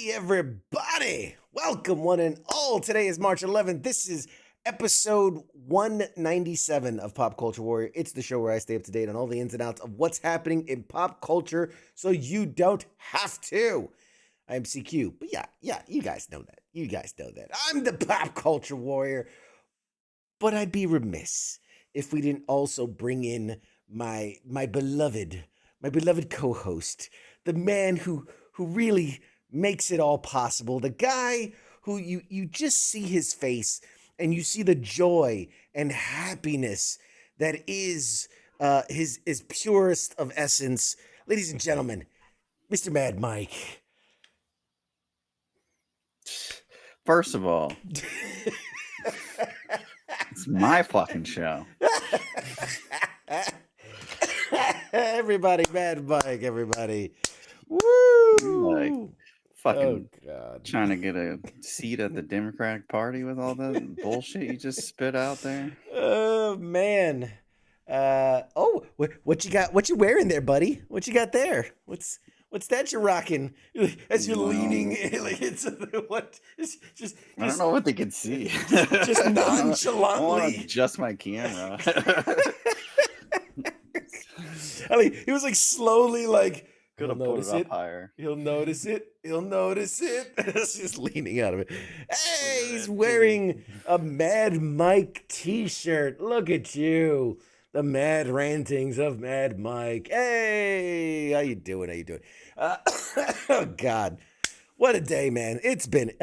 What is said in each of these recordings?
Hey, everybody! Welcome, one and all. Today is March 11th. This is episode 197 of Pop Culture Warrior. It's the show where I stay up to date on all the ins and outs of what's happening in pop culture so you don't have to. I'm CQ. But yeah, you guys know that. You guys know that. I'm the Pop Culture Warrior. But I'd be remiss if we didn't also bring in my beloved co-host, the man who really makes it all possible, the guy who you just see his face and you see the joy and happiness that is his purest of essence. Ladies and gentlemen, Mr. Mad Mike. First of all, it's my fucking show. Everybody, Mad Mike, everybody. Woo! Like, fucking Oh, God. trying to get a seat at the Democratic Party with all that bullshit you just spit out there. Oh, man. What you got? What you wearing there, buddy? What you got there? What's that you're rocking as you're leaning like it's what? Just I don't know what they can see. just I want to nonchalantly. adjust my camera. I mean, he was like slowly like. Could have put it up higher. He'll notice it. He'll notice it. It's just leaning out of it. Hey, he's wearing a Mad Mike t-shirt. Look at you. The mad rantings of Mad Mike. Hey, how you doing? How you doing? Oh, God. What a day, man. It's been...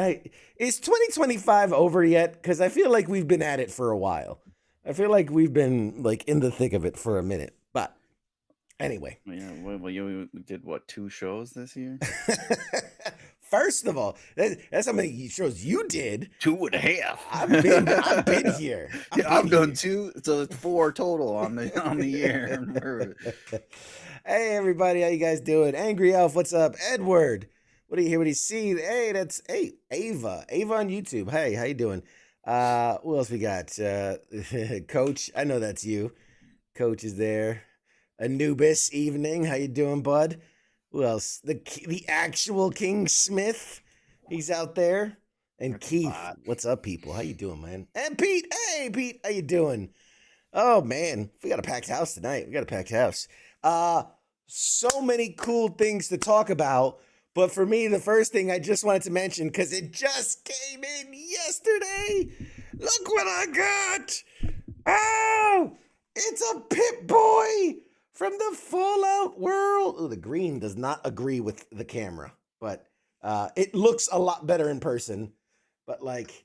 is 2025 over yet? Because I feel like we've been at it for a while. I feel like we've been like in the thick of it for a minute. But anyway. Yeah, well, you did what, 2 shows this year? First of all, that's how many shows you did. 2.5. I've been here. I've done 2, so it's 4 total on the year. Hey, everybody, how you guys doing? Angry Elf, what's up? Edward, what do you hear? What do you see? Hey, that's Ava on YouTube. Hey, how you doing? Who else we got? Coach, I know that's you. Coach is there. Anubis Evening, how you doing, bud? Who else? The actual King Smith, he's out there. And Keith, what's up, people? How you doing, man? And Pete, hey, Pete, how you doing? Oh, man, we got a packed house tonight. We got a packed house. So many cool things to talk about. But for me, the first thing I just wanted to mention, because it just came in yesterday. Look what I got. Oh, it's a Pip-Boy from the Fallout world. Oh, the green does not agree with the camera, but it looks a lot better in person. But like,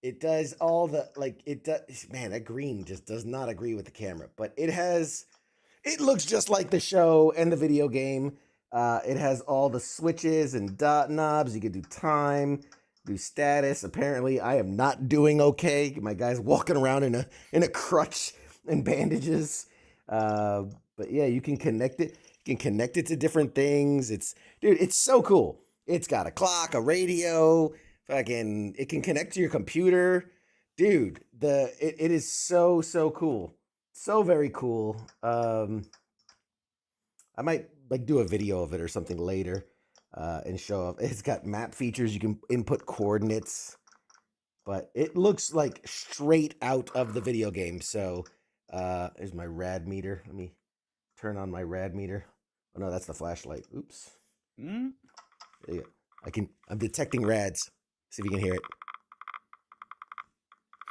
it does all the it does. Man, that green just does not agree with the camera. But it looks just like the show and the video game. It has all the switches and dot knobs. You can do time, do status. Apparently, I am not doing okay. My guy's walking around in a crutch and bandages. But yeah, you can connect it. You can connect it to different things. It's so cool. It's got a clock, a radio, fucking, it can connect to your computer. Dude, it is so cool. So very cool. I might like do a video of it or something later, and show up. It's got map features. You can input coordinates, but it looks like straight out of the video game. So, there's my rad meter. Let me turn on my rad meter. Oh no, that's the flashlight. Oops. There you go. I'm detecting rads. See if you can hear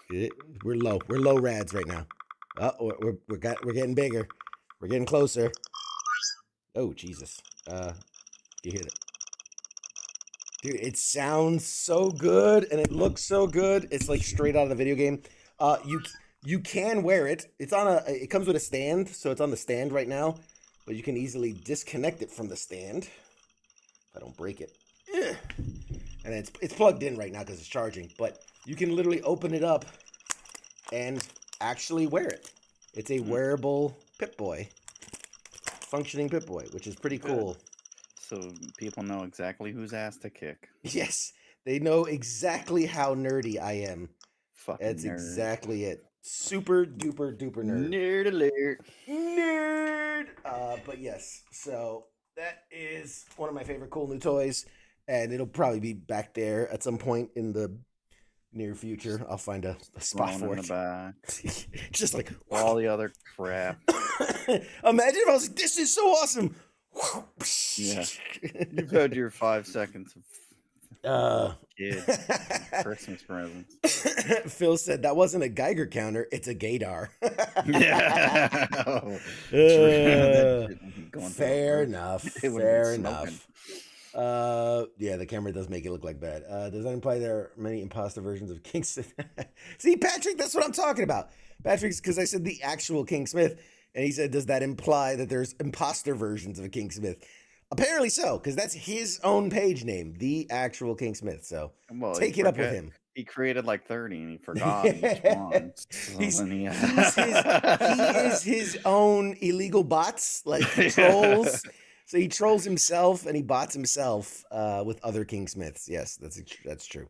it. We're low rads right now. Oh, we're getting bigger. We're getting closer. Oh, Jesus. You hear that? Dude, it sounds so good and it looks so good. It's like straight out of the video game. You can wear it. It comes with a stand, so it's on the stand right now, but you can easily disconnect it from the stand. If I don't break it. And it's plugged in right now because it's charging, but you can literally open it up and actually wear it. It's a wearable Pip-Boy. Functioning Pip-Boy, which is pretty cool. So people know exactly whose ass to kick. Yes, they know exactly how nerdy I am. That's nerd. Exactly it. Super duper duper nerd. Nerd alert. Nerd. But yes, so that is one of my favorite cool new toys. and it'll probably be back there at some point in the near future. I'll find a spot Thrown for in the it. back. Just like All the other crap. imagine if I was like, "This is so awesome." Yeah. You've had your 5 seconds of uh, kids and Christmas presents. Phil said that wasn't a Geiger counter; it's a gaydar. Yeah. Oh, true. That Uh, shit would be going through the fair roof. enough. It would have been Fair smoking. enough. Yeah, the camera does make it look like bad. Does that imply there are many imposter versions of King Smith? See, Patrick, that's what I'm talking about. Patrick's because I said the actual King Smith, and he said, does that imply that there's imposter versions of a King Smith? Apparently so, because that's his own page name, the actual King Smith. So Well, take it up with him. he created like 30 and he forgot each one. So he's then he is his own illegal bots, like Yeah. trolls. So he trolls himself and he bots himself with other King Smiths. Yes, that's true.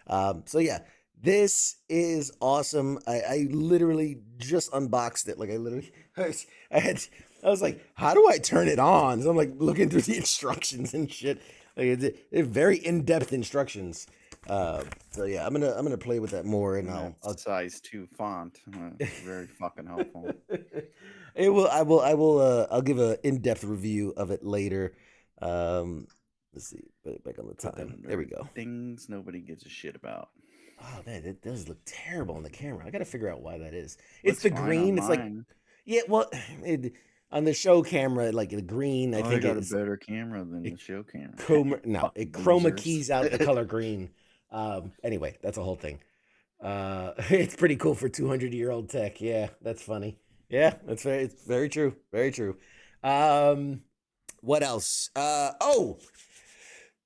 So yeah, this is awesome. I literally just unboxed it. Like I was like, how do I turn it on? So I'm like looking through the instructions and shit. Like it's very in-depth instructions. So yeah, I'm gonna play with that more, and I'll size 2 font. Very fucking helpful. It will. I will. I'll give an in-depth review of it later. Let's see. Put it back on the time. There we go. Things nobody gives a shit about. Oh man, it does look terrible on the camera. I got to figure out why that is. Looks It's the fine green. on It's like, mine. yeah. Well, on the show camera, like the green. I think got it's a better camera than the show camera. no, it Fucking chroma losers. keys out the color green. Anyway, that's a whole thing. It's pretty cool for 200-year-old tech. Yeah, that's funny. Yeah, it's very true. Very true. What else?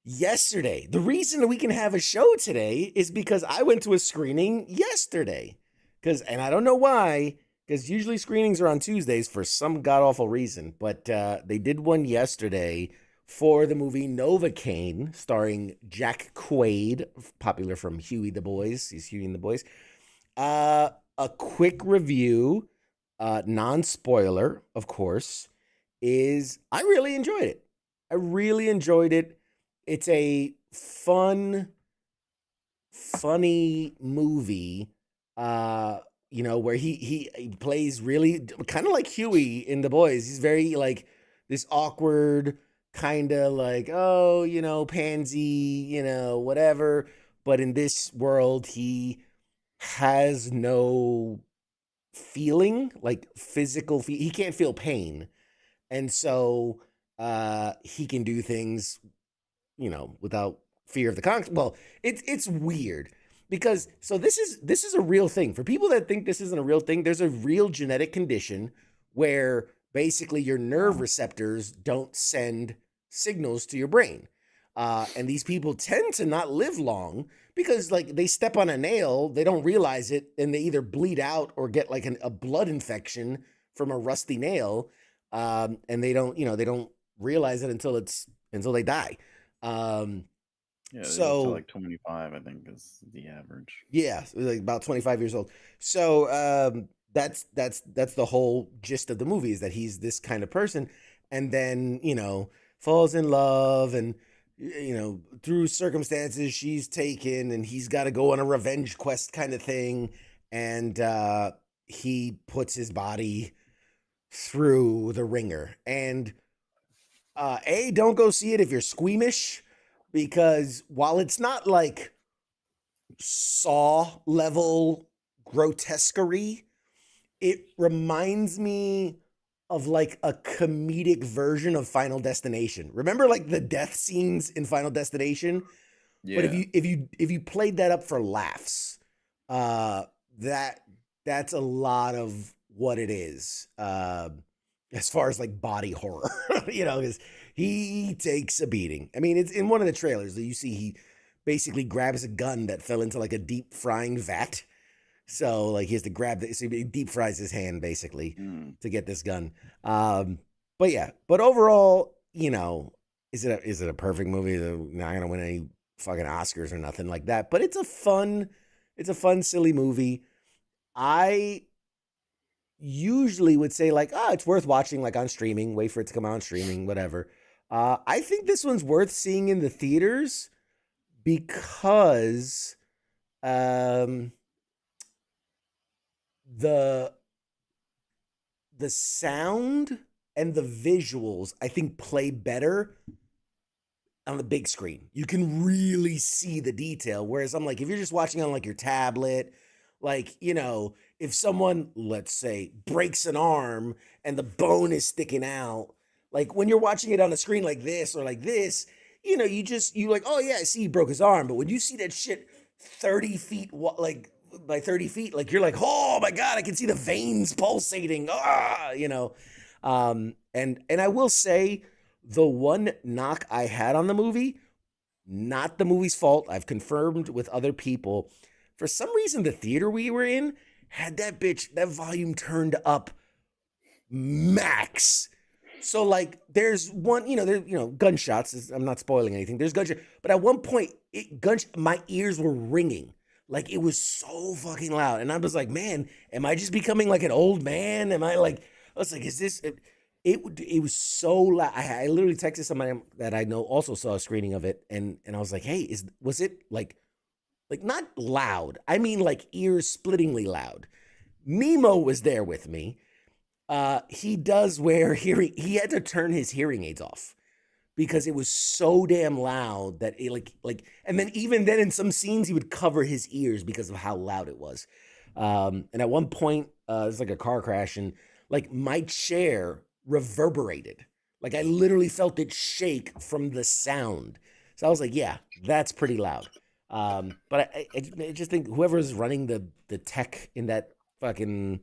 Yesterday. The reason that we can have a show today is because I went to a screening yesterday. And I don't know why, because usually screenings are on Tuesdays for some god awful reason, but they did one yesterday for the movie Novocaine, starring Jack Quaid, popular from Huey the Boys. He's Huey and the Boys. A quick review, non-spoiler, of course, is I really enjoyed it. I really enjoyed it. It's a funny movie, where he plays really kind of like Huey in The Boys. He's very like this awkward, kind of like, oh, pansy, whatever. But in this world, he has no feeling, like physical, he can't feel pain. And so he can do things, without fear of the consequence. Well, it's weird because this is a real thing. For people that think this isn't a real thing, there's a real genetic condition where basically your nerve receptors don't send signals to your brain. And these people tend to not live long because like they step on a nail, they don't realize it, and they either bleed out or get like a blood infection from a rusty nail. And they don't realize it until they die. Yeah, so like 25, I think, is the average. Yeah, like about 25 years old. So that's the whole gist of the movie, is that he's this kind of person, and then falls in love, and through circumstances she's taken, and he's got to go on a revenge quest kind of thing, and he puts his body through the ringer. And don't go see it if you're squeamish, because while it's not like Saw level grotesquerie, it reminds me of like a comedic version of Final Destination. Remember like the death scenes in Final Destination? Yeah. But if you played that up for laughs, that's a lot of what it is. As far as like body horror, because he takes a beating. I mean, it's in one of the trailers that you see, he basically grabs a gun that fell into like a deep frying vat. So like he has to grab so he deep fries his hand basically to get this gun. But yeah, but overall, is it a perfect movie? Not gonna win any fucking Oscars or nothing like that. But it's a fun, silly movie. I usually would say like, it's worth watching like on streaming, wait for it to come out on streaming, whatever. I think this one's worth seeing in the theaters because um, the the sound and the visuals I think play better on the big screen. You can really see the detail. Whereas I'm like, if you're just watching on like your tablet, like, if someone, let's say, breaks an arm and the bone is sticking out, like when you're watching it on a screen like this or like this, you like, oh yeah, I see he broke his arm. But when you see that shit 30 feet, like by 30 feet, like you're like, oh my God, I can see the veins pulsating. And I will say, the one knock I had on the movie, not the movie's fault. I've confirmed with other people. For some reason, the theater we were in had that volume turned up max. So like, there's one, gunshots. I'm not spoiling anything. There's gunshots, but at one point, my ears were ringing. Like it was so fucking loud, and I was like, man, am I just becoming like an old man? Am I like? I was like, is this? It was so loud. I literally texted somebody that I know also saw a screening of it, and I was like, hey, was it like not loud? I mean like ears splittingly loud. Mimo was there with me. He does wear hearing. He had to turn his hearing aids off because it was so damn loud that it and then even then in some scenes he would cover his ears because of how loud it was. And at one point, it's like a car crash, and like my chair reverberated. Like I literally felt it shake from the sound. So I was like, yeah, that's pretty loud. But I just think whoever's running the tech in that fucking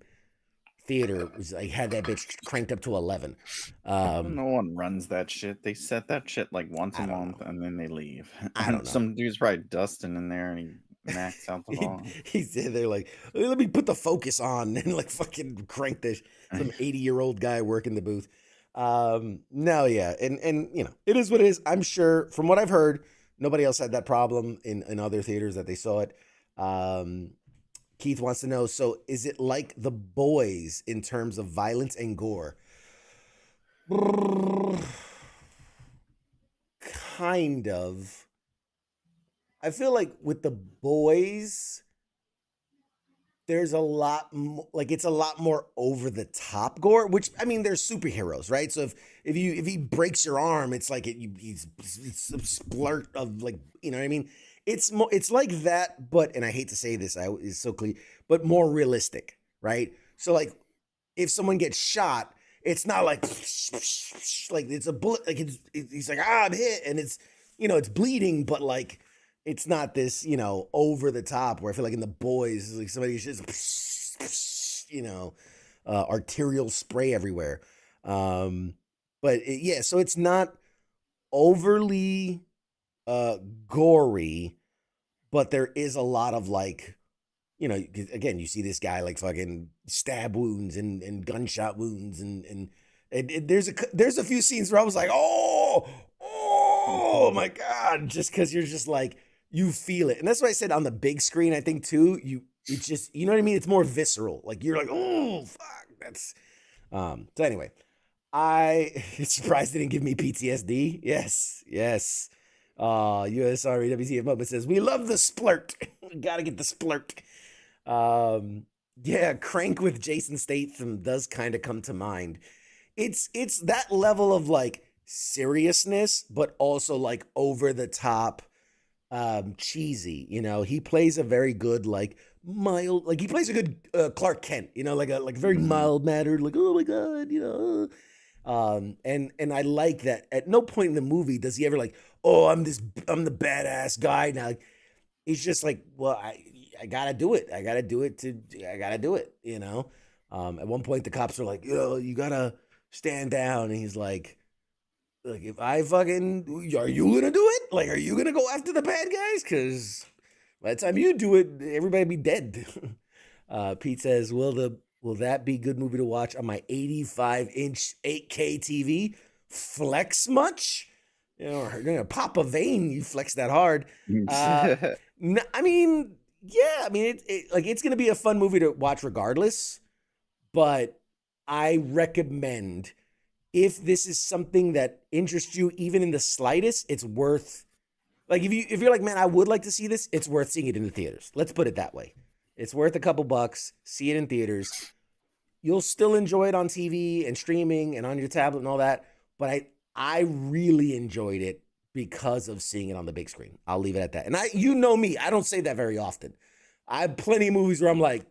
theater was like had that bitch cranked up to 11. No one runs that shit. They set that shit like once a I don't know. month and then they leave. I don't know. Some dude's probably dusting in there and he maxed out the volume. He's there like, let me put the focus on and like fucking crank this. Some 80-year-old guy working the booth. No, yeah, and it is what it is. I'm sure from what I've heard, nobody else had that problem in other theaters that they saw it. Keith wants to know, so is it like The Boys in terms of violence and gore? Kind of. I feel like with The Boys, there's a lot like it's a lot more over the top gore, which I mean, there's superheroes, right? So if he breaks your arm, it's like it's a splurt of like, you know what I mean? It's like that, but and I hate to say this, it's so clear, but more realistic, right? So like if someone gets shot, it's not like like it's a bullet, like he's like, I'm hit, and it's it's bleeding, but like it's not this, over the top where I feel like in The Boys, like somebody just, arterial spray everywhere. But yeah, so it's not overly gory, but there is a lot of like, again, you see this guy like fucking stab wounds and gunshot wounds and there's a few scenes where I was like, oh my God, just because you're just like, you feel it. And that's why I said on the big screen, I think too, it's just, you know what I mean? It's more visceral. Like you're like, oh fuck. That's so anyway, it's surprised they didn't give me PTSD. Yes. USR WTF up, it says, we love the splurt. Gotta get the splurt. Yeah, Crank with Jason Statham does kind of come to mind. It's that level of like seriousness, but also like over the top cheesy. He plays a very good like mild, like he plays a good Clark Kent, like a very mild mannered, like, oh my God, and I like that at no point in the movie does he ever like, oh, I'm the badass guy now. He's just like, well, I gotta do it, I gotta do it, at one point the cops are like, you gotta stand down, and he's like, if I fucking, are you gonna do it? Like, are you gonna go after the bad guys? Because by the time you do it, everybody be dead. Pete says, will that be a good movie to watch on my 85-inch 8K TV? Flex much? You're gonna pop a vein. You flex that hard. No, I mean, yeah. I mean, it's gonna be a fun movie to watch regardless. But I recommend, if this is something that interests you, even in the slightest, it's worth. Like if you're like, man, I would like to see this, it's worth seeing it in the theaters. Let's put it that way. It's worth a couple bucks. See it in theaters. You'll still enjoy it on TV and streaming and on your tablet and all that. But I really enjoyed it because of seeing it on the big screen. I'll leave it at that. And you know me, I don't say that very often. I have plenty of movies where I'm like,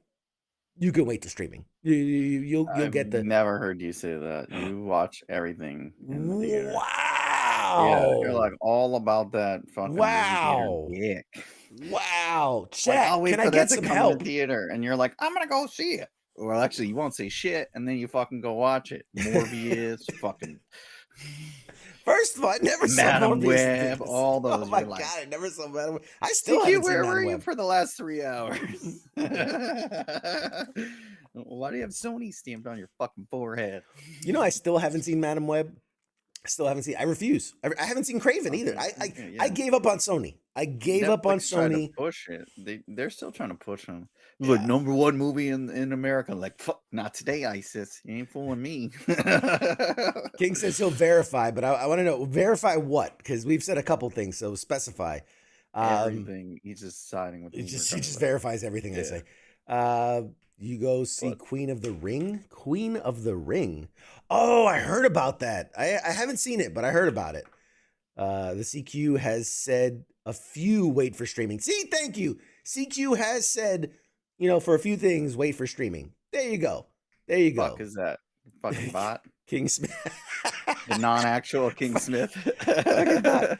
you can wait to streaming. You'll I've get the never heard you say that. You watch everything in the theater. Yeah, you're wow. like all about that fucking movie theater Wow. dick. Wow. Like, I'll Chat, wait can I for that get to some come in the help? theater, and you're like, I'm gonna go see it. Well, actually, you won't say shit, and then you fucking go watch it. Morbius, fucking First of all, I never saw Madam Morbius in Web, theaters. all Oh those. my You're like, god, I never saw Madam Web. I still CQ, haven't seen where were Madam you Web. for the last 3 hours? Why do you have Sony stamped on your fucking forehead? You know, I still haven't seen Madam Web. I still haven't seen. I refuse. I haven't seen Craven either. Okay, okay, I yeah. gave up on Sony. I gave up on Netflix tried to Sony. push it. They're still trying to push them. Like Yeah. #1 movie in America. Like fuck, not today, ISIS. You ain't fooling me. King says he'll verify, but I want to know verify what? Because we've said a couple things, so specify. Everything. He's just siding with me. He just regardless. verifies everything I Yeah. say. You go see But Queen of the Ring. Queen of the Ring. Oh, I heard about that. I haven't seen it, but I heard about it. The CQ has said a few wait for streaming. See, thank you. CQ has said, for a few things, wait for streaming. There you go. There you go. fuck is that? Fucking bot? King Smith. The non-actual King Smith. Fucking bot.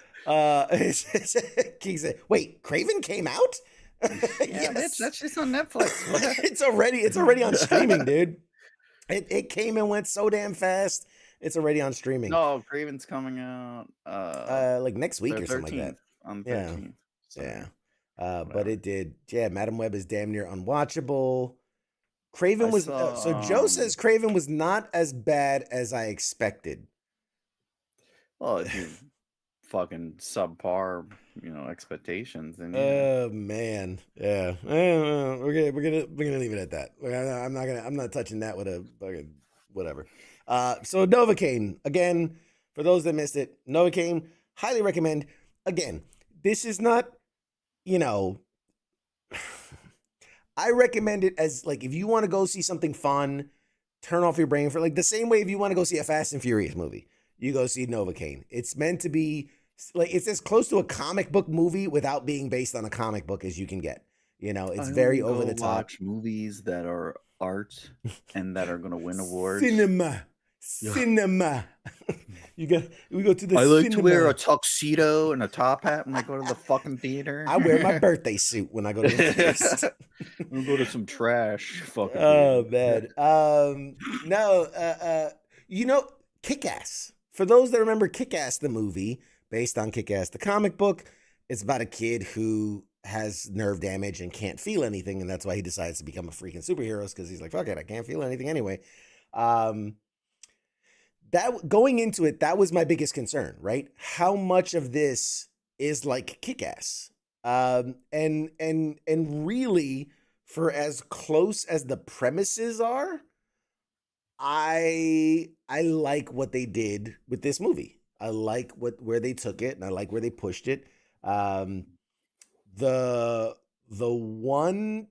King said, wait, Craven came out? Yeah, bitch, that's just on Netflix. It's already on streaming, dude. It came and went so damn fast. It's already on streaming. No, Craven's coming out Like next week the or something like that. 13th. On the Yeah. 13th. So, Yeah. But whatever. it did. Yeah, Madam Web is damn near unwatchable. Craven I was saw so Joe says Craven was not as bad as I expected. well, if you fucking subpar, expectations, then yeah. Oh man, yeah. We're gonna leave it at that. I'm not touching that with a fucking whatever. So Novocaine again. For those that missed it, Novocaine highly recommend. Again, this is not, I recommend it as like if you want to go see something fun, turn off your brain for like the same way if you want to go see a Fast and Furious movie, you go see Novocaine. It's meant to be like it's as close to a comic book movie without being based on a comic book as you can get. It's very over the top. Watch movies that are art and that are going to win awards. Cinema. We go to the I like cinema. to wear a tuxedo and a top hat when I go to the fucking theater. I wear my birthday suit when I go to the theater. We'll go to some trash fucking Oh theater. man. No, Kick-Ass. For those that remember Kick-Ass the movie, based on Kick-Ass the comic book, it's about a kid who has nerve damage and can't feel anything, and that's why he decides to become a freaking superhero, because he's like, fuck it, I can't feel anything anyway. That going into it, that was my biggest concern, right? How much of this is like Kick-Ass? And really, for as close as the premises are, I like what they did with this movie. I like where they took it, and I like where they pushed it. The one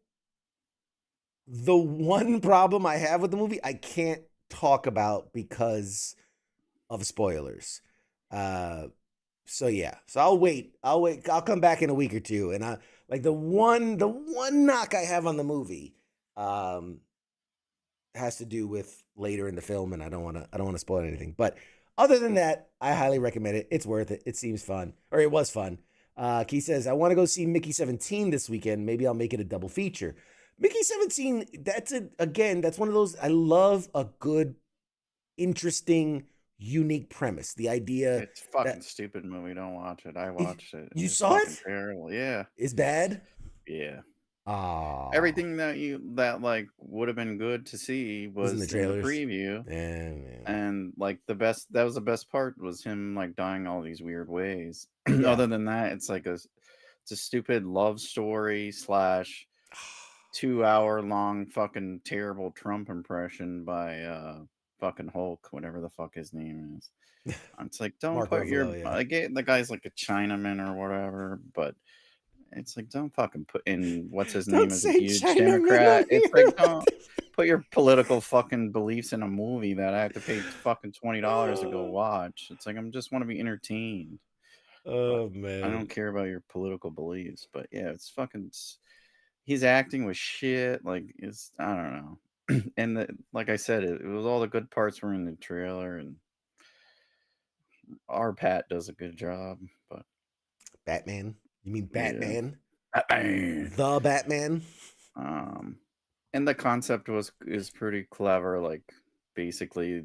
problem I have with the movie, I can't talk about because of spoilers. So yeah. So I'll wait. I'll come back in a week or two. And I like the one knock I have on the movie has to do with later in the film, and I don't want to spoil anything. But other than that, I highly recommend it. It's worth it. It seems fun. Or it was fun. Key says, I want to go see Mickey 17 this weekend. Maybe I'll make it a double feature. Mickey 17, that's one of those, I love a good, interesting, unique premise. The idea It's a fucking stupid movie. Don't watch it. I watched it. You It's saw it? fucking terrible. Yeah. It's bad? Yeah. Ah. Everything that like would have been good to see was in the in the trailers. preview. Yeah, man. And like that was the best part was him like dying all these weird ways. Yeah. Other than that, it's a stupid love story / 2 hour long fucking terrible Trump impression by fucking Hulk, whatever the fuck his name is. It's like, don't Mark put your Ruffalo, yeah. I get the guy's like a Chinaman or whatever, but it's like, don't fucking put in what's his Don't name as a say huge Chinaman on Democrat. It's here. like, don't put your political fucking beliefs in a movie that I have to pay fucking $20 to go watch. It's like, I just want to be entertained, but Oh I man. don't care about your political beliefs. But yeah, it's fucking. His acting was shit. Like, it's I don't know. And like I said, it was all the good parts were in the trailer, and our Pat does a good job. But Batman? You mean yeah, Batman? Batman. The Batman? Um, and the concept is pretty clever. Like, basically,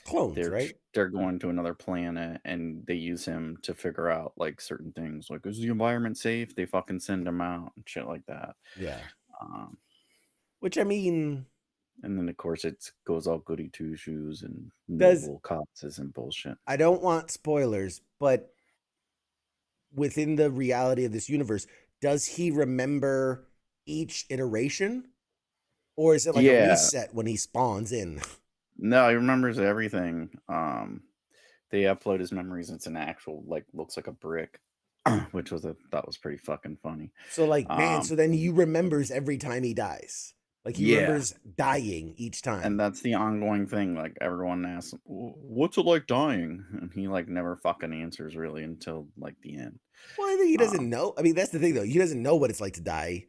Clones, right? they're going to another planet, and they use him to figure out like certain things. Like, is the environment safe? They fucking send him out and shit like that. Yeah. Um, Which I mean, and then of course it goes all goody two shoes and does noble causes and bullshit. I don't want spoilers, but within the reality of this universe, does he remember each iteration? Or is it like a Yeah, reset when he spawns in? no, he remembers everything. They upload his memories. It's an actual like looks like a brick, which was that was pretty fucking funny. So like, man, Um, so then he remembers every time he dies. Like he yeah, remembers dying each and time. that's the ongoing thing. Like, everyone asks, "What's it like dying?" And he like never fucking answers really until like the end. Well, I think he doesn't Um, know. I mean, that's the thing though. He doesn't know what it's like to die.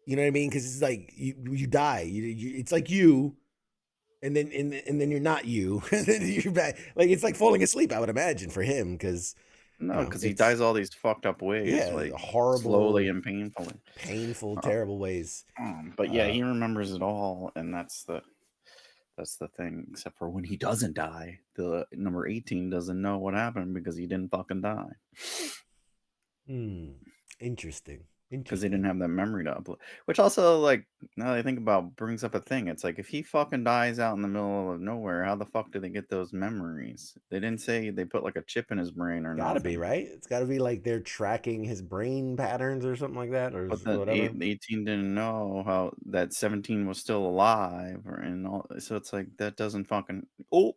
You know what I mean? Because it's like you die. It's like you, and then you're not you, and then you're back. Like it's like falling asleep. I would imagine for him, because no, because he it's dies all these fucked up ways, yeah, like slowly horrible, and painfully. painful, Uh, terrible ways. but yeah, Uh, he remembers it all, and that's the thing. Except for when he doesn't die, the number 18 doesn't know what happened because he didn't fucking die. hmm, interesting, Because they didn't interesting. have that memory to upload. Which also, like, now that I think about, brings up a thing. It's like, if he fucking dies out in the middle of nowhere, how the fuck do they get those memories? They didn't say they put like a chip in his brain or Gotta be nothing. right. It's got to be like they're tracking his brain patterns or something like that, or But whatever. 18 didn't know how that 17 was still alive, and all. So it's like, that doesn't fucking. Oh,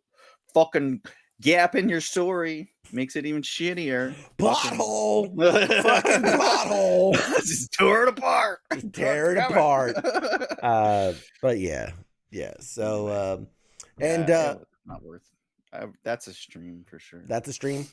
fucking gap in your story makes it even shittier. Plot Fucking. hole, fucking plot hole. Just tore it apart. Just God tear it damn it. apart. But yeah, yeah. So, Anyways. and Yeah, it was not worth. That's a stream for sure. that's a stream.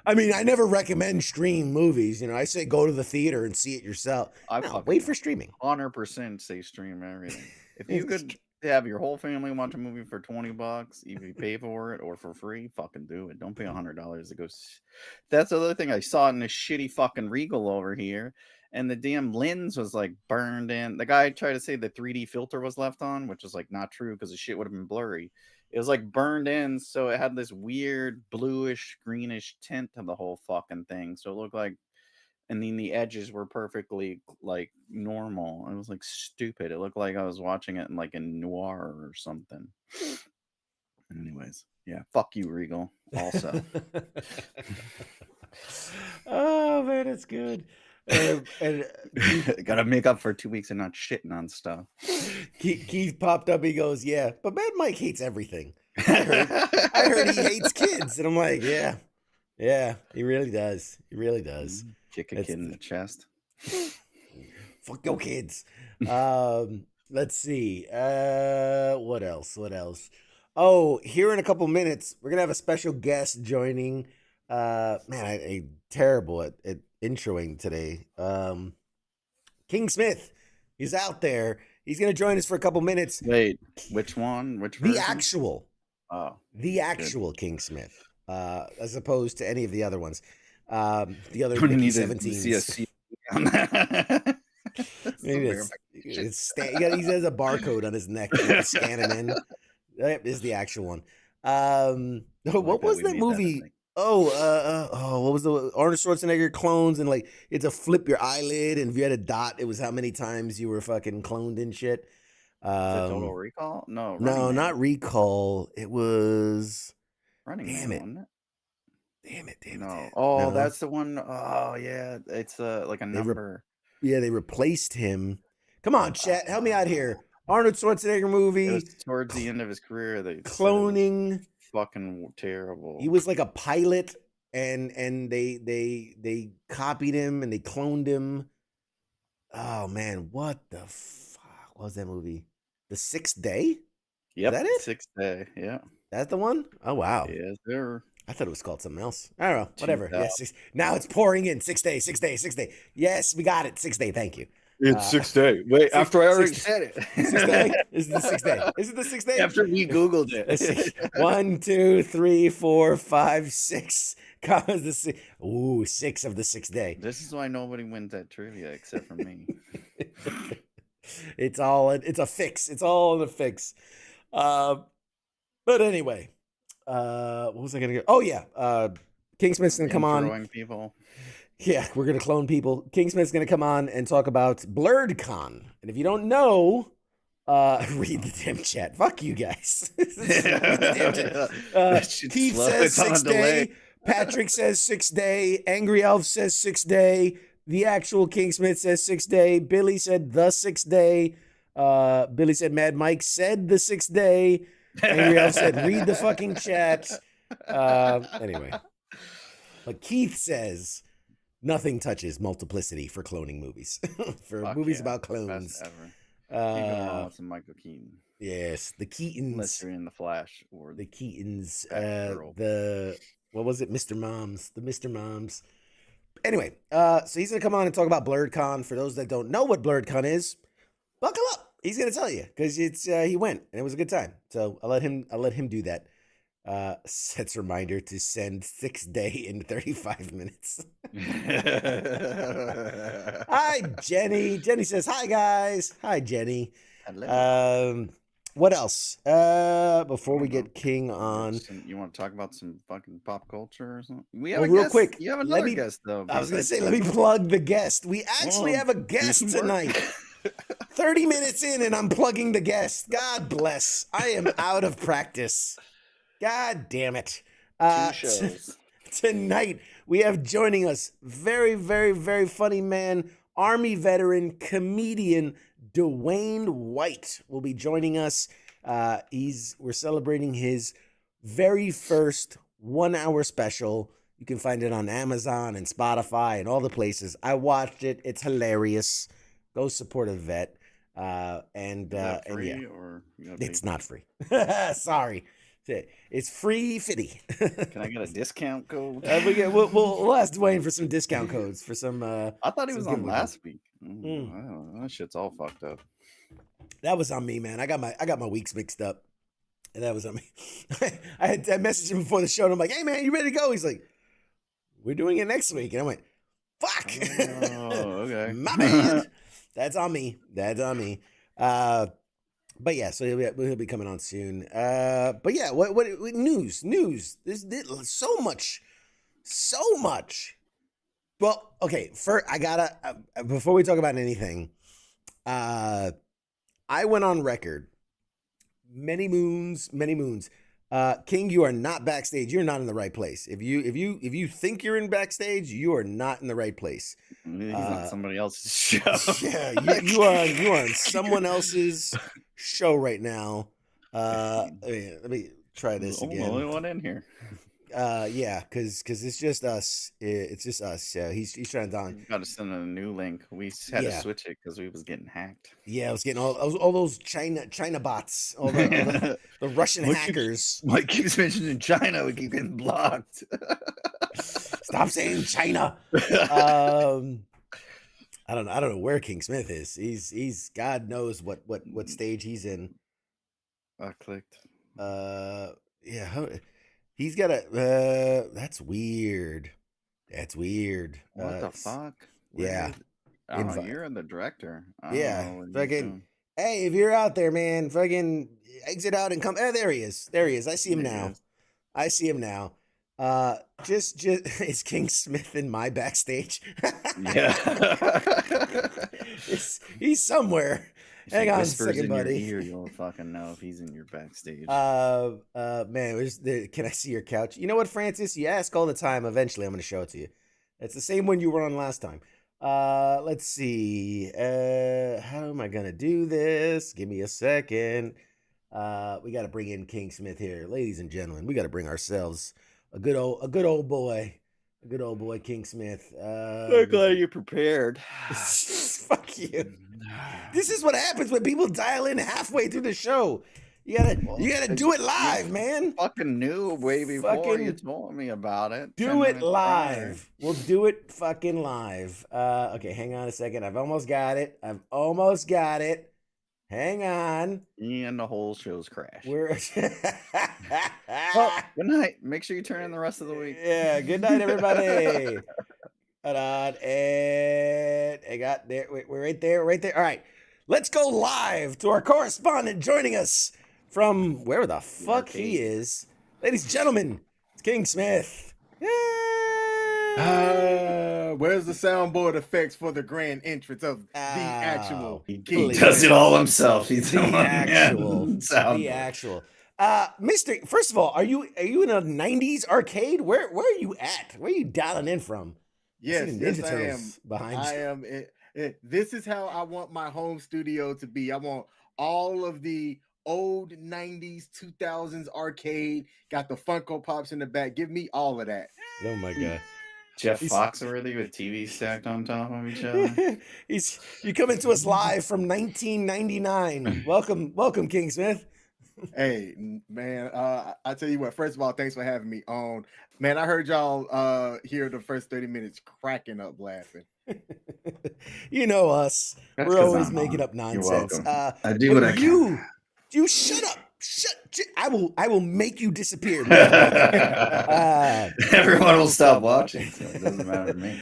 I mean, I never recommend stream movies. You know, I say go to the theater and see it yourself. I No, fucking wait for streaming. 100% say stream everything. If you It's could have your whole family watch a movie for $20, if you pay for it or for free, fucking do it. Don't pay $100 to go. That's the other thing I saw in this shitty fucking Regal over here, and the damn lens was like burned in. The guy tried to say the 3D filter was left on, which is like not true because the shit would have been blurry. It was like burned in, so it had this weird bluish greenish tint to the whole fucking thing. So it looked like, and then the edges were perfectly like normal. It was like stupid. It looked like I was watching it in like a noir or something. Anyways, yeah, fuck you, Regal. Also, oh man, it's good. And Keith, gotta make up for 2 weeks of not shitting on stuff. Keith popped up. He goes, "Yeah, but Mad Mike hates everything." I heard he hates kids, and I'm like, "Yeah, yeah, he really does. He really does." Kick a It's kid in the chest. fuck your kids. Let's see. What else? What else? Oh, here in a couple minutes, we're gonna have a special guest joining. Man, I terrible at introing today. King Smith, he's out there. He's gonna join us for a couple minutes. Wait, which one? Which The version? actual, Oh, the good. actual King Smith, as opposed to any of the other ones. The other Gonna Mickey need to see a 17s. C on that. That's the Maybe verification. he has a barcode on his neck. You have to scan him in. That is the actual one. I like What that was we that made that a movie? thing. What was the Arnold Schwarzenegger clones and like it's a flip your eyelid and if you had a dot, it was how many times you were fucking cloned and shit. Was it Total Recall? No, Running No, Man. not Recall. It was Running damn Man, it, wasn't it? damn it, damn it, damn No. it. Oh, No, that's the one. Oh, yeah. It's like a they re- number. yeah they replaced him. Come on, chat, help me out here. Arnold Schwarzenegger It movie. was towards the end of his career. They said it was Cloning. fucking terrible. He was like a pilot, and they copied him and they cloned him. Oh man, what the fuck was that movie? The Sixth Day? Yep, Is that it? Sixth Day. Yeah, That's the one? Oh wow. yes, sir. I thought it was called something else. I don't know. Whatever. 2000. Yes. Now it's pouring in. 6 day, 6 day, 6 day. Yes, we got it. 6 day. Thank you. It's Sixth Day. Wait, after I already said it. 6 day? Is it the 6 day? Is it the 6 day? After we Googled Let's see. it. 1, 2, 3, 4, 5, 6. Commas the 6. Ooh, 6 of the 6th day. This is why nobody wins that trivia except for me. It's a fix. It's all in a fix. But anyway, what was I gonna go? Oh yeah, King Smith's gonna come on. Throwing people. Yeah, we're gonna clone people. King Smith's gonna come on and talk about BlurredCon. And if you don't know, read the damn chat. Fuck you guys. Keith says 6 day. Patrick says 6 day. Angry Elf says 6 day. The actual King Smith says 6 day. Billy said the 6th day. Billy said Mad Mike said the 6th day. Angry Elf said read the fucking chat. Anyway. But Keith says nothing touches multiplicity for cloning movies. For Fuck movies yeah, about best clones. ever. Even along with some Michael Keaton. Yes, the Unless Keatons. you're in the Flash or The Keatons. Batgirl. What was it? Mr. Moms. The Mr. Moms. Anyway, so he's gonna come on and talk about BlurredCon. For those that don't know what BlurredCon is, buckle up. He's gonna tell you because it's he went and it was a good time. So I'll let him do that. Sets reminder to send 6th day in 35 minutes. Hi, Jenny. Jenny says, hi, guys. Hi, Jenny. Hello. What else? Before we get King on. You want to talk about some fucking pop culture or something? We have Oh, a real guest. quick, You have let another me- guest, though. I was going to say, let besides me plug the guest. We actually Well, have a do guest some work. tonight. 30 minutes in and I'm plugging the guest. God bless. I am out of practice. God damn it. Two shows. Tonight, we have joining us very, very, very funny man, Army veteran, comedian, Dewayne White will be joining us. We're celebrating his very first 1 hour special. You can find it on Amazon and Spotify and all the places. I watched it. It's hilarious. Go support a vet. Is that free and yeah, or you gotta pay it's for not free. Sorry. It's free fitty. it? Can I get a discount code? We'll ask Dwayne for some discount codes for some. I thought he was some on giveaways. last week. I Mm. don't know. That shit's all fucked up. That was on me, man. I got my weeks mixed up, and that was on me. I messaged him before the show, and I'm like, "Hey, man, you ready to go?" He's like, "We're doing it next week," and I went, "Fuck." Oh, okay. My man. That's on me. That's on me. But yeah, so he'll be coming on soon. But yeah, what news? There's so much. Well, okay. First, I gotta before we talk about anything, I went on record many moons. King, you are not backstage. You're not in the right place. If you think you're in backstage, you are not in the right place. He's on somebody else's show. Yeah, you are on someone else's show right now. Let me try this I'm the again. only one in here. Yeah, because it's just us. It's just us. Yeah, he's trying to. Got to send a new link. We had to switch it because we was getting hacked. Yeah, I was getting all those China bots, all the Russian hackers. Mike keeps mentioning China. We keep getting blocked. Stop saying China. I don't know where King Smith is. He's God knows what stage he's in. I clicked. Yeah, he's got a. That's weird. What the fuck? Yeah. You're the director. Yeah, fucking. Hey, if you're out there, man, fucking exit out and come. Oh, there he is. I see him now. Just is King Smith in my backstage? Yeah. he's somewhere. Hang on a second, buddy. Your ear, you'll fucking know if he's in your backstage. Man, can I see your couch? You know what, Francis? You ask all the time. Eventually, I'm going to show it to you. It's the same one you were on last time. Let's see. How am I gonna do this? Give me a second. We got to bring in King Smith here, ladies and gentlemen. We got to bring ourselves a good old boy, King Smith. I'm Let me glad see. you're prepared. Fuck you. This is what happens when people dial in halfway through the show. Well, You gotta do it you live, man. fucking knew way before you Fucking told me about it do 10 it minutes prior. live. We'll do it fucking live. Okay, hang on a second. I've almost got it. Hang on. And the whole show's crashed. We're Well, good night. Make sure you turn in the rest of the week. yeah. Good night, everybody. Hold on, and I got there. We're right there, right there. All right, let's go live to our correspondent joining us from where the fuck he arcade. is, ladies and gentlemen. It's King Smith. Yay! Where's the soundboard effects for the grand entrance of the actual He King? does it all himself. He's the actual, soundboard. actual. Mister, first of all, are you in a '90s arcade? Where are you at? Where are you dialing in from? Yes, I see the yes, Ninja I am. Turtles behind I you. am. This is how I want my home studio to be. I want all of the old 90s, 2000s arcade, got the Funko Pops in the back. Give me all of that. Oh my god. Jeff He's- Foxworthy with TV stacked on top of each other. You coming to us live from 1999. Welcome, King Smith. Hey, man, I tell you what, first of all, thanks for having me on. Man, I heard y'all here the first 30 minutes cracking up laughing. You know us. That's We're 'cause always I'm making on. up You're nonsense. welcome. I do but what I can. you shut up. I will make you disappear. Uh, Everyone will stop watching, so it doesn't matter to me.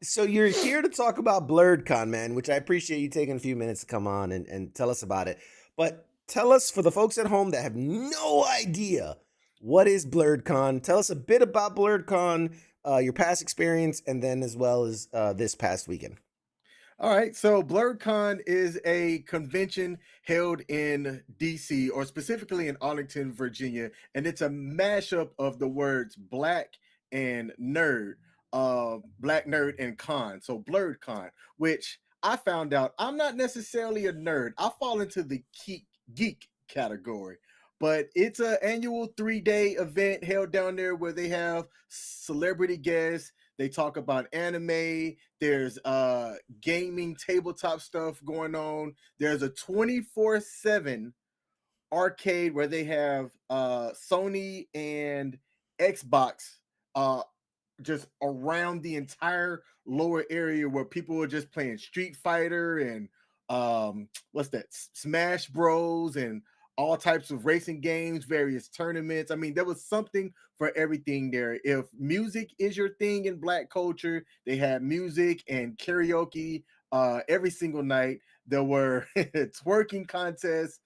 so you're here to talk about BlurredCon, man, which I appreciate you taking a few minutes to come on and tell us about it. But tell us, for the folks at home that have no idea, what is BlurredCon? Tell us a bit about BlurredCon, your past experience, and then as well as this past weekend. All right, so BlurredCon is a convention held in DC, or specifically in Arlington, Virginia, and it's a mashup of the words black and nerd, black nerd and con. So BlurredCon, which I found out I'm not necessarily a nerd. I fall into the geek category, but it's an annual 3-day event held down there where they have celebrity guests. They talk about anime. There's gaming tabletop stuff going on. There's a 24/7 arcade where they have Sony and Xbox just around the entire lower area where people were just playing Street Fighter and what's that, Smash Bros and all types of racing games, various tournaments. I mean, there was something for everything there. If music is your thing in black culture, they had music and karaoke every single night. There were twerking contests.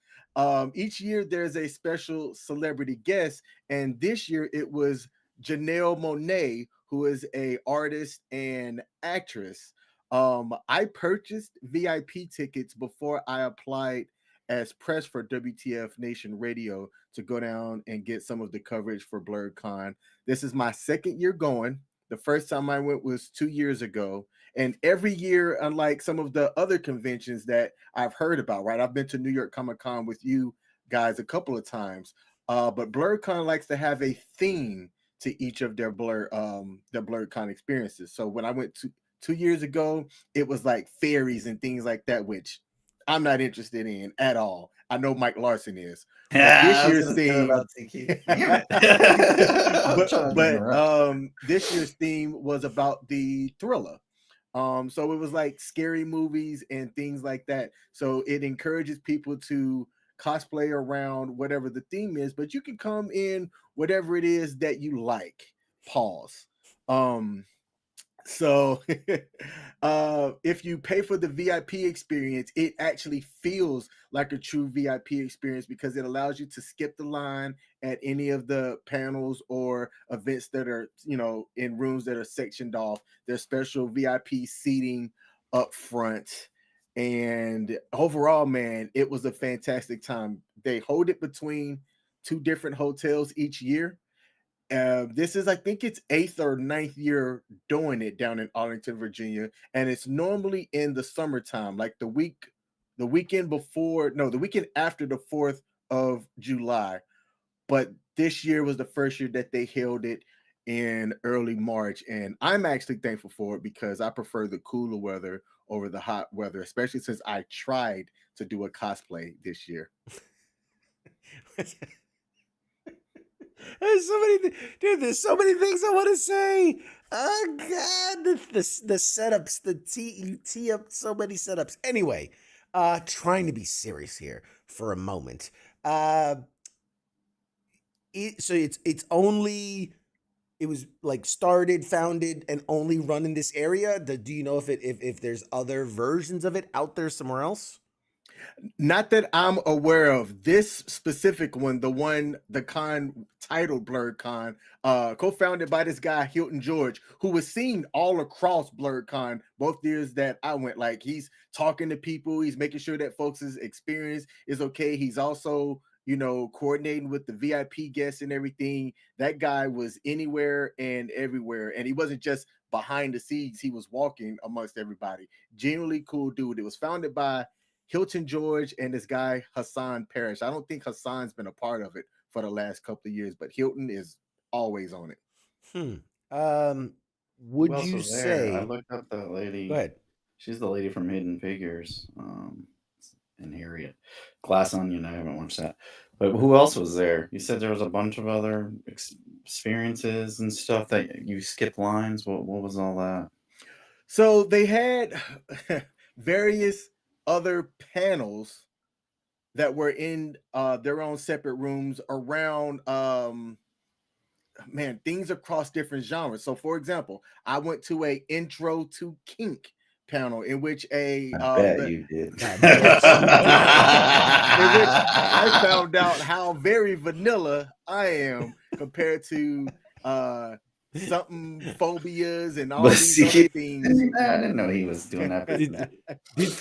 Each year there's a special celebrity guest, and this year it was Janelle Monáe, who is a artist and actress. I purchased VIP tickets before I applied as press for WTF Nation Radio to go down and get some of the coverage for BlurredCon. This is my second year going. The first time I went was 2 years ago. And every year, unlike some of the other conventions that I've heard about, right? I've been to New York Comic Con with you guys a couple of times. But BlurredCon likes to have a theme to each of their BlurredCon experiences. So when I went to 2 years ago, it was like fairies and things like that, which I'm not interested in at all. I know Mike Larson is. But this year's theme, this year's theme was about the Thriller. So it was like scary movies and things like that. So it encourages people to cosplay around whatever the theme is, but you can come in whatever it is that you like. Pause. So if you pay for the VIP experience, it actually feels like a true VIP experience because it allows you to skip the line at any of the panels or events that are, in rooms that are sectioned off. There's special VIP seating up front. And overall, man, it was a fantastic time. They hold it between two different hotels each year. This is, I think it's 8th or 9th year doing it down in Arlington, Virginia, and it's normally in the summertime, like the weekend before, no, the weekend after the 4th of July. But this year was the first year that they held it in early March, and I'm actually thankful for it because I prefer the cooler weather over the hot weather, especially since I tried to do a cosplay this year. There's so many, dude. There's so many things I want to say. Oh God, the setups, you tee up so many setups. Anyway, trying to be serious here for a moment. So it's only it was like started, founded, and only run in this area. Do you know if there's other versions of it out there somewhere else? Not that I'm aware of. This specific one, the con titled Blurred Con, co-founded by this guy Hilton George, who was seen all across Blurred Con both years that I went. Like, he's talking to people, he's making sure that folks' experience is okay. He's also, coordinating with the VIP guests and everything. That guy was anywhere and everywhere, and he wasn't just behind the scenes; he was walking amongst everybody. Genuinely cool dude. It was founded by Hilton George and this guy Hassan Parrish. I don't think Hassan's been a part of it for the last couple of years, but Hilton is always on it. Who Would else you was there? I say? looked up that Go lady. ahead. She's the lady from Hidden Figures. In Harriet. Glass Onion. I haven't watched that. But who else was there? You said there was a bunch of other experiences and stuff that you skipped lines. What was all that? So they had various other panels that were in their own separate rooms around things across different genres. So for example, I went to a intro to kink panel in which I bet you did. I bet you in which I found out how very vanilla I am compared to something phobias and all these other things. I didn't know he was doing that.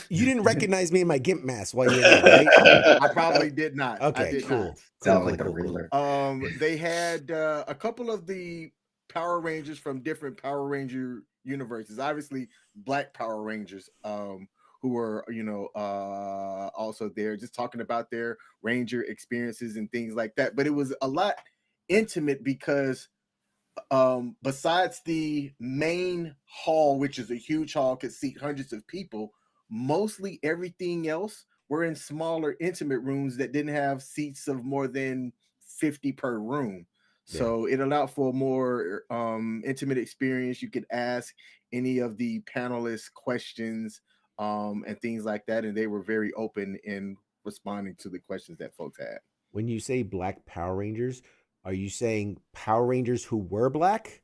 You didn't recognize me in my GIMP mask while you were there, right? I probably did not. Okay, I did cool. not. Sounds like the Riddler. They had a couple of the Power Rangers from different Power Ranger universes. Obviously, Black Power Rangers, who were also there, just talking about their Ranger experiences and things like that. But it was a lot intimate because besides the main hall, which is a huge hall, could seat hundreds of people, mostly everything else were in smaller, intimate rooms that didn't have seats of more than 50 per room. So it allowed for a more intimate experience. You could ask any of the panelists questions and things like that, and they were very open in responding to the questions that folks had. When you say Black Power Rangers, are you saying Power Rangers who were black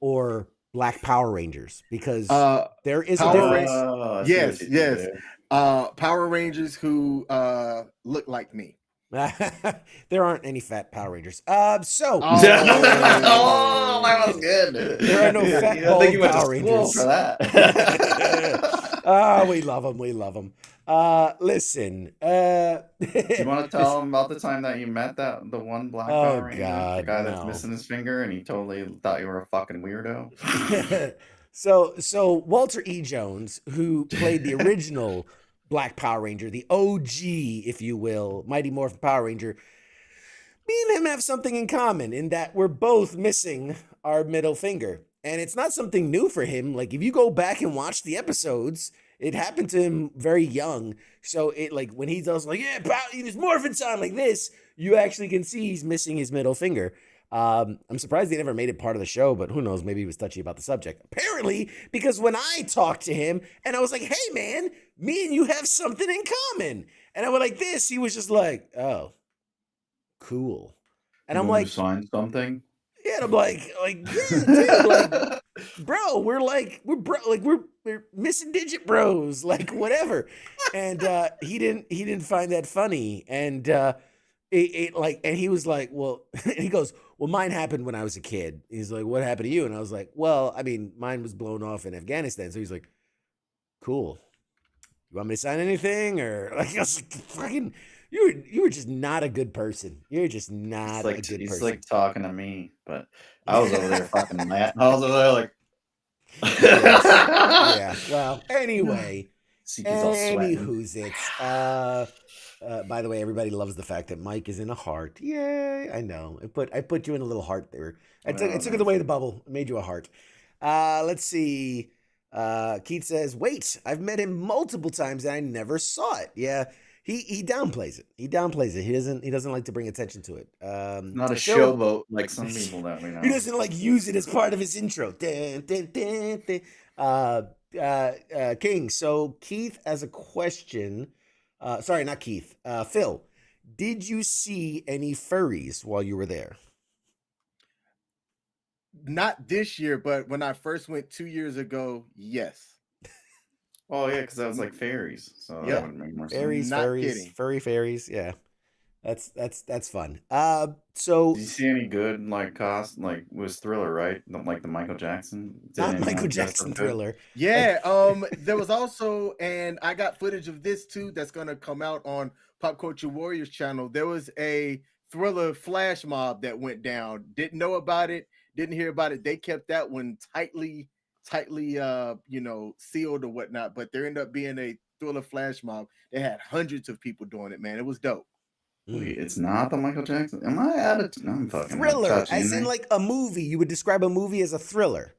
or Black Power Rangers? Because there is a difference. Yes. Power Rangers who look like me. There aren't any fat Power Rangers. that was good. There are no fat bald Power Rangers for that. We love them. We love them. Listen. Do you want to tell them about the time that you met the one Black Power Ranger, the guy that's missing his finger, and he totally thought you were a fucking weirdo? So Walter E. Jones, who played the original Black Power Ranger, the OG, if you will, Mighty Morphin Power Ranger, me and him have something in common in that we're both missing our middle finger. And it's not something new for him. Like, if you go back and watch the episodes, it happened to him very young. So it, like, when he does like, it's morphin' time like this, you actually can see he's missing his middle finger. I'm surprised they never made it part of the show, but who knows? Maybe he was touchy about the subject. Apparently, because when I talked to him and I was like, hey, man, me and you have something in common. And I went like this. He was just like, oh, cool. And I'm like, sign something? Yeah, and I'm like, yeah, dude, like, bro, we're missing digit bros, like, whatever. And he didn't find that funny. And and he was like, well, and he goes, well, mine happened when I was a kid. He's like, what happened to you? And I was like, well, I mean, mine was blown off in Afghanistan. So he's like, cool. You want me to sign anything? Or like, I was like, fucking you were just not a good person. You're just not a good He's person. like talking to me, but I was over there fucking mad. I was over there like, Yes. Yeah. Well, anyway. CP's all sweating. Anywho's it's. By the way, everybody loves the fact that Mike is in a heart. Yay! I know. I put you in a little heart there. I took it away the bubble. Made you a heart. Let's see. Keith says, "Wait, I've met him multiple times and I never saw it." Yeah, he downplays it. He downplays it. He doesn't like to bring attention to it. Not a showboat like some people that we know. He doesn't like use it as part of his intro. Dun, dun, dun, dun. King. So Keith has a question. Sorry, not Keith. Phil, did you see any furries while you were there? Not this year, but when I first went 2 years ago, yes. Oh yeah, because that was like fairies, so Yep. that would make more sense. Fairies, Not furries, kidding. furry fairies. Yeah, that's fun. So Did you see any good like was Thriller, right? Like the Michael Jackson? Did not anyone Michael dress up Jackson good? Thriller. Yeah, there was also, and I got footage of this too that's gonna come out on Pop Culture Warriors channel. There was a Thriller flash mob that went down. Didn't know about it, didn't hear about it. They kept that one tightly sealed or whatnot, but there ended up being a Thriller flash mob. They had hundreds of people doing it, man. It was dope. Wait, it's not the Michael Jackson? Am I out of? I'm fucking Thriller, touching as in there. like a movie. You would describe a movie as a thriller,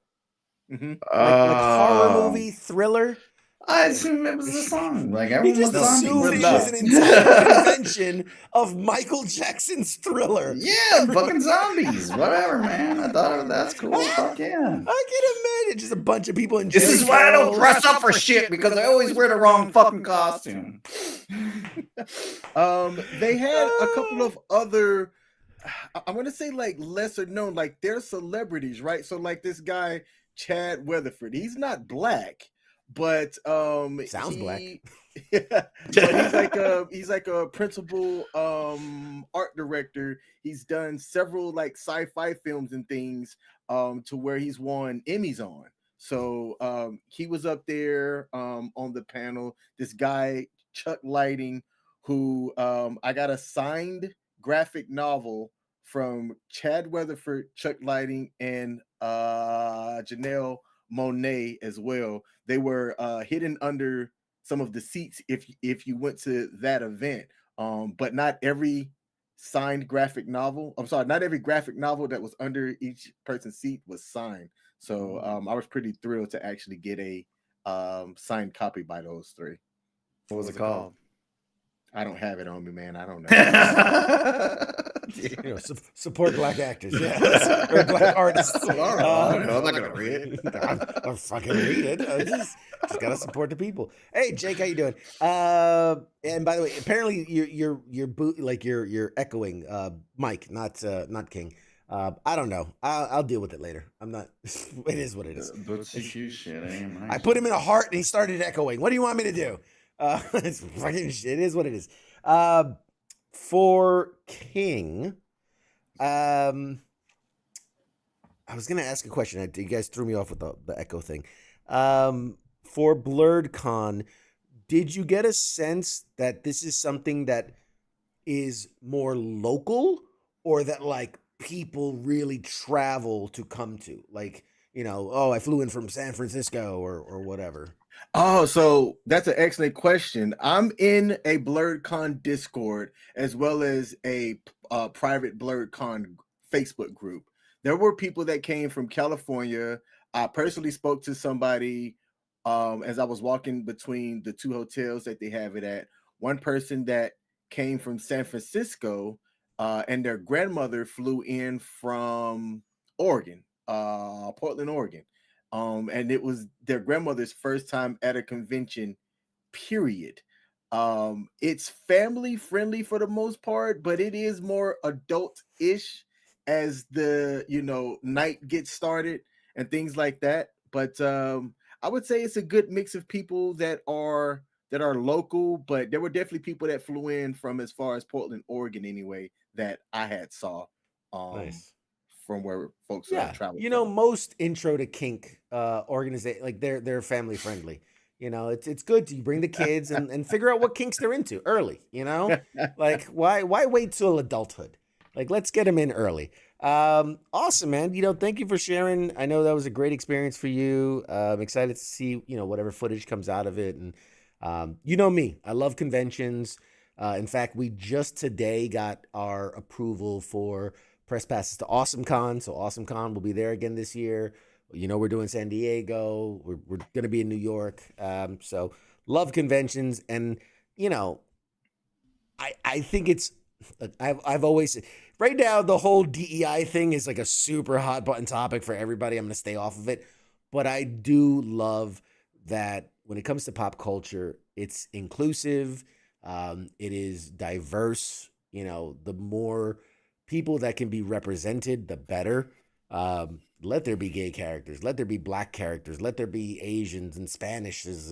Mhm. like horror movie thriller. I assume it was a song. Like He everyone just was zombies. assumed and it was shit. an entire convention of Michael Jackson's Thriller. Yeah, fucking zombies. Whatever, man. I thought that's cool. Fuck yeah. I can imagine just a bunch of people in. This is why I don't dress up for shit, because I always wear the wrong fucking costume. They had a couple of other, I'm gonna say like lesser known, like they're celebrities, right? So like this guy Chad Weatherford, he's not black, but Sounds black. Yeah, but he's like a principal art director. He's done several like sci-fi films and things to where he's won Emmys on. So he was up there on the panel. This guy Chuck Lighting, who I got a signed graphic novel from Chad Weatherford, Chuck Lighting, and Janelle Monet as well. They were hidden under some of the seats if you went to that event. But not every signed graphic novel. I'm sorry, not every graphic novel that was under each person's seat was signed. So I was pretty thrilled to actually get a signed copy by those three. What was it called? I don't have it on me, man. I don't know. Support black actors, yeah, or black artists. I don't know. I'm not gonna read it. I'm fucking read it. I just gotta support the people. Hey, Jake, how you doing? And by the way, apparently you're echoing Mike, not King. I don't know. I'll deal with it later. I'm not. It is what it is. I put him in a heart and he started echoing. What do you want me to do? It's fucking shit. It is what it is. For King, I was gonna ask a question. You guys threw me off with the echo thing. For BlurredCon, did you get a sense that this is something that is more local, or that like people really travel to come to? Like, I flew in from San Francisco or whatever. Oh, so that's an excellent question. I'm in a BlurredCon Discord as well as a private BlurredCon Facebook group. There were people that came from California. I personally spoke to somebody as I was walking between the two hotels that they have it at. One person that came from San Francisco and their grandmother flew in from Oregon, Portland, Oregon. And it was their grandmother's first time at a convention, period. It's family friendly for the most part, but it is more adult-ish as the night gets started and things like that. But I would say it's a good mix of people that are local, but there were definitely people that flew in from as far as Portland, Oregon, anyway, that I had saw. Nice. From where folks Yeah, travel. most intro to kink organization, like they're family friendly. You know, it's good to bring the kids and figure out what kinks they're into early. You know, like why wait till adulthood? Like let's get them in early. Awesome, man. You know, thank you for sharing. I know that was a great experience for you. I'm excited to see whatever footage comes out of it. And you know me, I love conventions. In fact, we just today got our approval for press passes to AwesomeCon. So AwesomeCon will be there again this year. You know, we're doing San Diego. We're going to be in New York. So love conventions. And, you know, I think I've always, right now, the whole DEI thing is like a super hot button topic for everybody. I'm going to stay off of it. But I do love that when it comes to pop culture, it's inclusive. It is diverse. You know, the more people that can be represented, the better. Let there be gay characters. Let there be black characters. Let there be Asians and Spanishes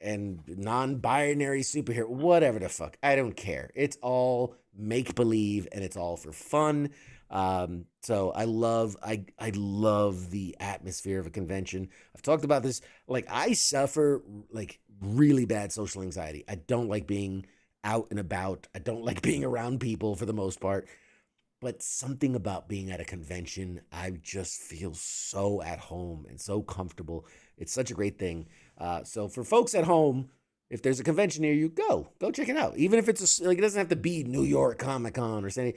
and non-binary superhero, whatever the fuck. I don't care. It's all make believe and it's all for fun. So I love the atmosphere of a convention. I've talked about this. Like I suffer like really bad social anxiety. I don't like being out and about. I don't like being around people for the most part. But something about being at a convention, I just feel so at home and so comfortable. It's such a great thing. So for folks at home, if there's a convention near you, go check it out. Even if it's like it doesn't have to be New York Comic Con or something.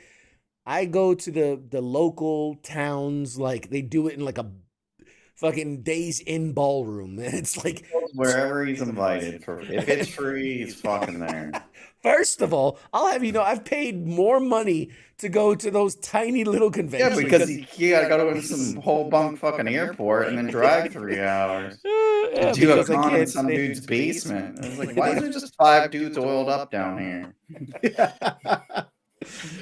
I go to the local towns, like they do it in like a fucking Days Inn ballroom. And it's like wherever he's invited. If it's free, he's fucking there. First of all, I'll have you know, I've paid more money to go to those tiny little conventions. Yeah, because you gotta go to some whole bunk fucking airport and then drive 3 hours. Yeah, do a con in some dude's basement. I was like, why is there just 5 dudes oiled up down here?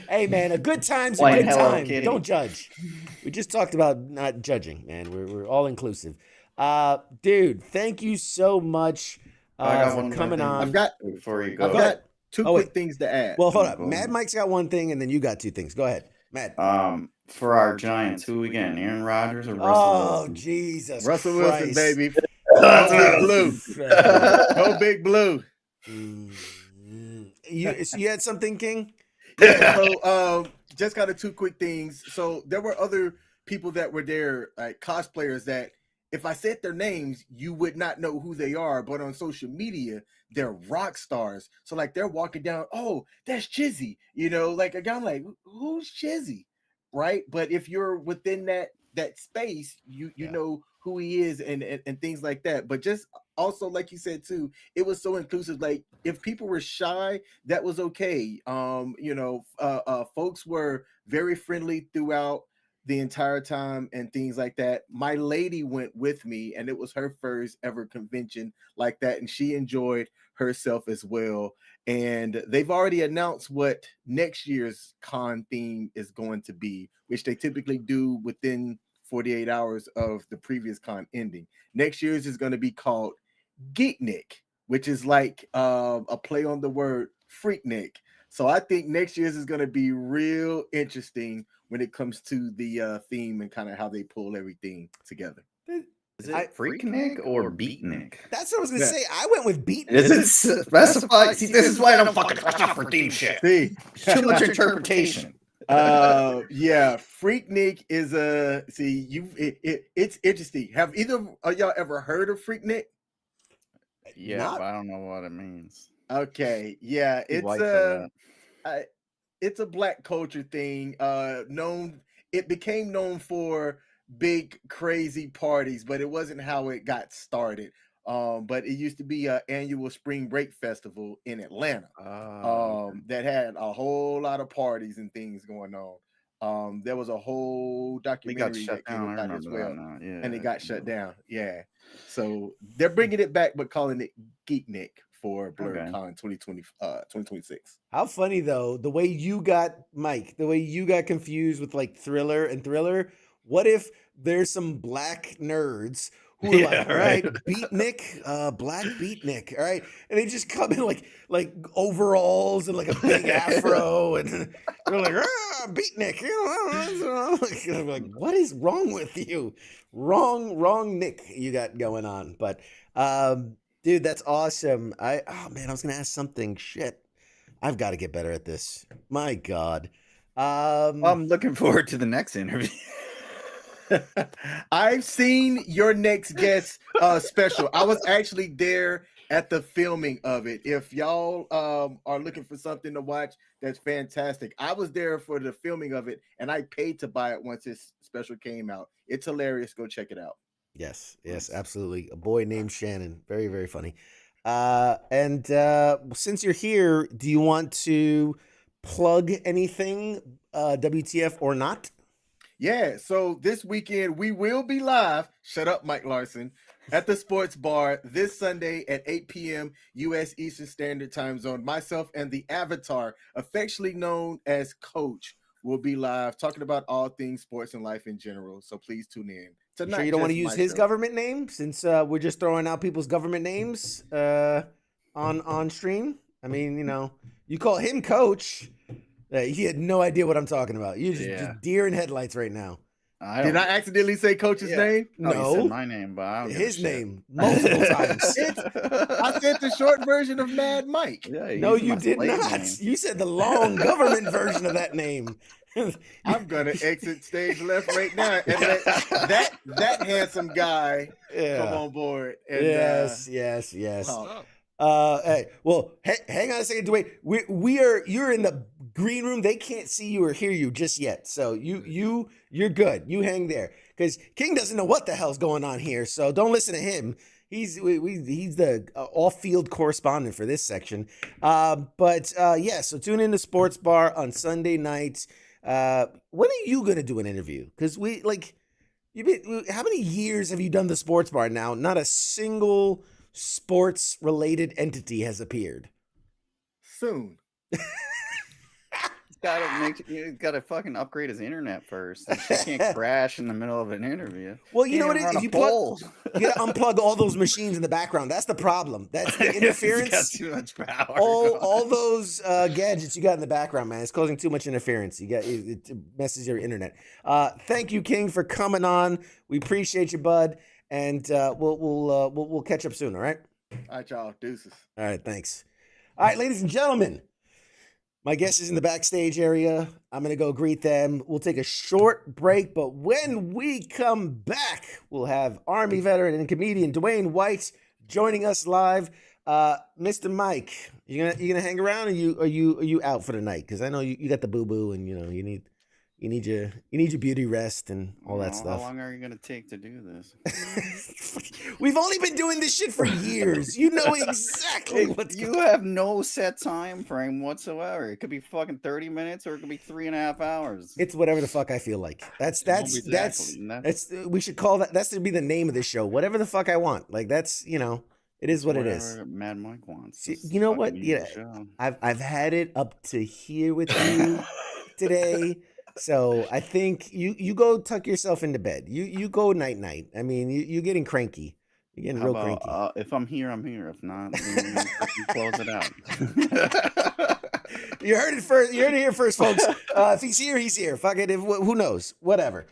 Hey man, a good time's a good time. Don't judge. We just talked about not judging, man. We're all inclusive. Dude, thank you so much for coming on. I've got two quick things to add. Well, hold up. Mad Mike's got one thing, and then you got 2 things. Go ahead, Mad. For our Giants, who again? Aaron Rodgers or Russell Wilson? Oh, Jesus Russell Christ. Wilson, baby. Go Big Blue. Go Big Blue. You had something, King? Yeah, so just kind of 2 quick things. So there were other people that were there, like cosplayers, that if I said their names, you would not know who they are. But on social media, they're rock stars. So like they're walking down, oh, that's Chizzy. You know, like a guy like, who's Chizzy? Right. But if you're within that space, you know who he is and things like that. But just also, like you said too, it was so inclusive. Like if people were shy, that was okay. Folks were very friendly throughout the entire time and things like that. My lady went with me and it was her first ever convention like that. And she enjoyed herself as well. And they've already announced what next year's con theme is going to be, which they typically do within 48 hours of the previous con ending. Next year's is going to be called Geeknik, which is like a play on the word Freaknik. So I think next year's is going to be real interesting when it comes to the theme and kind of how they pull everything together. Is it Freaknik or Beatnik? That's what I was going to say. I went with Beatnik. Is it specified? See, this is why I don't fucking watch out for theme shit. See, too much interpretation. Yeah, Freaknik is it's interesting. Have either of y'all ever heard of Freaknik? Yeah, but I don't know what it means. Okay, yeah, it's a black culture thing. It became known for big crazy parties, but it wasn't how it got started. But it used to be an annual spring break festival in Atlanta. That had a whole lot of parties and things going on. There was a whole documentary that came about as well, and it got shut down. Yeah, so they're bringing it back, but calling it Geeknik for BlurredCon 2026. How funny though, the way you got confused with like Thriller. What if there's some black nerds who are like, all right, Beatnik, black Beatnik, all right, and they just come in like overalls and like a big afro, and they're like, Beatnik, I'm like, what is wrong with you? Wrong Nick you got going on. But Dude, that's awesome. Oh man, I was gonna ask something. Shit. I've got to get better at this. My God. I'm looking forward to the next interview. I've seen your next guest special. I was actually there at the filming of it. If y'all are looking for something to watch, that's fantastic. I was there for the filming of it, and I paid to buy it once this special came out. It's hilarious. Go check it out. Yes, absolutely. A boy named Shannon. Very, very funny. And since you're here, do you want to plug anything, WTF or not? Yeah, so this weekend we will be live. Shut up, Mike Larson. At the Sports Bar this Sunday at 8 p.m. U.S. Eastern Standard Time Zone. Myself and the Avatar, affectionately known as Coach, will be live talking about all things sports and life in general. So please tune in. You sure you don't want to use his government name, since we're just throwing out people's government names on stream? I mean, you call him Coach. He had no idea what I'm talking about. You're just deer in headlights right now. Did I accidentally say Coach's name? No, you said my name, but I don't his name multiple times. I said the short version of Mad Mike. Yeah, no, you did not. Name. You said the long government version of that name. I'm gonna exit stage left right now and let that handsome guy come on board. And, yes. Hey, well, hang on a second, Dwayne. You're in the green room. They can't see you or hear you just yet. So you're good. You hang there, because King doesn't know what the hell's going on here. So don't listen to him. He's the off-field correspondent for this section. So tune in to Sports Bar on Sunday night. When are you gonna do an interview? Because how many years have you done the Sports Bar now? Not a single sports related entity has appeared. Soon. He's gotta fucking upgrade his internet first. He can't crash in the middle of an interview. Well, you know what it is? You gotta unplug all those machines in the background. That's the problem. That's the interference. Got too much power. All those gadgets you got in the background, man. It's causing too much interference. It messes your internet. Thank you, King, for coming on. We appreciate you, bud. And we'll catch up soon, all right? All right, y'all. Deuces. All right, thanks. All right, ladies and gentlemen, my guest is in the backstage area. I'm going to go greet them. We'll take a short break, but when we come back, we'll have Army veteran and comedian Dewayne White joining us live. Mr. Mike, you gonna hang around, or are you out for the night? Because I know you got the boo-boo, and you need your beauty rest and all that stuff. How long are you gonna take to do this? We've only been doing this shit for years. You know exactly what's You have no set time frame whatsoever. It could be fucking 30 minutes, or it could be 3.5 hours. It's whatever the fuck I feel like. That's we should call that. That's to be the name of the show. Whatever the fuck I want. Like that's it is what it is. Mad Mike wants. See, you know what? Yeah, I've had it up to here with you today. So I think you go tuck yourself into bed. You go night. I mean, you're getting cranky. You're getting real cranky. If I'm here, I'm here. If not, then you close it out. You heard it first. You heard it here first, folks. If he's here, he's here. Fuck it. Who knows? Whatever.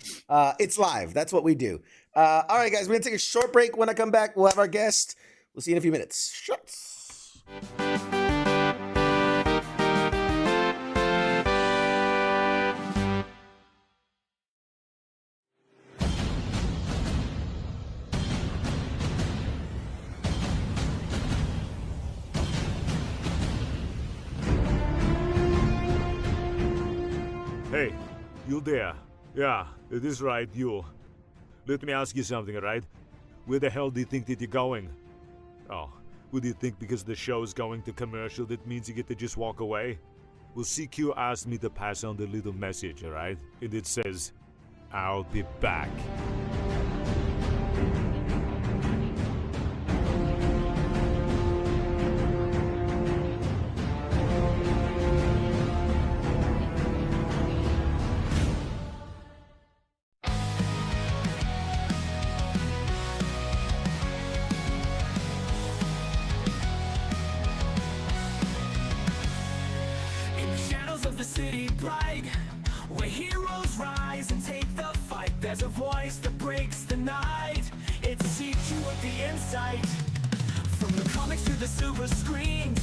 It's live. That's what we do. All right, guys. We're gonna take a short break. When I come back, we'll have our guest. We'll see you in a few minutes. Shuts. Hey, you there? Yeah, it is right, you. Let me ask you something, right? Where the hell do you think that you're going? Oh, what do you think because the show's going to commercial that means you get to just walk away? Well, CQ asked me to pass on the little message, alright? And it says, I'll be back. There's a voice that breaks the night. It's a secret with the insight from the the silver screen,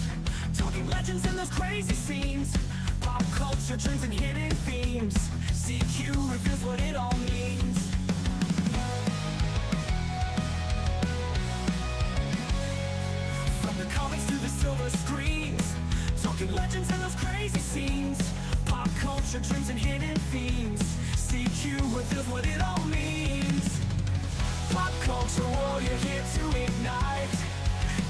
talking legends and those crazy scenes, pop culture trends and hidden themes. CQ reveals what it all means. From the comics to the silver screens, talking legends and those crazy scenes, pop culture trends and hidden themes. CQ reveals what it all means. Pop culture warrior here to ignite,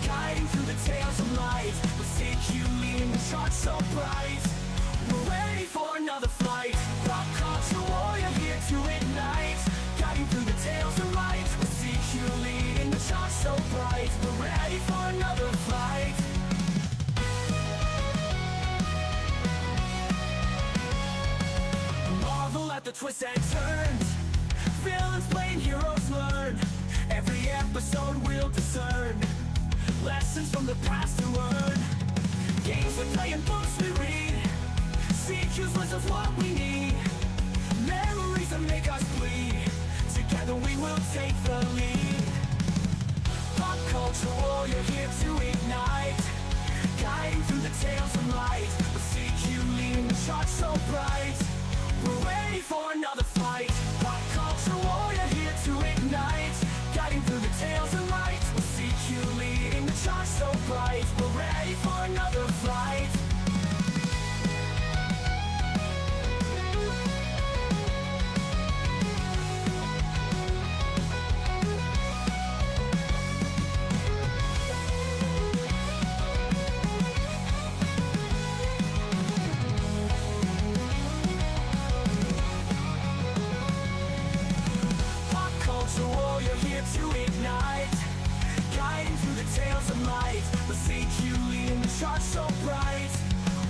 guiding through the tales of light, with CQ leading the charts so bright. We're ready for another flight. Pop culture warrior here to ignite, guiding through the tales of light, with CQ leading the charts so bright. We're ready for another flight. Marvel at the twists and turns, villains playing, heroes learn. Every episode we'll discern lessons from the past to learn. Games we play and books we read, CQ's list of what we need. Memories that make us bleed, together we will take the lead. Pop culture warrior here to ignite, guiding through the tales of light, with CQ leading the charts so bright. We're ready for another flight. Pop culture warrior here to ignite, guiding through the tales of light, with CQ leading the charts so bright. We're ready for another flight. Pop culture warrior here to ignite, guiding through the tales of light, with CQ leading the charts so bright.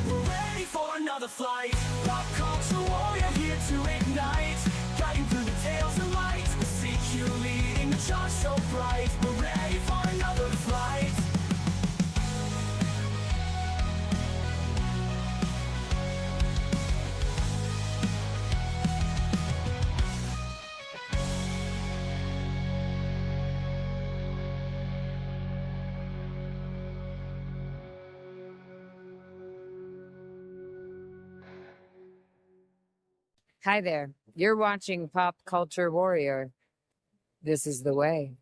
We're ready for another flight. Pop culture warrior here to ignite, guiding through the tales of light, with CQ leading the charts so bright. We're ready for another flight. Hi there. You're watching Pop Culture Warrior. This is the way.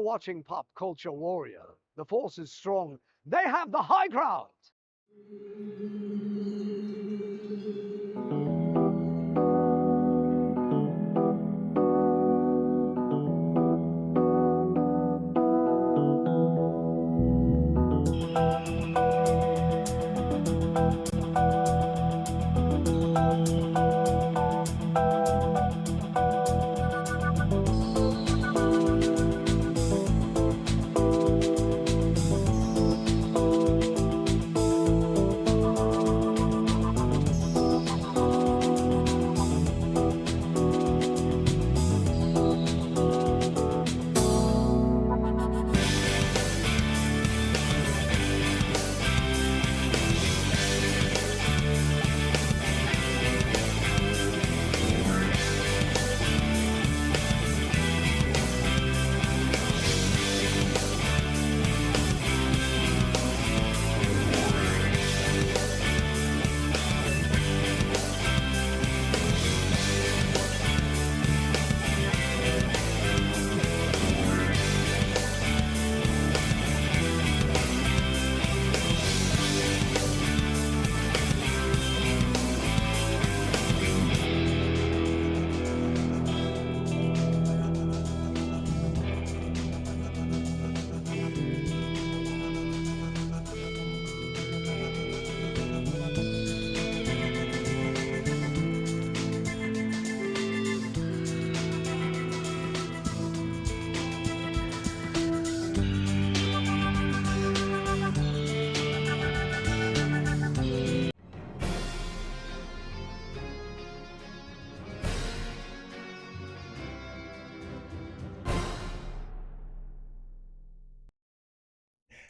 watching Pop Culture Warrior. The Force is strong. They have the high ground.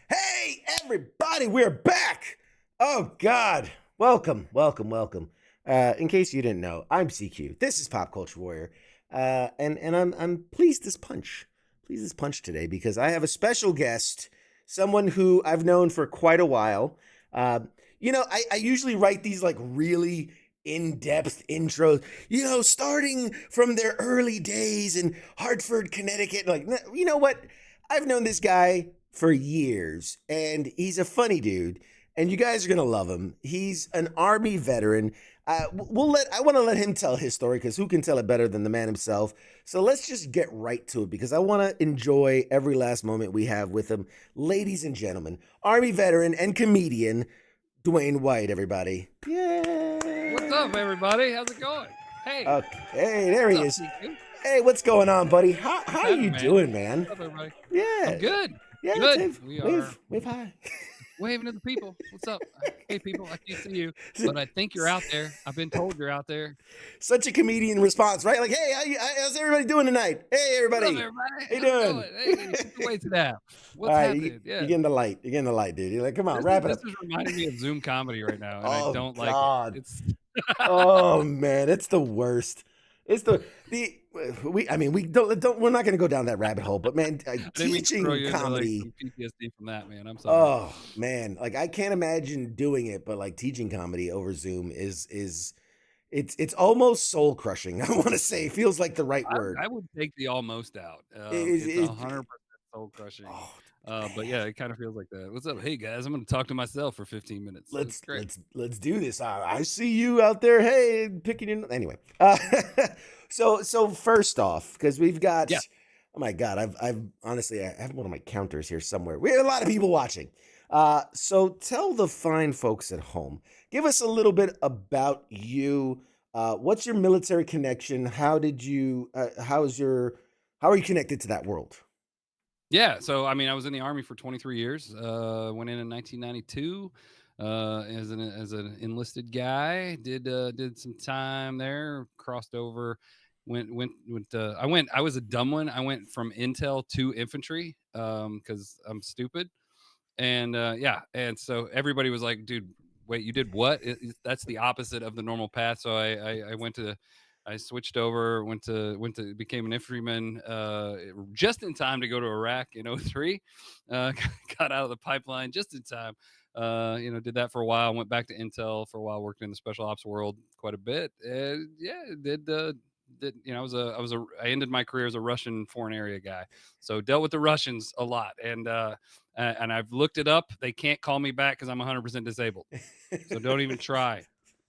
Hey, everybody, we're back. Oh, God. Welcome, welcome, welcome. In case you didn't know, I'm CQ. This is Pop Culture Warrior. And I'm pleased as punch. Pleased as punch today because I have a special guest, someone who I've known for quite a while. I usually write these like really in-depth intros, starting from their early days in Hartford, Connecticut. Like, you know what? I've known this guy for years, and he's a funny dude, and you guys are gonna love him. He's an Army veteran. I want to let him tell his story because who can tell it better than the man himself? So let's just get right to it because I want to enjoy every last moment we have with him. Ladies and gentlemen, Army veteran and comedian Dewayne White, everybody. Yay! What's up, everybody? How's it going? Hey. Okay, there he is. CQ? Hey, what's going on, buddy? How are you Man? doing, man? What's up, everybody? Yeah. I'm good. Yeah, Good. We are wave high. waving at the people. What's up? Hey, people, I can't see you, but I think you're out there. I've been told you're out there. Such a comedian response, right? Like, hey, how's everybody doing tonight? Hey, everybody. What's up, everybody? How you How's it doing? going? Hey, put the weights down. What's All right, happening? you're getting the light. You're getting the light, dude. You're like, come on, wrap it up. This is reminding me of Zoom comedy right now, and Oh, I don't God. like it. It's Oh man, it's the worst. It's we're not gonna go down that rabbit hole, but man, I didn't mean to teaching throw you into, comedy. some PTSD from that, man. I'm sorry. Oh man, like I can't imagine doing it, but like teaching comedy over Zoom is it's almost soul crushing. I want to say, feels like the right word. I would take the almost out. Is- It's is- 100% soul crushing. Oh, But yeah, it kind of feels like that. What's up? Hey guys, I'm going to talk to myself for 15 minutes. That's great. let's do this. I see you out there. Hey, picking your anyway. So first off, because we've got Yeah. oh my God, I've honestly I have one of my counters here somewhere. We have a lot of people watching. So tell the fine folks at home. Give us a little bit about you. What's your military connection? How are you connected to that world? Yeah. So, I mean, I was in the Army for 23 years. Went in 1992 as an enlisted guy. Did some time there. Crossed over. I was a dumb one. I went from intel to infantry because I'm stupid. And and so everybody was like, dude, wait, you did what? That's the opposite of the normal path. So I switched over, became an infantryman just in time to go to Iraq in 03. Got out of the pipeline just in time. Did that for a while, went back to intel for a while, worked in the special ops world quite a bit. And yeah, did I ended my career as a Russian foreign area guy, so dealt with the Russians a lot, and I've looked it up. They can't call me back because I'm 100% disabled. So don't even try,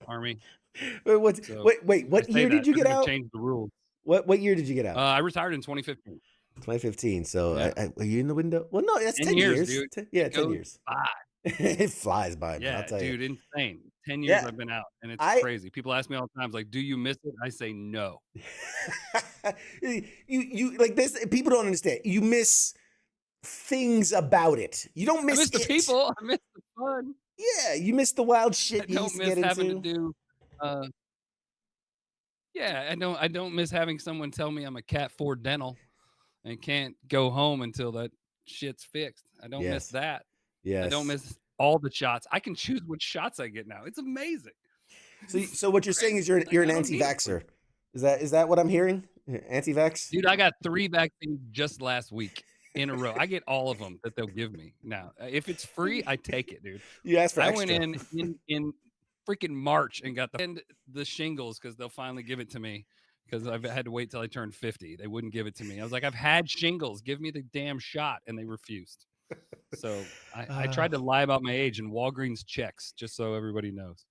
Army. So Wait, I what say year that did you they're get gonna out? change the rules. What year did you get out? I retired in 2015. 2015. So Yeah. are you in the window? Well, no, that's 10 years, years. dude. 10 It 10 goes years. by. It flies by, man. I'll Yeah, tell you. dude, insane. 10 years Yeah. I've been out, and it's I crazy. People ask me all the time, like, "Do you miss it?" I say no. you like this. People don't understand. You miss things about it. You don't I miss miss the it. people. I miss the fun. Yeah, you miss the wild I shit you don't used to miss get having to into. do. Yeah, I don't miss having someone tell me I'm a Cat 4 dental and can't go home until that shit's fixed. I don't miss Yes. that. I don't Yes. miss all the shots. I can choose which shots I get now. It's amazing. So what you're saying is you're Like, you're an I don't need a anti-vaxxer. Is that what I'm hearing? Anti-vax? Dude, I got 3 vaccines just last week in a row. I get all of them that they'll give me now. If it's free, I take it, dude. You asked for I extra. went in freaking March and got the shingles because they'll finally give it to me because I've had to wait till I turned 50. They wouldn't give it to me. I was like, I've had shingles. Give me the damn shot, and they refused. So I tried to lie about my age in Walgreens checks just so everybody knows.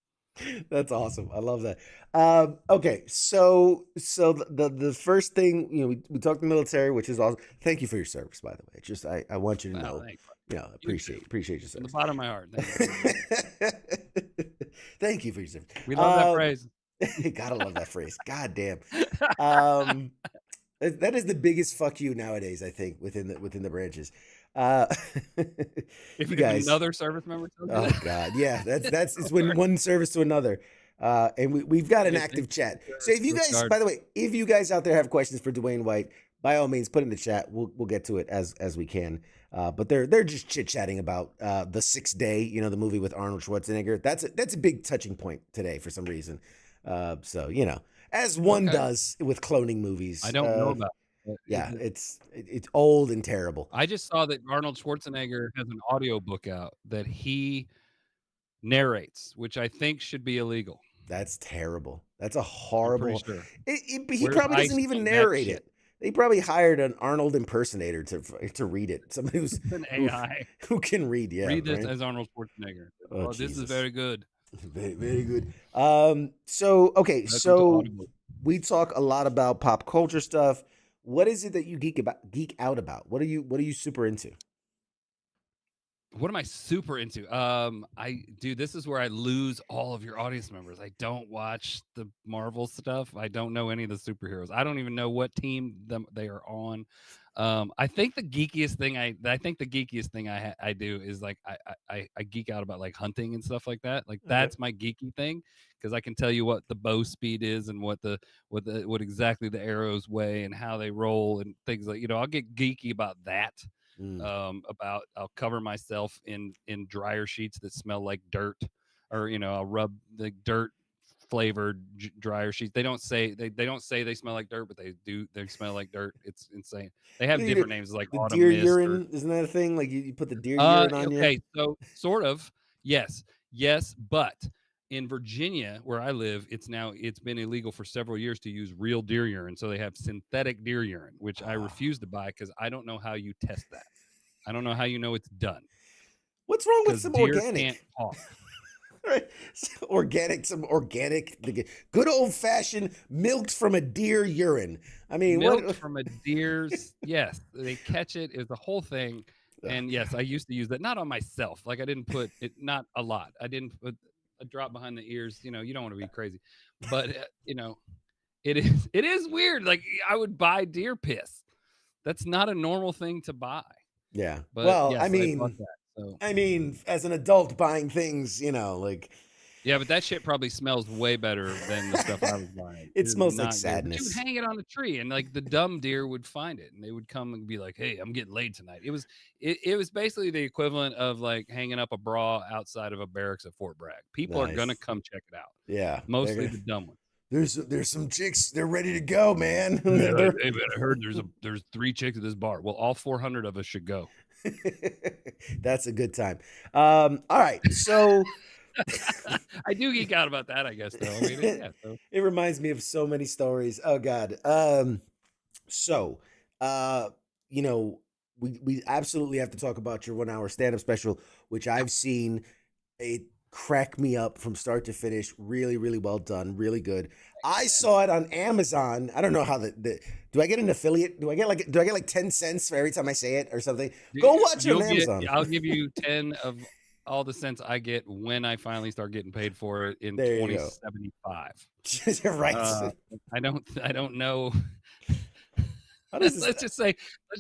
That's awesome. I love that. Okay, so the first thing, we talked the military, which is awesome. Thank you for your service, by the way. Just I want you to know, Thanks. appreciate your From the service. bottom of my heart. Thank you. Thank you for your service. We love that phrase. Gotta love that phrase. God damn. That is the biggest fuck you nowadays, I think, within the branches. If You guys, another service member tells you oh that. God, yeah, that's it's when one service to another. And we've got an Hey, active thank you. chat. So if you guys, Disregard. by the way, if you guys out there have questions for Dewayne White, by all means, put in the chat. We'll get to it as we can. But they're just chit chatting about the 6th Day, the movie with Arnold Schwarzenegger. That's a big touching point today for some reason. So as one Okay. does with cloning movies. I don't know about it. Yeah, it's old and terrible. I just saw that Arnold Schwarzenegger has an audiobook out that he narrates, which I think should be illegal. That's terrible. That's a I'm horrible. pretty sure. He Where's probably doesn't ICE even on that narrate shit? it. They probably hired an Arnold impersonator to read it. Somebody who's An AI. who can read. Yeah, Read this right? as Arnold Schwarzenegger. Oh, This is Jesus. very good. Very, very good. So okay, Welcome to so Audible. we talk a lot about pop culture stuff. What is it that you geek out about? What are you super into? What am I super into? This is where I lose all of your audience members. I don't watch the Marvel stuff. I don't know any of the superheroes. I don't even know what team they are on. I think the geekiest thing I do is like I geek out about like hunting and stuff like that. Like that's my geeky thing because I can tell you what the bow speed is and what exactly the arrows weigh and how they roll and things like I'll get geeky about that. I'll cover myself in dryer sheets that smell like dirt, or I'll rub the dirt flavored dryer sheets. They don't say they smell like dirt, but they do. They smell like dirt. It's insane. They have different names like the autumn deer mist. urine. Isn't that a thing? Like you put the deer urine on you? Okay, so sort of yes, but in Virginia, where I live, it's been illegal for several years to use real deer urine. So they have synthetic deer urine, which I refuse to buy because I don't know how you test that. I don't know how you know it's done. What's wrong with some Deer organic? can't talk. Right? Some organic, good old fashioned milked from a deer urine. I mean, Milk from a deer's, yes, they catch it is the whole thing. Ugh, And yes, I used to use that, not on myself. Like I didn't put it, not a lot. I didn't put a drop behind the ears. You don't want to be crazy, but it is weird. Like I would buy deer piss. That's not a normal thing to buy. Yeah. But Well, yes, I mean, bought that, so. I mean, as an adult buying things, like. Yeah, but that shit probably smells way better than the stuff I was buying. It smells like not good. But you sadness. would hang it on a tree, and like the dumb deer would find it, and they would come and be like, "Hey, I'm getting laid tonight." It was basically the equivalent of like hanging up a bra outside of a barracks at Fort Bragg. People are gonna Nice. come check it out. Yeah. Mostly the dumb ones. There's some chicks. They're ready to go, man. They're like, "Hey, man, I heard there's 3 chicks at this bar." Well, all 400 of us should go. That's a good time. All right. So I do geek out about that, I guess. Though I mean, yeah. So It reminds me of so many stories. Oh God. So, uh, you know, we absolutely have to talk about your 1 hour stand up special, which I've seen. It cracked me up from start to finish. Really, really well done. Really good. I saw it on Amazon. I don't know how the do I get an affiliate? Do I get like 10 cents for every time I say it or something? Go watch it on Amazon. I'll give you 10 of all the cents I get when I finally start getting paid for it in There you go. 2075. You're right. I don't know. How does this, let's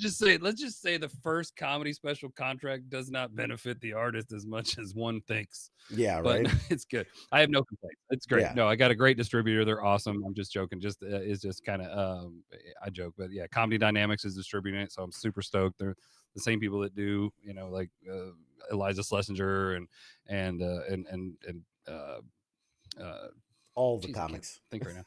just say the first comedy special contract does not benefit the artist as much as one thinks. yeah, But right. it's good. I have no complaints. It's great. Yeah. No, I got a great distributor. They're awesome. I'm just joking. Just it's just kind of I joke, but yeah, Comedy Dynamics is distributing it, so I'm super stoked. They're the same people that do, like Eliza Schlesinger and All the geez, I can't comics. think right now.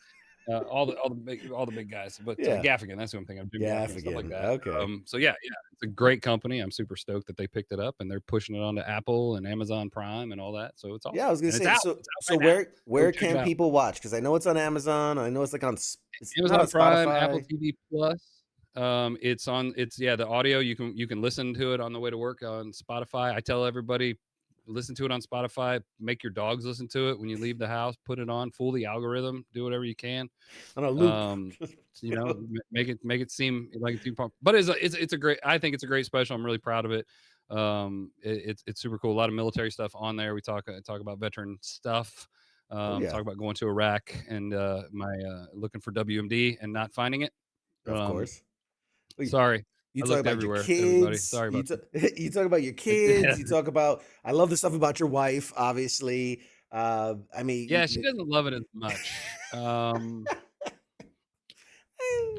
All the big guys, but Yeah. Gaffigan, that's who I'm thinking of. Jim Gaffigan, stuff like Gaffigan, that. okay. So yeah, it's a great company. I'm super stoked that they picked it up and they're pushing it onto Apple and Amazon Prime and all that. So it's awesome. Yeah, I was gonna And say. it's So, out right now. where Go check it can out. people watch? Because I know it's on Amazon. I know it's like on it's not Amazon on Prime, Apple Spotify. TV Plus. It's the audio. You can listen to it on the way to work on Spotify. I tell everybody, listen to it on Spotify. Make your dogs listen to it when you leave the house. Put it on. Fool the algorithm. Do whatever you can. On a loop. Make it seem like it's too pop. But it's a great. I think it's a great special. I'm really proud of it. It's super cool. A lot of military stuff on there. We talk about veteran stuff. yeah. Talk about going to Iraq and my looking for WMD and not finding it. Of course. Sorry. You I talk looked about your everywhere, everybody. kids. Sorry about that. You talk about your kids. You talk about. I love the stuff about your wife. Obviously. I mean. Yeah, she doesn't love it as much.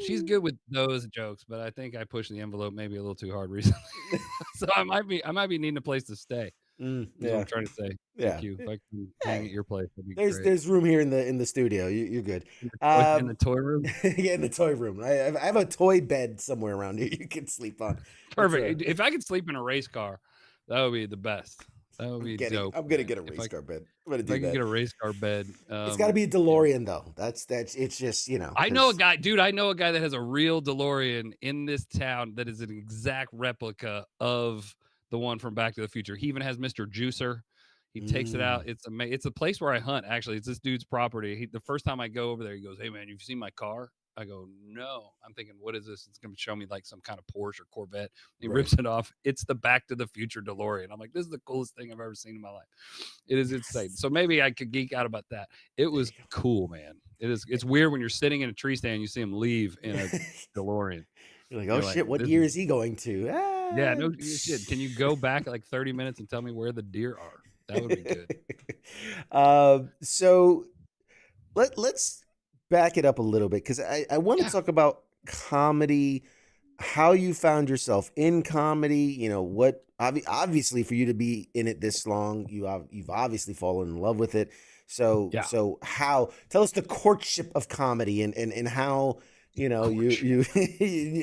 She's good with those jokes, but I think I pushed the envelope maybe a little too hard recently. So I might be needing a place to stay. That's what I'm trying to say. Yeah. Thank you. If I can hang at your place, that'd be There's great. there's room here in the studio. You're good. In the toy room. Yeah, in the toy room. I have a toy bed somewhere around here you can sleep on. Perfect. If I could sleep in a race car, that would be the best. That would be dope. I'm gonna get a race car bed. I'm gonna do If I that. could get a race car bed, It's got to be a DeLorean though. That's it's just I know a guy, dude. I know a guy that has a real DeLorean in this town that is an exact replica of the one from Back to the Future. He even has Mr. Juicer. He takes it out. It's a place where I hunt. Actually, it's this dude's property. The first time I go over there, he goes, "Hey man, you've seen my car?" I go, "No." I'm thinking, what is this? It's going to show me like some kind of Porsche or Corvette. He rips it off. It's the Back to the Future DeLorean. I'm like, this is the coolest thing I've ever seen in my life. It is insane. So maybe I could geek out about that. It was cool, man. It's weird when you're sitting in a tree stand, you see him leave in a DeLorean. You're like, oh shit, what year is he going to? Yeah, no shit. Can you go back like 30 minutes and tell me where the deer are? That would be good. So let's back it up a little bit because I want to talk about comedy, how you found yourself in comedy. What obviously for you to be in it this long, you've obviously fallen in love with it. So how tell us the courtship of comedy and how you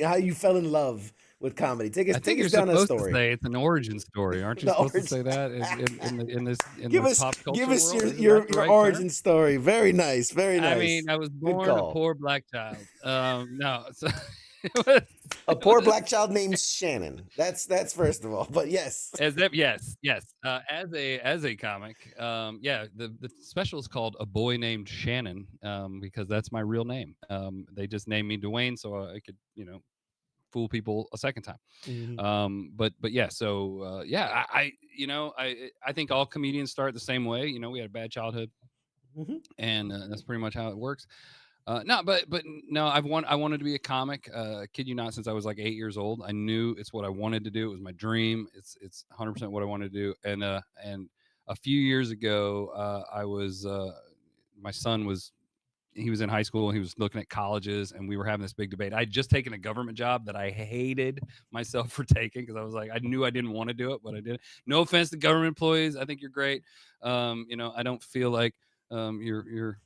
how you fell in love with comedy. Take us down a story. Say it's an origin story, aren't you supposed to say that in this pop culture give us world? your origin story. Very nice, very nice. I mean, I was born a poor black child. No, so a poor black child named Shannon. That's first of all, but yes. Yes. As a comic, the special is called A Boy Named Shannon, because that's my real name. They just named me Dewayne so I could, fool people a second time. But yeah, so I think all comedians start the same way. We had a bad childhood, and that's pretty much how it works. I wanted to be a comic. Kid you not, since I was like 8 years old. I knew it's what I wanted to do. It was my dream. It's 100% what I wanted to do. And a few years ago, my son was in high school and he was looking at colleges and we were having this big debate. I'd just taken a government job that I hated myself for taking because I was like, I knew I didn't want to do it, but I did. No offense to government employees. I think you're great. I don't feel like you're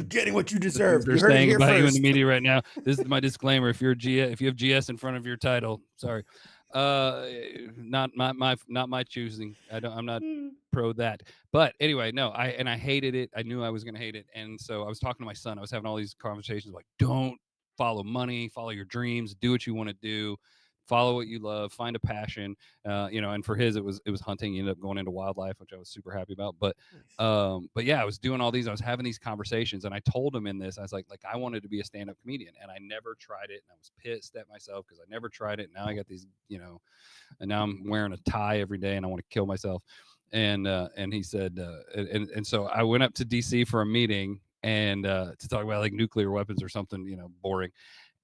getting what you deserve. They're saying about you in the media right now. This is my disclaimer. If you have GS in front of your title, sorry. Not my choosing. I'm not pro that. But anyway, no, I hated it. I knew I was gonna hate it, and so I was talking to my son. I was having all these conversations like, don't follow money, follow your dreams, do what you want to do, follow what you love, find a passion. And for his, it was hunting. He ended up going into wildlife, which I was super happy about. But yeah, I was doing all these. I was having these conversations, and I told him in this, I was like I wanted to be a stand-up comedian, and I never tried it, and I was pissed at myself because I never tried it. Now I got these, and now I'm wearing a tie every day, and I want to kill myself. And he said, and so I went up to DC for a meeting and to talk about like nuclear weapons or something, boring.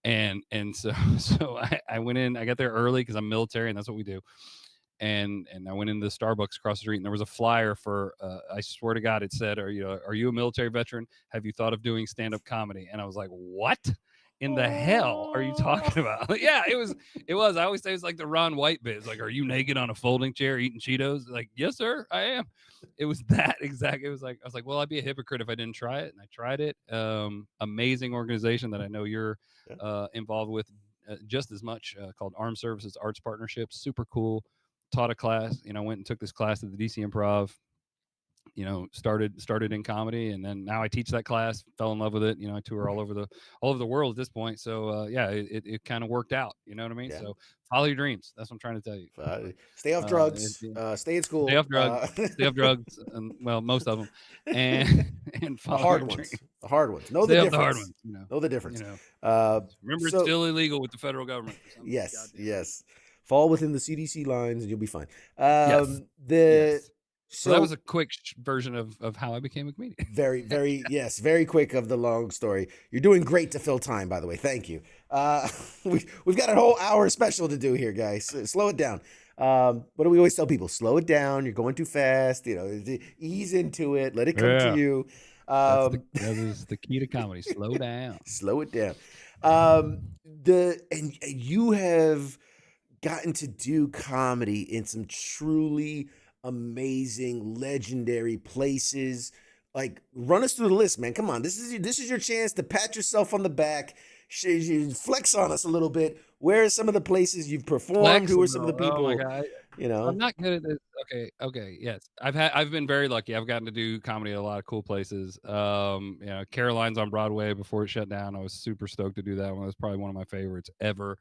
And so I went in. I got there early because I'm military, and that's what we do. And I went into the Starbucks across the street, and there was a flyer for. I swear to God, it said, "Are you a military veteran? Have you thought of doing stand-up comedy?" And I was like, "What in the hell are you talking about?" Yeah, it was. I always say it's like the Ron White bit. It's like, "Are you naked on a folding chair eating Cheetos?" Like, "Yes, sir, I am." It was that exact. It was like I was like, "Well, I'd be a hypocrite if I didn't try it," and I tried it. Amazing organization that I know you're involved with just as much, called Armed Services Arts Partnership. Super cool. Taught a class, went and took this class at the DC Improv, started in comedy, and then now I teach that class, fell in love with it. I tour all over the world at this point. So it kind of worked out. You know what I mean? Yeah. So follow your dreams. That's what I'm trying to tell you. Stay off drugs. Stay in school. Stay off drugs. Stay off drugs. And, well, most of them, and follow the hard your ones. dreams. The hard ones. Know Stay the off difference. the hard ones. Know the difference. Remember, it's still illegal with the federal government. Yes. Fall within the CDC lines, and you'll be fine. Yes. Yes. So that was a quick version of how I became a comedian. Very quick of the long story. You're doing great to fill time, by the way. Thank you. We've got a whole hour special to do here, guys. Slow it down. What do we always tell people? Slow it down. You're going too fast. Ease into it. Let it come to you. That is the key to comedy. Slow down. Slow it down. And you have gotten to do comedy in some truly amazing, legendary places. Like, run us through the list, man. Come on, this is your chance to pat yourself on the back, flex on us a little bit. Where are some of the places you've performed? Who are some of the people? Oh my God. I'm not good at this. Okay, yes. I've been very lucky. I've gotten to do comedy at a lot of cool places. Caroline's on Broadway before it shut down. I was super stoked to do that one. It was probably one of my favorites ever.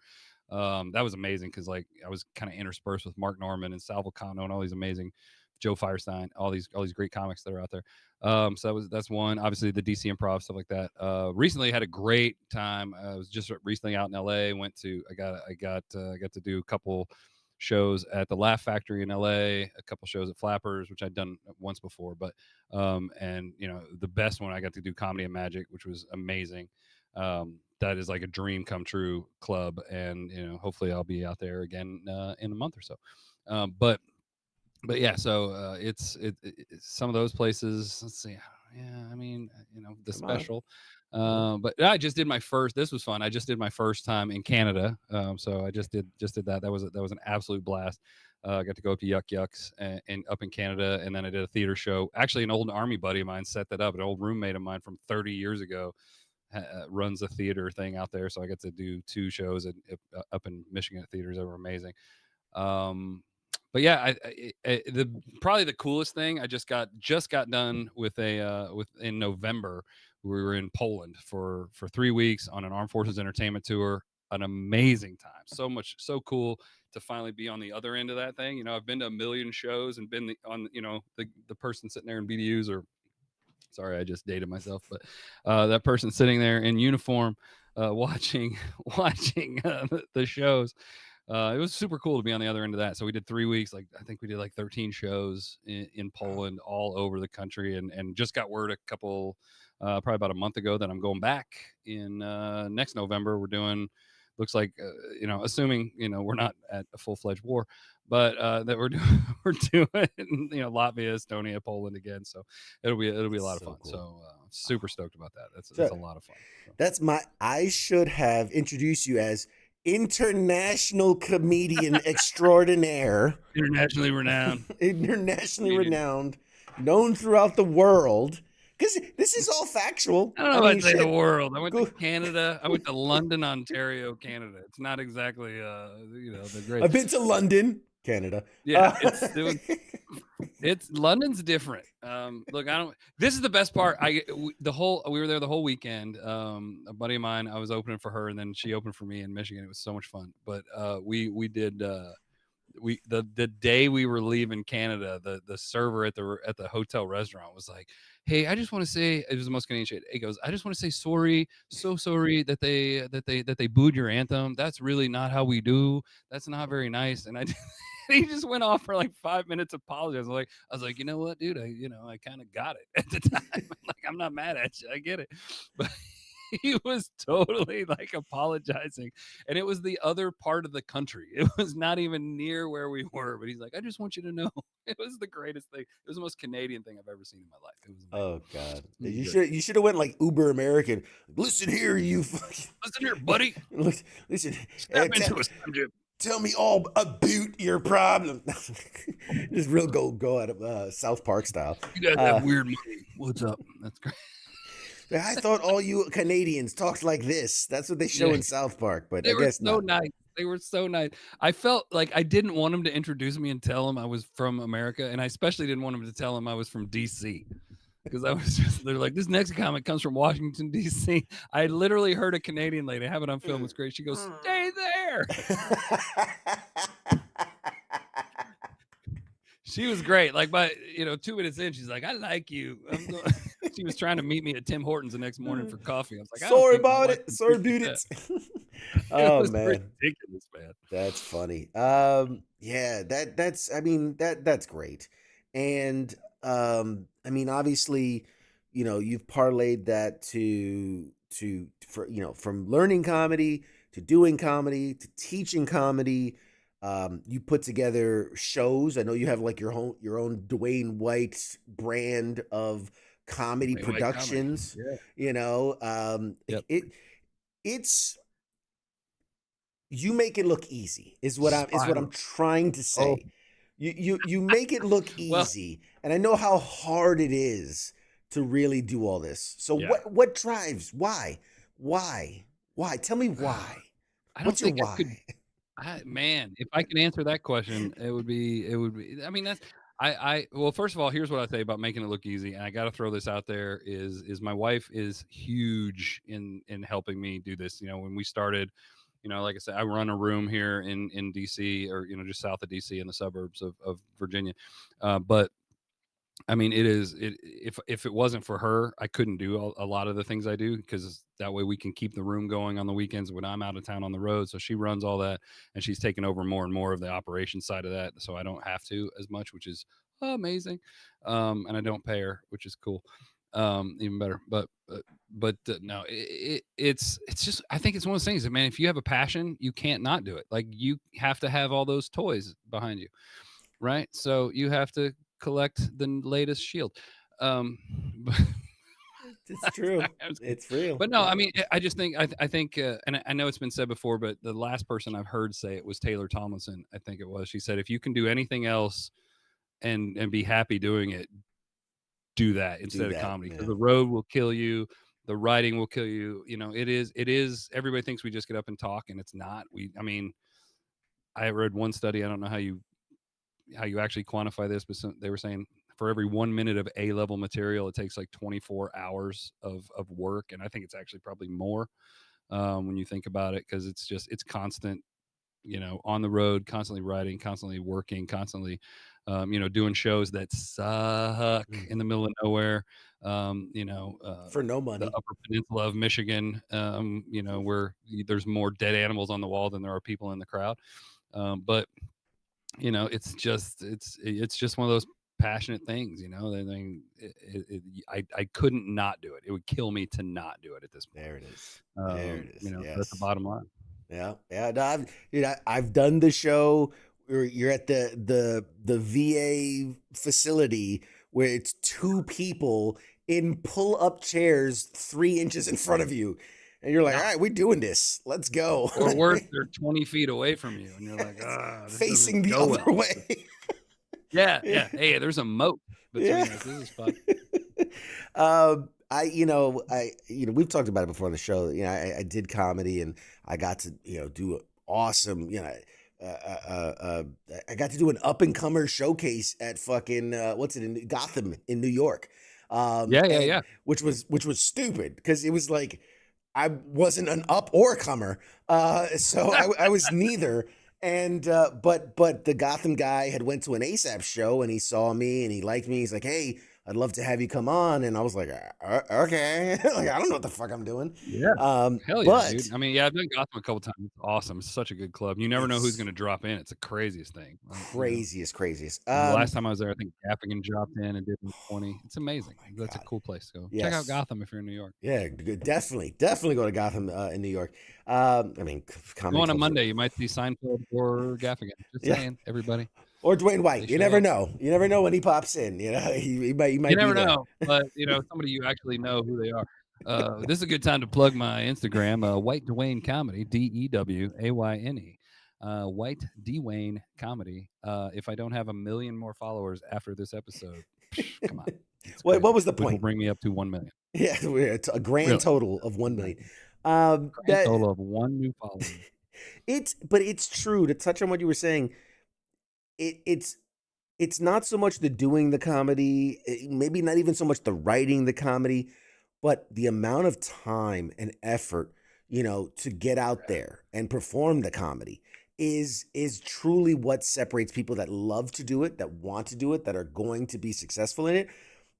That was amazing because I was kind of interspersed with Mark Norman and Sal Vulcano and all these amazing Joe Firestein, all these great comics that are out there. So that's one. Obviously the DC Improv, stuff like that. Recently had a great time. I was just recently out in LA. I got to do a couple shows at the Laugh Factory in LA, a couple shows at Flappers, which I'd done once before, but the best one I got to do Comedy and Magic, which was amazing. That is like a dream come true club, and hopefully I'll be out there again in a month or so. But yeah, so it's some of those places. Let's see. Yeah, I mean, the special. But I just did my first. This was fun. I just did my first time in Canada. So I just did that. That was an absolute blast. I got to go up to Yuck Yucks and up in Canada, and then I did a theater show. Actually, an old Army buddy of mine set that up. An old roommate of mine from 30 years ago runs a theater thing out there. So I got to do 2 shows up in Michigan at theaters that were amazing. But yeah, probably the coolest thing, I just got done with in November. We were in Poland for 3 weeks on an Armed Forces entertainment tour. An amazing time. So cool to finally be on the other end of that thing. I've been to a million shows and been on the person sitting there in BDUs, or sorry, I just dated myself, but that person sitting there in uniform watching the shows. It was super cool to be on the other end of that. So we did 3 weeks. I think we did 13 shows in Poland, all over the country, and just got word a couple, probably about a month ago, that I'm going back in next November. We're doing, looks like, assuming we're not at a full-fledged war, but that we're doing Latvia, Estonia, Poland again. So it'll be a lot of fun. Cool. So super stoked about that. That's a lot of fun. So. I should have introduced you as international comedian extraordinaire. Internationally renowned. Known throughout the world. Because this is all factual. I don't know if I'd say the world. I went to Canada. I went to London, Ontario, Canada. It's not exactly the great. I've been to London, Canada. Yeah, It's London's different. Look, I don't. This is the best part. We were there the whole weekend. A buddy of mine, I was opening for her, and then she opened for me in Michigan. It was so much fun. But we did. The day we were leaving Canada, the server at the hotel restaurant was like, "Hey, I just want to say," it was the most Canadian shit. He goes, "I just want to say sorry, so sorry that they booed your anthem. That's really not how we do. That's not very nice." And he just went off for like 5 minutes apologizing. I was like, you know what, dude? I kind of got it at the time. Like, I'm not mad at you. I get it, but he was totally like apologizing, and it was the other part of the country. It was not even near where we were, but he's like, I just want you to know. It was the greatest thing. It was the most Canadian thing I've ever seen in my life. It was amazing. Oh God, It was great. you should have went like uber American. Listen here, you fucking. Listen here, buddy. Listen, Step into us, Jim. tell me all about your problem. Just real go out of South Park style. You guys have weird money. What's up? That's great. I thought all you Canadians talked like this. That's what they show in South Park, but They I were guess so not. nice. They were so nice. I felt like I didn't want him to introduce me and tell him I was from America, and I especially didn't want him to tell him I was from DC. Because I was they're like, this next comic comes from Washington, D.C. I literally heard a Canadian lady, I have it on film, it's great. She goes, stay there. She was great. Like, by 2 minutes in, she's like, I like you. She was trying to meet me at Tim Hortons the next morning for coffee. I was like, Sorry about it. Sorry about it. Oh was man, ridiculous, man. that's funny. Yeah, that's great. And I mean, obviously, you've parlayed that from learning comedy to doing comedy to teaching comedy. You put together shows. I know you have like your own Dewayne White brand of comedy Dwayne White productions. comedy. Yep. It's you make it look easy is what I'm trying to say. Oh. You make it look easy, and I know how hard it is to really do all this. So Yeah. what drives? Why? Tell me why. I don't What's your think I why? could. Man, if I can answer that question, it would be. I mean, that's. Well, first of all, here's what I say about making it look easy, and I got to throw this out there: is my wife is huge in helping me do this. When we started, like I said, I run a room here in DC, or just south of DC in the suburbs of Virginia, but I mean, if it wasn't for her, I couldn't do a lot of the things I do, because that way we can keep the room going on the weekends when I'm out of town on the road. So she runs all that, and she's taken over more and more of the operation side of that. So I don't have to as much, which is amazing. And I don't pay her, which is cool. Even better. But no, it's just, I think it's one of those things that, man, if you have a passion, you can't not do it. Like, you have to have all those toys behind you, right? So you have to collect the latest shield. It's true. It's real. But no, I mean, I just think I think and I know it's been said before, but the last person I've heard say it was Taylor Tomlinson. I think it was. She said, if you can do anything else and be happy doing it, do that instead of comedy. Because the road will kill you, the writing will kill you. It is. Everybody thinks we just get up and talk, and it's not. I mean, I read one study. I don't know how you actually quantify this, but they were saying for every 1 minute of A-level material, it takes like 24 hours of work. And I think it's actually probably more when you think about it, because it's constant, on the road, constantly writing, constantly working, constantly, doing shows that suck in the middle of nowhere, for no money. the Upper Peninsula of Michigan, where there's more dead animals on the wall than there are people in the crowd. But it's just one of those passionate things. I couldn't not do it. It would kill me to not do it at this point. There it is. Yes. That's the bottom line. Yeah. No, I've done the show where you're at the VA facility where it's two people in pull-up chairs 3 inches in front of you. And you're like, all right, we're doing this. Let's go. Or worse, they're 20 feet away from you, and you're like, facing the other way. Yeah. Hey, there's a moat between us. This is fun. We've talked about it before on the show. I did comedy, and I got to, do awesome, I got to do an up and comer showcase at fucking what's it in Gotham in New York, Yeah. which was stupid because it was like I wasn't an up or comer, so I was neither. And but the Gotham guy had went to an ASAP show and he saw me and he liked me. He's like, "Hey, I'd love to have you come on." And I was like, "Okay," like I don't know what the fuck I'm doing. Yeah. Hell yeah, But dude. I mean, yeah, I've done Gotham a couple times. It's awesome. It's such a good club. You never know who's it's going to drop in. It's the craziest thing. craziest. The last time I was there, I think Gaffigan dropped in and did 20. It's amazing. my That's a God. cool place to go. Check out Yes. Gotham if you're in New York. Yeah, definitely go to Gotham in New York. I mean, comedy Go on a clubs are- Monday. You might see Seinfeld or Gaffigan. Just Yeah. saying, everybody. or Dwayne White. They You show never up. know. You never know when he pops in. You know, he might You be never there. know, but somebody you actually know who they are. This is a good time to plug my Instagram, White Dewayne Comedy, DEWAYNE. White Dewayne Comedy. If I don't have 1 million more followers after this episode, come on. It's What crazy. was the Which will point? bring me up to 1 million. Yeah, we're a grand Really? total of 1 million. Grand That total of 1 new follower. but it's true to touch on what you were saying. It's not so much the doing the comedy, maybe not even so much the writing the comedy, but the amount of time and effort, to get out there and perform the comedy is truly what separates people that love to do it, that want to do it, that are going to be successful in it.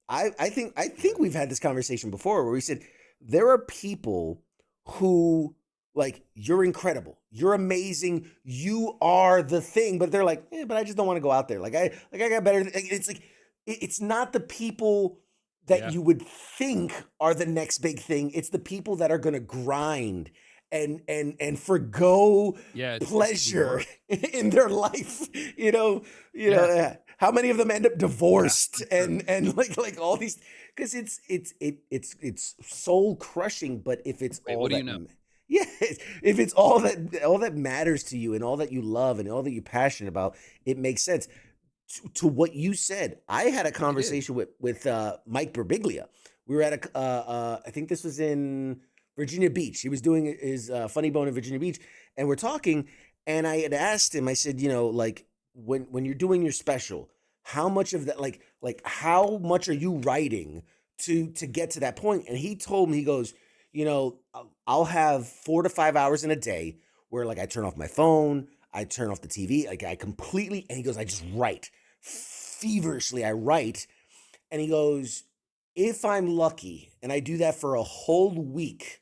I think we've had this conversation before where we said there are people who like you're incredible, you're amazing, you are the thing, but they're like, but I just don't want to go out there. Like I got better. It's like it's not the people that Yeah. you would think are the next big thing. It's the people that are gonna grind and forgo Yeah. It's pleasure work. in their life. How many of them end up divorced for sure. and like all these because it's soul crushing. But if it's Wait, all what do that you know? yeah, if it's all that matters to you and all that you love and all that you're passionate about, it makes sense. To what you said, I had a conversation with Mike Birbiglia. We were at I think this was in Virginia Beach. He was doing his Funny Bone in Virginia Beach, and we're talking. And I had asked him. I said, like when you're doing your special, how much of that, like how much are you writing to get to that point? And he told me, he goes, I'll have 4 to 5 hours in a day where like I turn off my phone, I turn off the TV, like I completely. And he goes, I just write feverishly. I write, and he goes, if I'm lucky and I do that for a whole week,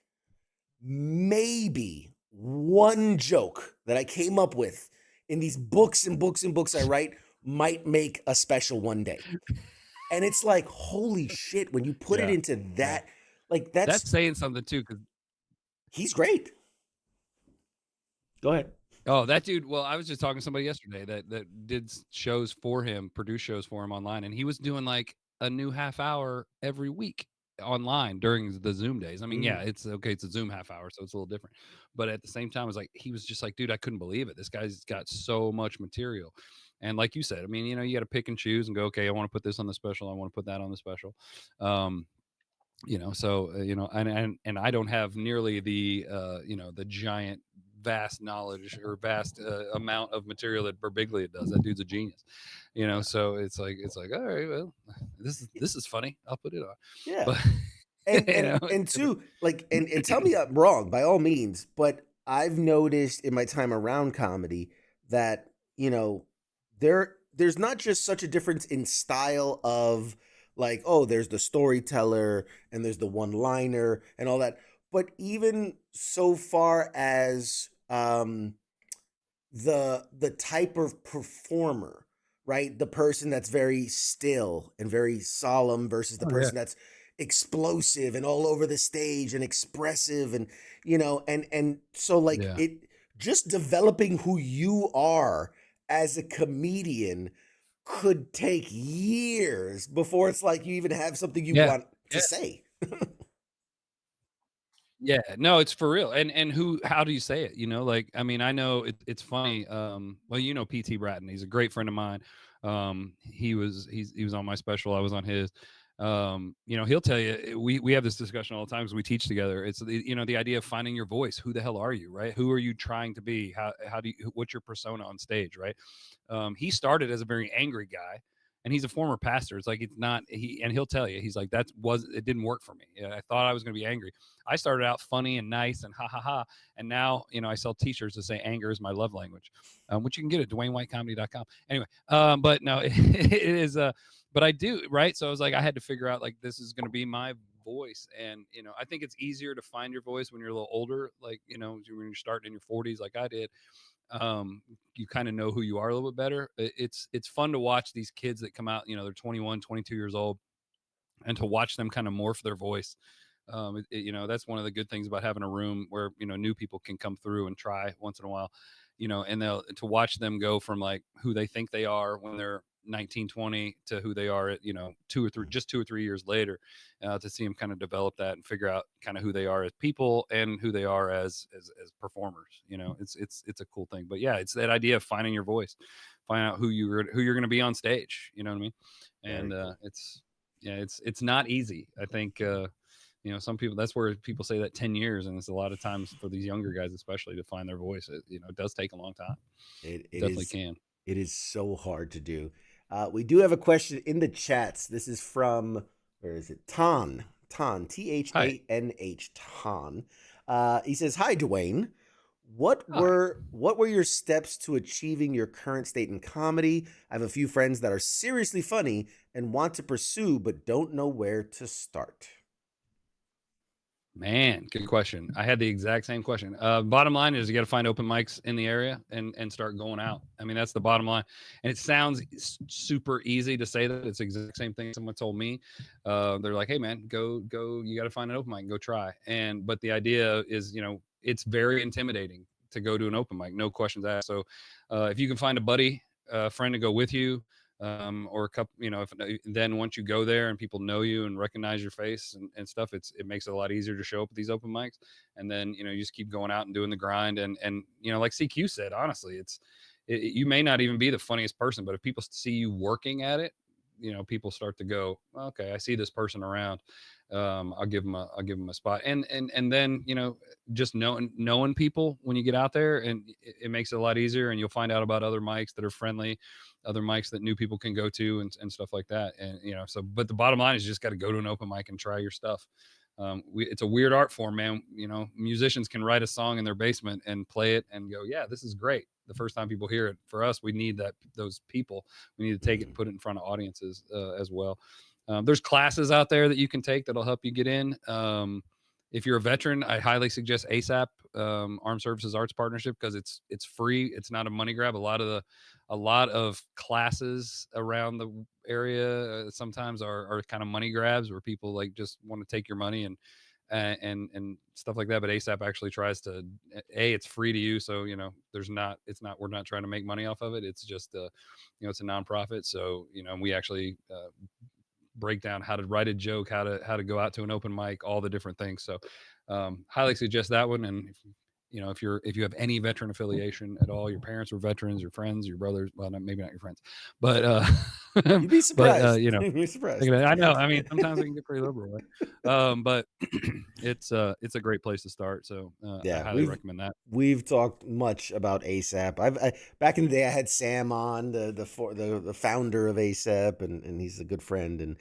maybe one joke that I came up with in these books and books and books I write might make a special one day. And it's like, holy shit, when you put it Yeah. into that, like That's saying something too, because he's great. Go ahead. oh, that dude. Well, I was just talking to somebody yesterday that did shows for him, produced shows for him online, and he was doing like a new half hour every week online during the Zoom days. I mean, yeah, it's okay. It's a Zoom half hour, so it's a little different. But at the same time, it was like he was just like, dude, I couldn't believe it. This guy's got so much material. And like you said, I mean, you got to pick and choose and go, okay, I want to put this on the special. I want to put that on the special. So and I don't have nearly the the giant vast knowledge or vast amount of material that Birbiglia does. That dude's a genius, so it's like all right, well, this is funny, I'll put it on. Yeah. But And two, like, and tell me I'm wrong by all means, but I've noticed in my time around comedy that, there's not just such a difference in style of like, oh, there's the storyteller and there's the one-liner and all that, but even so far as the type of performer, right? The person that's very still and very solemn versus the person that's explosive and all over the stage and expressive and and so like it just developing who you are as a comedian could take years before it's like you even have something you want to say. Yeah, no, it's for real. And how do you say it? Like, I mean, I know it's funny. Well, PT Bratton, he's a great friend of mine. He was on my special, I was on his. He'll tell you, we have this discussion all the time because we teach together. It's the idea of finding your voice. Who the hell are you, right? Who are you trying to be? How do you, what's your persona on stage, right? He started as a very angry guy, and he's a former pastor. It's like, it's not and he'll tell you, he's like, it didn't work for me. I thought I was going to be angry. I started out funny and nice and ha ha ha, and now I sell T-shirts that say anger is my love language, which you can get at DewayneWhiteComedy.com. Anyway, but no, it is but I do, right? So I was like, I had to figure out, like, this is going to be my voice. And, I think it's easier to find your voice when you're a little older, like, when you're starting in your 40s, like I did. You kind of know who you are a little bit better. It's fun to watch these kids that come out, they're 21, 22 years old, and to watch them kind of morph their voice. That's one of the good things about having a room where, new people can come through and try once in a while, and to watch them go from like who they think they are when they're 19, 20 to who they are at, 2 or 3 years later, to see them kind of develop that and figure out kind of who they are as people and who they are as performers. It's a cool thing. But yeah, it's that idea of finding your voice, find out who you're going to be on stage. You know what I mean? And cool. it's not easy. I think some people, that's where people say that 10 years, and it's a lot of times for these younger guys especially to find their voice. It does take a long time. It Definitely is, can. it is so hard to do. We do have a question in the chats. This is from, where is it? Tan, T-H-A-N-H, Tan. He says, "Hi, Dewayne. What were your steps to achieving your current state in comedy? I have a few friends that are seriously funny and want to pursue, but don't know where to start." Man, good question. I had the exact same question. Bottom line is you got to find open mics in the area and start going out. I mean, that's the bottom line. And it sounds super easy to say that. It's the exact same thing someone told me. They're like, "Hey man, go, you got to find an open mic and go try." But the idea is, it's very intimidating to go to an open mic. No questions asked. So if you can find a buddy, a friend to go with you, or a couple, then once you go there and people know you and recognize your face and stuff, it makes it a lot easier to show up at these open mics. And then, you just keep going out and doing the grind. And like CQ said, honestly, you may not even be the funniest person, but if people see you working at it, people start to go, "Okay, I see this person around. I'll give them a spot." And then, just knowing people when you get out there, and it makes it a lot easier, and you'll find out about other mics that are friendly, other mics that new people can go to and stuff like that. And, but the bottom line is you just got to go to an open mic and try your stuff. It's a weird art form, man. Musicians can write a song in their basement and play it and go, "Yeah, this is great." The first time people hear it. For us, we need those people. We need to take it and put it in front of audiences as well. There's classes out there that you can take that'll help you get in. If you're a veteran, I highly suggest ASAP, Armed Services Arts Partnership, because it's free. It's not a money grab. A lot of classes around the area sometimes are kind of money grabs where people like just want to take your money and stuff like that. But ASAP actually tries to, it's free to you. So, we're not trying to make money off of it. It's just, it's a nonprofit. So, we actually, break down how to write a joke, how to go out to an open mic, all the different things. So, highly suggest that one. And if you have any veteran affiliation at all, your parents were veterans, your friends, your brothers, well, maybe not your friends, but You'd be surprised. But You'd be surprised. I know. I mean, sometimes it can get pretty liberal, right? But it's a great place to start. So Yeah, I highly recommend that. We've talked much about ASAP. Back in the day, I had Sam on, the founder of ASAP, and he's a good friend, and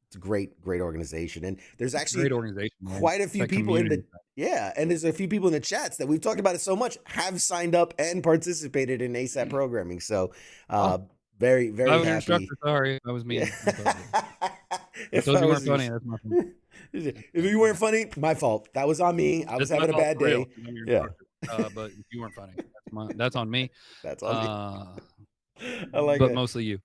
it's a great organization. And there's actually great organization, quite a few people in the and there's a few people in the chats that we've talked about it so much have signed up and participated in ASAP programming. So very, very I was happy. your instructor. Sorry, that was me. Yeah. If you weren't funny, that's my fault. If you weren't funny, my fault. That was on me. I was having a bad day. Yeah. But if you weren't funny, that's on me. That's on me. I like but it. mostly you.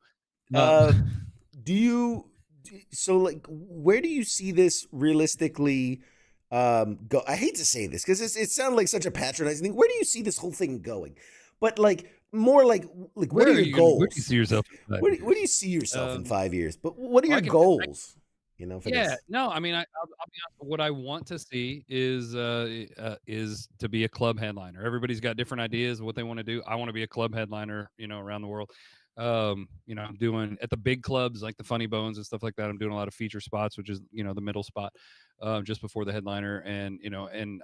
So like, where do you see this realistically go? I hate to say this because it sounded like such a patronizing thing. Where do you see this whole thing going? But like, more like what are your goals? Where do you see yourself? Where do you see yourself in 5 years? But what are your goals? For this? No, I mean, I'll be honest. What I want to see is to be a club headliner. Everybody's got different ideas of what they want to do. I want to be a club headliner, around the world. I'm doing at the big clubs like the Funny Bones and stuff like that. I'm doing a lot of feature spots, which is the middle spot, just before the headliner, and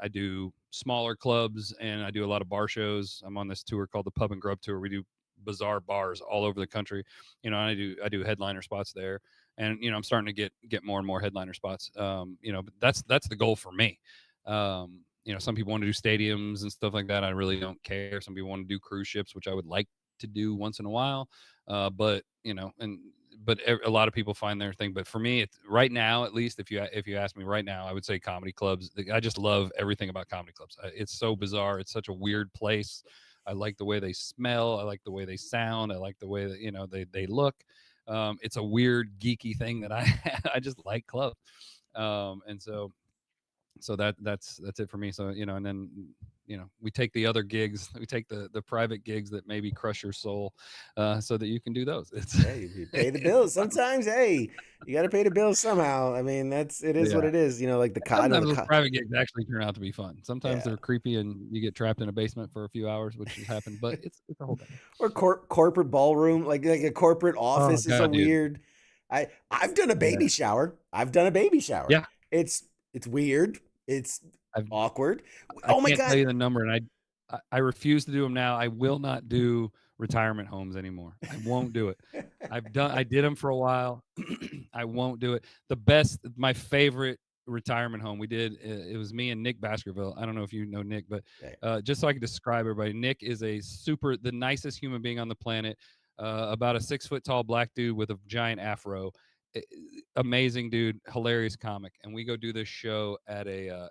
I do smaller clubs and I do a lot of bar shows. I'm on this tour called the Pub and Grub Tour. We do bizarre bars all over the country, and I do headliner spots there, and I'm starting to get more and more headliner spots. But that's the goal for me. Some people want to do stadiums and stuff like that. I really don't care. Some people want to do cruise ships, which I would like to do once in a while. But a lot of people find their thing. But for me, right now, at least if you ask me right now, I would say comedy clubs. I just love everything about comedy clubs. It's so bizarre. It's such a weird place. I like the way they smell. I like the way they sound. I like the way that they look. It's a weird geeky thing that I just like clubs. And so that's it for me. So and then we take the other gigs, we take the private gigs that maybe crush your soul, so that you can do those. Hey, you pay the bills sometimes. Hey, you got to pay the bills somehow. I mean, it is what it is. Like sometimes those private gigs actually turn out to be fun. Sometimes Yeah. they're creepy and you get trapped in a basement for a few hours, which has happened, but it's a whole thing. Or corporate ballroom, like a corporate office is a God, dude. weird. I've done a baby shower. I've done a baby shower. Yeah. It's weird. It's awkward. I Oh my can't God. tell you the number, and I refuse to do them now. I will not do retirement homes anymore. I won't do it. I did them for a while. I won't do it. My favorite retirement home we did, it was me and Nick Baskerville. I don't know if you know Nick, but just so I can describe everybody, Nick is the nicest human being on the planet. About a 6 foot tall black dude with a giant afro. Amazing dude, hilarious comic, and we go do this show at a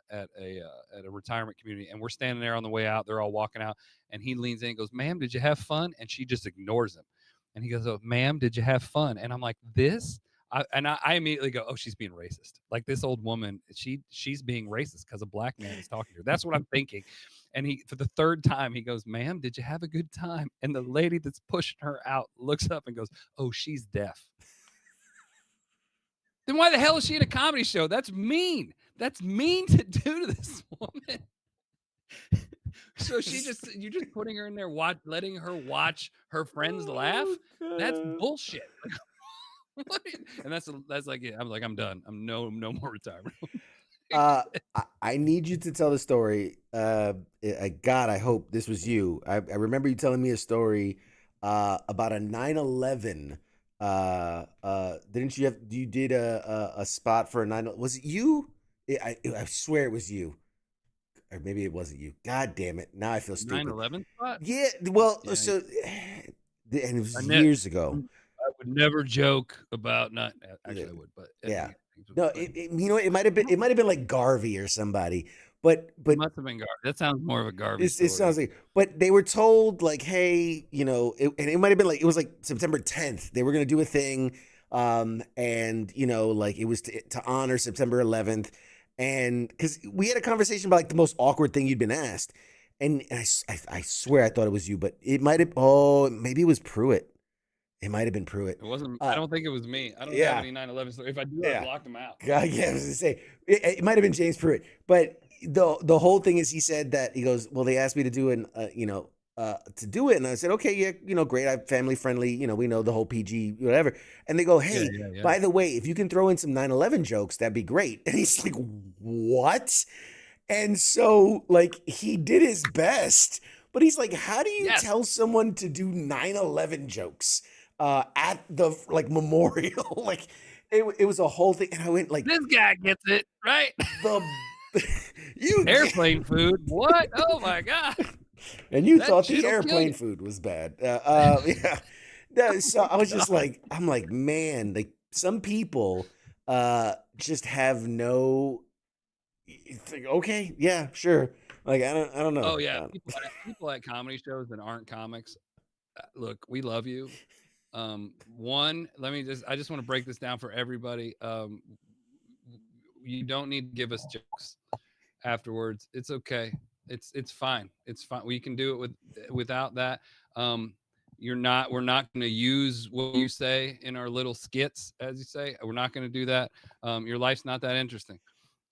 retirement community, and we're standing there on the way out. They're all walking out, and he leans in and goes, "Ma'am, did you have fun?" And she just ignores him, and he goes, "Oh, ma'am, did you have fun?" And I'm like, I immediately go, "Oh, she's being racist. Like this old woman, she's being racist because a black man is talking to her." That's what I'm thinking. And he, for the third time, he goes, "Ma'am, did you have a good time?" And the lady that's pushing her out looks up and goes, "Oh, she's deaf." Then why the hell is she in a comedy show? That's mean. That's mean to do to this woman. So you're just putting her in there, letting her watch her friends laugh. That's bullshit. And that's like it. I'm like, I'm done. I'm no more retirement. I need you to tell the story. God, I hope this was you. I remember you telling me a story about a 9/11. Didn't you did a spot for a 9? Was it you? I swear it was you. Or maybe it wasn't you. God damn it. Now I feel stupid. 9/11 spot? Yeah, well, Yeah. so and it was years ago. I would never joke about not actually I would, but yeah. No, it might have been like Garvey or somebody. But it must have been Garvey. That sounds more of a Garvey story. It sounds like, but they were told like, hey, and it might have been like, it was like September 10th. They were going to do a thing. And like it was to honor September 11th. And because we had a conversation about like the most awkward thing you'd been asked. And I swear I thought it was you, but it might have, maybe it was Pruitt. It might have been Pruitt. It wasn't. I don't think it was me. I don't have any 9/11 stories. If I do, I blocked them out. God, yeah, I was gonna say it might have been James Pruitt, but the whole thing is he said that he goes, well, they asked me to do to do it, and I said, okay, yeah, great, I'm family friendly, we know the whole PG whatever, and they go, hey, by the way, if you can throw in some 9/11 jokes, that'd be great, and he's like, what? And so like he did his best, but he's like, how do you tell someone to do 9/11 jokes at the like memorial? Like it was a whole thing, and I went like, this guy gets it right. You airplane food? What? Oh my god! And you thought the airplane food was bad? Yeah. No, so I was just like, I'm like, man, like some people just have no. Okay, yeah, sure. Like I don't know. Oh yeah, people at comedy shows that aren't comics. Look, we love you. I just want to break this down for everybody. You don't need to give us jokes afterwards. It's okay. It's fine. It's fine. We can do it without that. We're not going to use what you say in our little skits, as you say. We're not going to do that. Your life's not that interesting.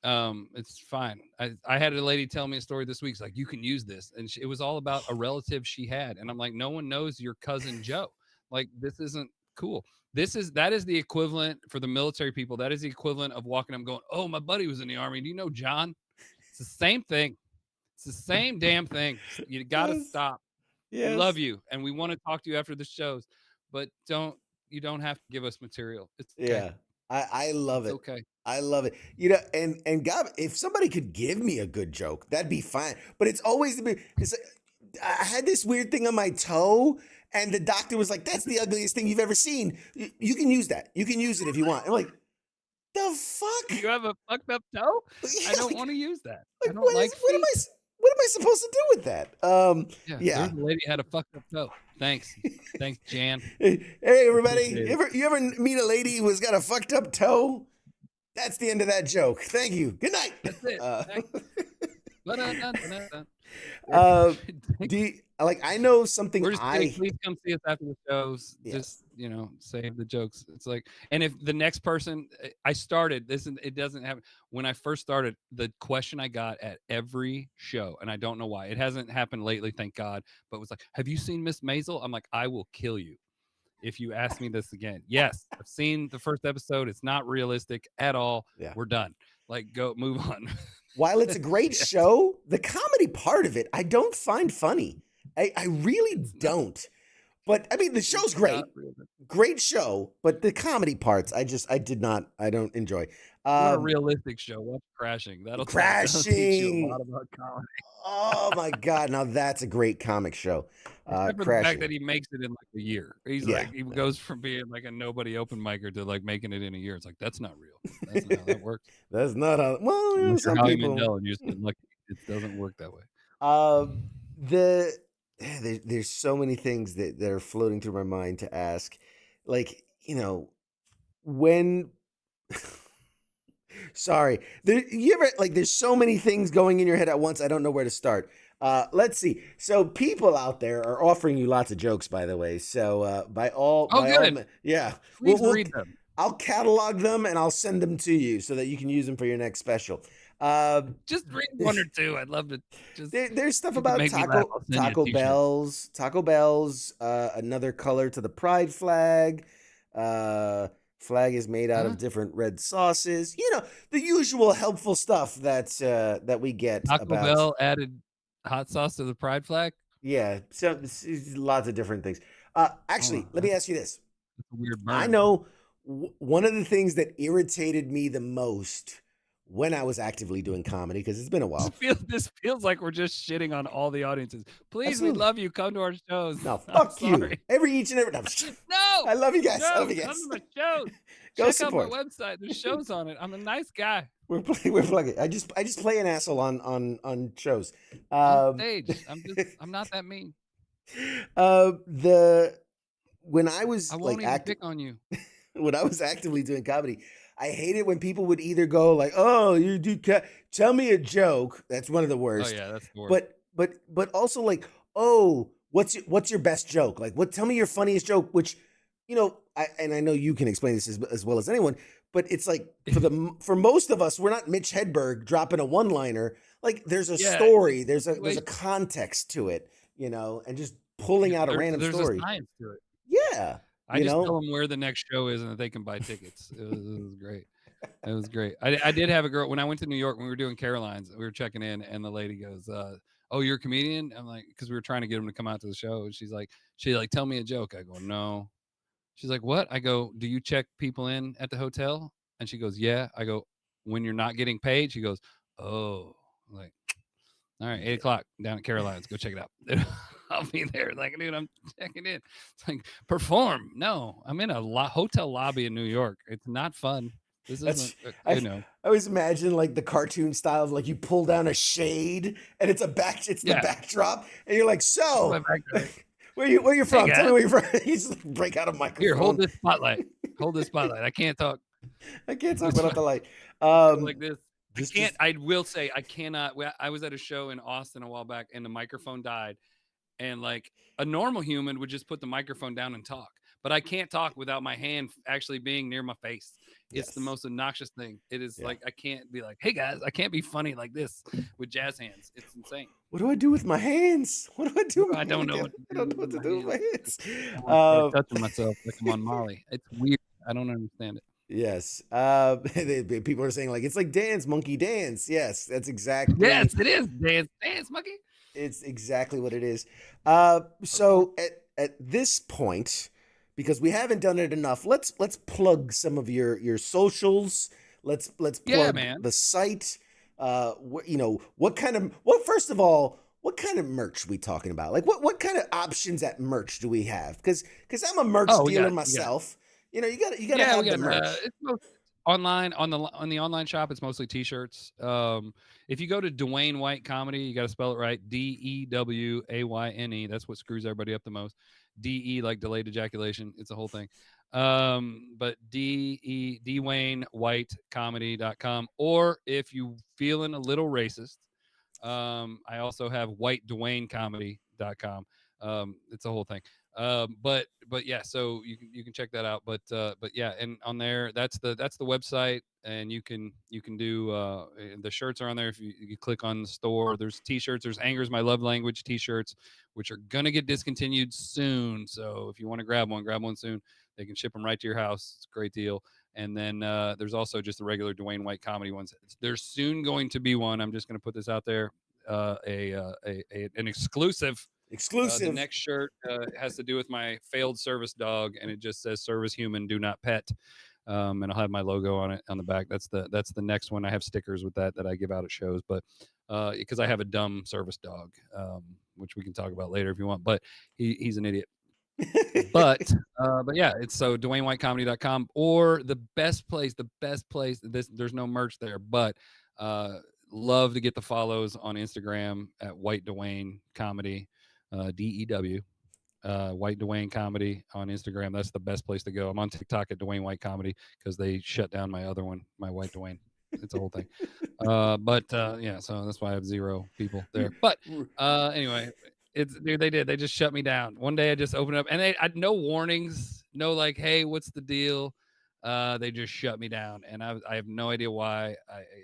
It's fine. I had a lady tell me a story this week. It's like, you can use this. And it was all about a relative she had. And I'm like, no one knows your cousin Joe. Like, this isn't cool. That is the equivalent for the military people. That is the equivalent of walking up going, oh, my buddy was in the Army. Do you know John? It's the same thing. It's the same damn thing. You got to Yes. stop. We Yes. love you, and we want to talk to you after the shows, but you don't have to give us material. It's okay. Yeah. I love It's it. okay. I love it. You know, and God, if somebody could give me a good joke, that'd be fine. But it's always it's like, I had this weird thing on my toe, and the doctor was like, "That's the ugliest thing you've ever seen. You can use that. You can use it if you want." I'm like, "The fuck? You have a fucked up toe? Yeah, I don't like- want to use that. like, I don't what like what am feet. what am I supposed to do with that?" Yeah, Yeah. there's a lady had a fucked up toe. Thanks, Jan. Hey, everybody, Appreciate it. you ever meet a lady who's got a fucked up toe? That's the end of that joke. Thank you. Good night. That's it. Ba-da-da-da-da. I know something We're just kidding. Please come see us after the shows. Yes. Just, save the jokes. It's like, and if the next person, I started this, and it doesn't happen. When I first started, the question I got at every show, and I don't know why, it hasn't happened lately, thank God, but it was like, have you seen Miss Maisel? I'm like, I will kill you if you ask me this again. Yes, I've seen the first episode. It's not realistic at all. Yeah. We're done. Like, go move on. While it's a great show, the comedy part of it, I don't find funny. I really don't. But I mean, the show's great. Great show, but the comedy parts, I don't enjoy. Not a realistic show. Watch Crashing. That'll teach you Crashing. a lot about comedy. Oh my God. Now that's a great comic show. Except for the Crashing. fact that he makes it in like a year. He's Yeah. like, he goes from being like a nobody open micer to like making it in a year. It's like, that's not real. That's not how that works. That's not how, well, Unless you're some Howie people. Mandel and you're just getting lucky. It doesn't work that way. There's so many things that are floating through my mind to ask. Like, when sorry. There's so many things going in your head at once, I don't know where to start. Let's see. So people out there are offering you lots of jokes, by the way. So yeah. Please read them. I'll catalog them and I'll send them to you so that you can use them for your next special. Just read one or two. I'd love to. Just there's stuff about Taco Bell's, another color to the pride flag. Flag is made out of different red sauces. The usual helpful stuff that we get. Taco Bell added hot sauce to the pride flag. Yeah, so it's lots of different things. Actually, let me ask you this. That's a weird burn. I know one of the things that irritated me the most when I was actively doing comedy, because it's been a while. This feels like we're just shitting on all the audiences. Please, Absolutely. we love you. Come to our shows. No, fuck you. Sorry. Each and every time. No, I love you guys. no, I love you guys. come to my shows. Go Check support. out my website. There's shows on it. I'm a nice guy. We're plugging. I just play an asshole on shows. On stage. I'm not that mean. When I was I won't even pick on you. When I was actively doing comedy, I hated when people would either go like, "Oh, you do tell me a joke." That's one of the worst. Oh yeah, that's the worst. But also like, "Oh, what's your best joke? Like, tell me your funniest joke." Which, I know you can explain this as well as anyone. But it's like for most of us, we're not Mitch Hedberg dropping a one-liner. Like there's a story, there's a context to it, and just pulling out a random story. There's a science to it. Yeah. I just tell them where the next show is and that they can buy tickets. It was great. It was great. I did have a girl when I went to New York when we were doing Caroline's. We were checking in, and the lady goes, "Oh, you're a comedian?" I'm like, because we were trying to get them to come out to the show. And she's like, "Tell me a joke." I go, "No." She's like, "What?" I go, "Do you check people in at the hotel?" And she goes, "Yeah." I go, "When you're not getting paid?" She goes, "Oh." I'm like, all right, 8:00 down at Caroline's. Go check it out. I'll be there. Like, dude, I'm checking in. It's like, perform. No, I'm in a hotel lobby in New York. It's not fun. This isn't, I always imagine like the cartoon style of like you pull down a shade and it's the backdrop and you're like, so where you from? Hey, tell me where you're from. You just like, break out a microphone. Here, hold this spotlight. Hold this spotlight. I can't talk. I can't talk without the light. Like this. I will say I cannot. I was at a show in Austin a while back and the microphone died. And like a normal human would just put the microphone down and talk. But I can't talk without my hand actually being near my face. It's the most obnoxious thing. It is like, I can't be like, hey guys, I can't be funny like this with jazz hands. It's insane. what do I do with my hands? What do I do? I don't know Like, what to I do don't know what with to my do with my hands. hands. I want to start touching myself like I'm on Molly. It's weird. I don't understand it. Yes. People are saying like it's like dance, monkey dance. Yes, that's exactly. Yes, it is. Dance, monkey. It's exactly what it is. So at this point, because we haven't done it enough, let's plug some of your socials. Let's Yeah, plug man. the site. What kind of first of all, what kind of merch we talking about? Like what kind of options at merch do we have? Because I'm a merch Oh, we dealer got myself. You gotta yeah, we have the got merch. it's online on the online shop. It's mostly t-shirts. If you go to Dewayne White Comedy, you got to spell it right. Dewayne. That's what screws everybody up the most. De like delayed ejaculation. It's a whole thing. But Dewayne White Comedy.com. Or if you feeling a little racist, I also have whitedwaynecomedy.com. It's a whole thing. But yeah, so you can check that out. But yeah, and on there, that's the website, and you can do the shirts are on there. If you click on the store, there's t-shirts. There's Anger's My Love Language t-shirts, which are gonna get discontinued soon. So if you want to grab one soon. They can ship them right to your house. It's a great deal. And then there's also just the regular Dewayne White comedy ones. There's soon going to be one. I'm just going to put this out there. An exclusive. The Exclusive. next shirt has to do with my failed service dog, and it just says "Service Human, Do Not Pet." And I'll have my logo on it on the back. That's the next one. I have stickers with that I give out at shows, but because I have a dumb service dog, which we can talk about later if you want. But he's an idiot. But yeah, it's so DewayneWhiteComedy.com, or the best place. There's no merch there, but love to get the follows on Instagram at White Dewayne Comedy, DEW. White Dewayne Comedy on Instagram. That's the best place to go. I'm on TikTok at Dewayne White Comedy because they shut down my other one, my White Dewayne. It's a whole thing. But yeah, so that's why I have 0 people there. But anyway, dude, they just shut me down. One day I just opened up and I no warnings, no like, hey, what's the deal? They just shut me down, and I have no idea why.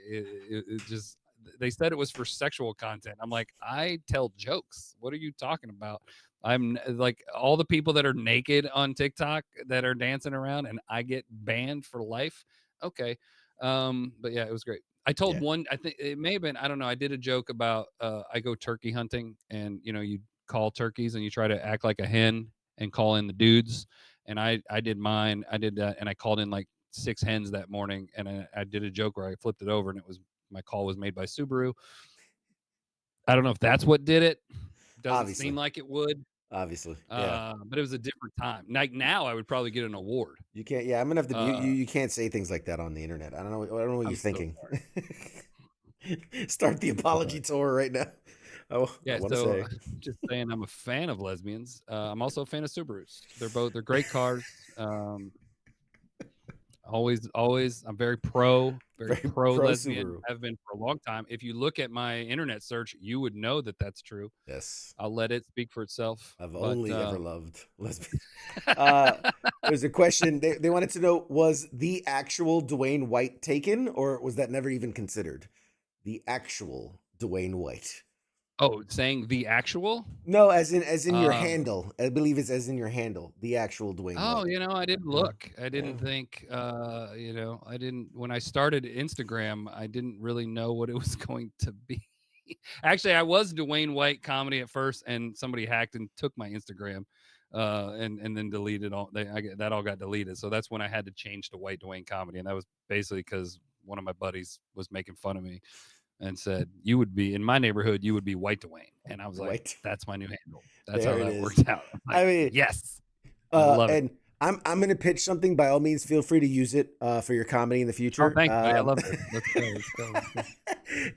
It just they said it was for sexual content. I'm like, I tell jokes. What are you talking about? I'm like all the people that are naked on TikTok that are dancing around, and I get banned for life. Okay, but yeah, it was great. I told one, I think it may have been, I don't know. I did a joke about I go turkey hunting, and you call turkeys and you try to act like a hen and call in the dudes. And I did mine. I did that, and I called in like 6 hens that morning, and I did a joke where I flipped it over, and it was my call was made by Subaru. I don't know if that's what did it. Doesn't Obviously. seem like it would. Obviously, yeah. But it was a different time. Like now, I would probably get an award. You can't. Yeah, I'm gonna have to. You can't say things like that on the internet. I don't know. I don't know what you're thinking. Start the apology tour right now. Yeah, so just saying, I'm a fan of lesbians. I'm also a fan of Subarus. They're great cars. Always, I'm very pro lesbian. Subaru. I've been for a long time. If you look at my internet search, you would know that that's true. Yes. I'll let it speak for itself. I've only ever loved lesbians. There's a question. They wanted to know, was the actual Dewayne White taken, or was that never even considered? The actual Dewayne White. Oh, saying the actual? No, as in your handle. I believe it's as in your handle. The actual Dewayne White. Oh, I didn't look. I didn't think. I didn't. When I started Instagram, I didn't really know what it was going to be. Actually, I was Dewayne White Comedy at first, and somebody hacked and took my Instagram, and then deleted all. That all got deleted. So that's when I had to change to White Dewayne Comedy, and that was basically because one of my buddies was making fun of me and said, "You would be in my neighborhood. You would be White Dewayne," and I was like, "That's my new handle." That's how that worked out. Like, I mean, yes, I love it. I'm going to pitch something. By all means, feel free to use it for your comedy in the future. Oh, thanks, buddy. I love it. Let's go.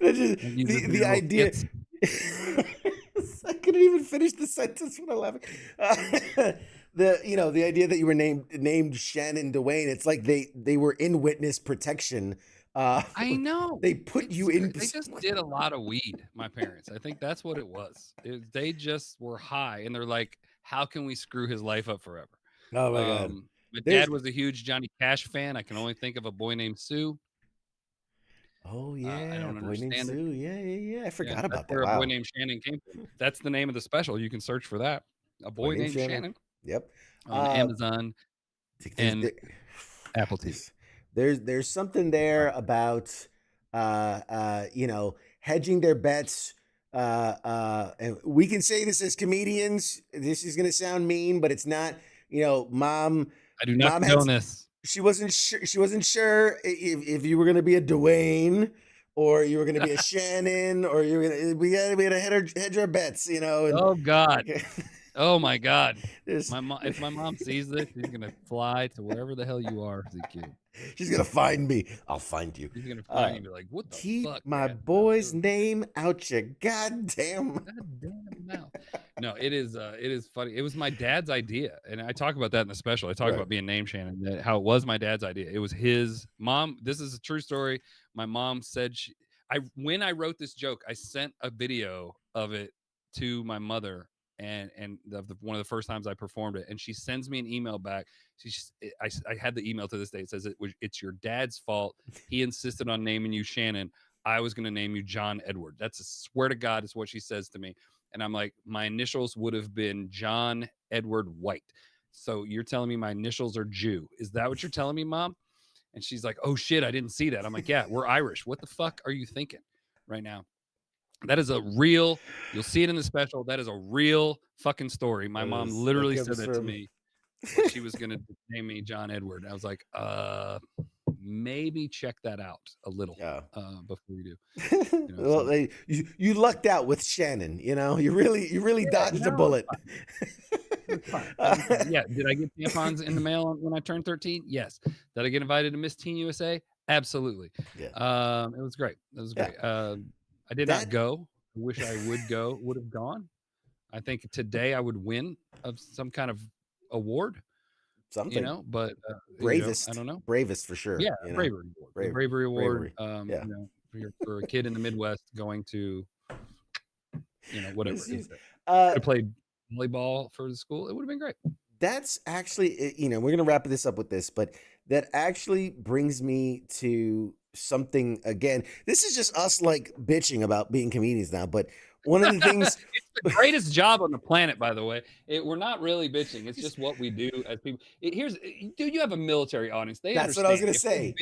The idea. I couldn't even finish the sentence when I'm laughing. The idea that you were named Shannon Dewayne. It's like they were in witness protection. I know. They put you in. They just did a lot of weed, my parents. I think that's what it was. They just were high, and they're like, how can we screw his life up forever? Oh, my God. My dad was a huge Johnny Cash fan. I can only think of A Boy Named Sue. Oh I yeah, don't Boy Named understand it. Sue. Yeah. I Yeah, forgot that's about that. where A Boy Wow. Named Shannon came from. That's the name of the special. You can search for that. A Boy Boy Named Named Shannon. Shannon Yep. on Amazon There's and there, Apple TV. there's something there about hedging their bets. And we can say this as comedians. This is gonna sound mean, but it's not. Mom I do not mom had condone this. she wasn't sure if you were gonna be a Dwayne or you were gonna be a Shannon or you were gonna we gotta hedge our bets, and Oh God. Oh my God. there's If my mom sees this, she's gonna fly to wherever the hell you are, Ezekiel. she's gonna find me. I'll find you. She's gonna find you and be like, "What the Keep fuck, my Dad? Stop boy's doing name out your goddamn. goddamn mouth." No, it is funny. It was my dad's idea, and I talk about that in the special. I talk Right. about being named Shannon, how it was my dad's idea. It was his mom. This is a true story. My mom said when I wrote this joke, I sent a video of it to my mother, and one of the first times I performed it, and she sends me an email back. I had the email to this day. It says it's your dad's fault. He insisted on naming you Shannon. I was going to name you John Edward. That's a swear to God is what she says to me. And I'm like, my initials would have been John Edward White. So you're telling me my initials are Jew. Is that what you're telling me, Mom? And she's like, oh shit, I didn't see that. I'm like, yeah, we're Irish. What the fuck are you thinking right now? That is a real, you'll see it in the special. That is a real fucking story. My mom literally said that to me. She was going to name me John Edward. I was like, maybe check that out a little before you do. Well, you lucked out with Shannon. You really dodged a bullet. Yeah. Did I get tampons in the mail when I turned 13? Yes. Did I get invited to Miss Teen USA? Absolutely. Yeah. It was great. It was great. I did not go. I wish I would have gone. I think today I would win of some kind of award. Something, but bravest. I don't know. Bravest for sure. Yeah, bravery award. Bravery award. Yeah. For a kid in the Midwest going to, whatever. To play volleyball for the school, it would have been great. That's actually, we're gonna wrap this up with this, but that actually brings me to something again. This is just us like bitching about being comedians now, but one of the things it's the greatest job on the planet, by the way. We're not really bitching. It's just what we do as people. Dude, you have a military audience. That's what I was gonna say.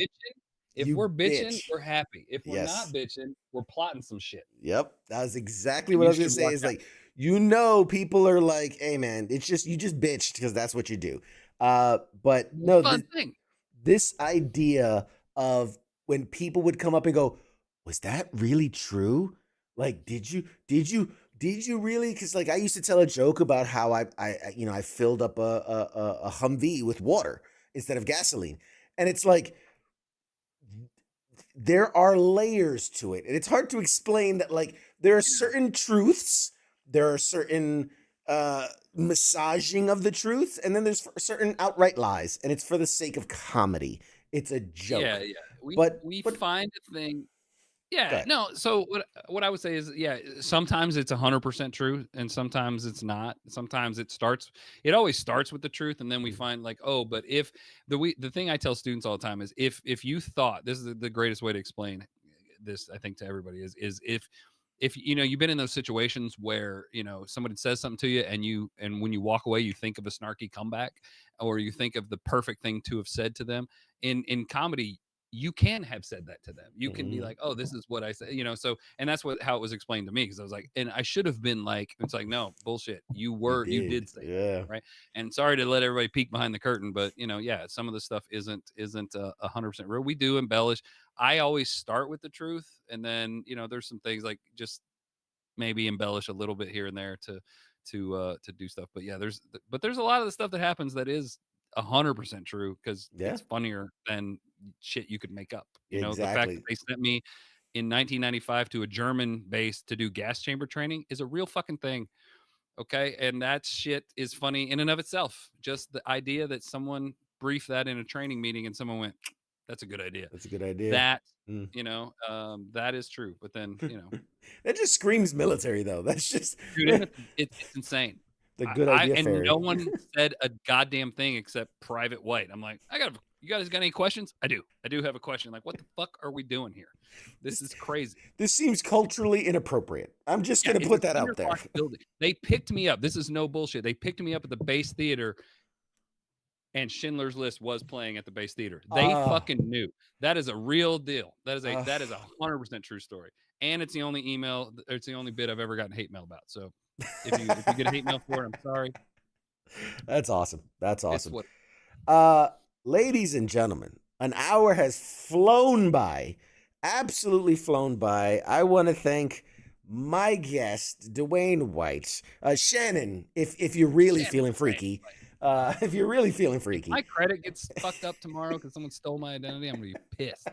If we're bitching, we're happy. If we're not bitching, we're plotting some shit. Yep. That was exactly what I was gonna say. Is like, people are like, hey man, you just bitched because that's what you do. But no, this idea of when people would come up and go, was that really true? Like, did you really? Because like I used to tell a joke about how I filled up a Humvee with water instead of gasoline, and it's like there are layers to it, and it's hard to explain that. Like there are certain truths, there are certain massaging of the truth, and then there's certain outright lies, and it's for the sake of comedy. It's a joke. Yeah. We find a thing. Yeah, no. So what I would say is, sometimes it's 100% true, and sometimes it's not. Sometimes it always starts with the truth, and then we find like, oh, but if the thing I tell students all the time is, if you thought, this is the greatest way to explain this, I think, to everybody is if you've been in those situations where somebody says something to you, and when you walk away, you think of a snarky comeback, or you think of the perfect thing to have said to them. In comedy, you can have said that to them. You can be like, oh, this is what I said, so, and that's how it was explained to me. Cause I was like, and I should have been like, it's like, no, bullshit. You did say that, right. And sorry to let everybody peek behind the curtain, but some of the stuff isn't 100% real. We do embellish. I always start with the truth. And then, there's some things like just maybe embellish a little bit here and there to do stuff. But there's a lot of the stuff that happens that is 100% true, because it's funnier than shit you could make up. The fact that they sent me in 1995 to a German base to do gas chamber training is a real fucking thing. Okay. And that shit is funny in and of itself. Just the idea that someone briefed that in a training meeting and someone went, that's a good idea. That's a good idea. That, that is true. But then, that just screams military though. That's just, dude, it's insane. The good idea and fairy. no one said a goddamn thing except Private White. I'm like, I got a You guys got any questions? I do have a question. Like, what the fuck are we doing here? This is crazy. This seems culturally inappropriate. I'm just going to it's put a that out there. cinder block building. They picked me up. This is no bullshit. They picked me up at the Base Theater, and Schindler's List was playing at the Base Theater. They fucking knew. That is a real deal. That is a 100% true story. And it's the only email. It's the only bit I've ever gotten hate mail about. So if you get a hate mail for it, I'm sorry. That's awesome. That's awesome. What, ladies and gentlemen, an hour has flown by. Absolutely flown by. I want to thank my guest, Dewayne White. Shannon, if you're really feeling freaky. If you're really feeling freaky. If my credit gets fucked up tomorrow because someone stole my identity, I'm going to be pissed.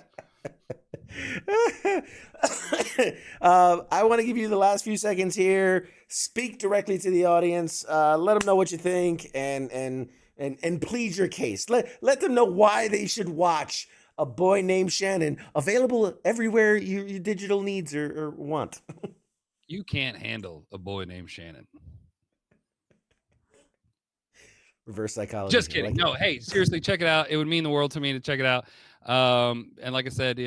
I want to give you the last few seconds here. Speak directly to the audience. Let them know what you think and plead your case. Let them know why they should watch A Boy Named Shannon, available everywhere your digital needs or want. You can't handle A Boy Named Shannon. Reverse psychology. Just kidding. No, hey, seriously, check it out. It would mean the world to me to check it out. And like I said,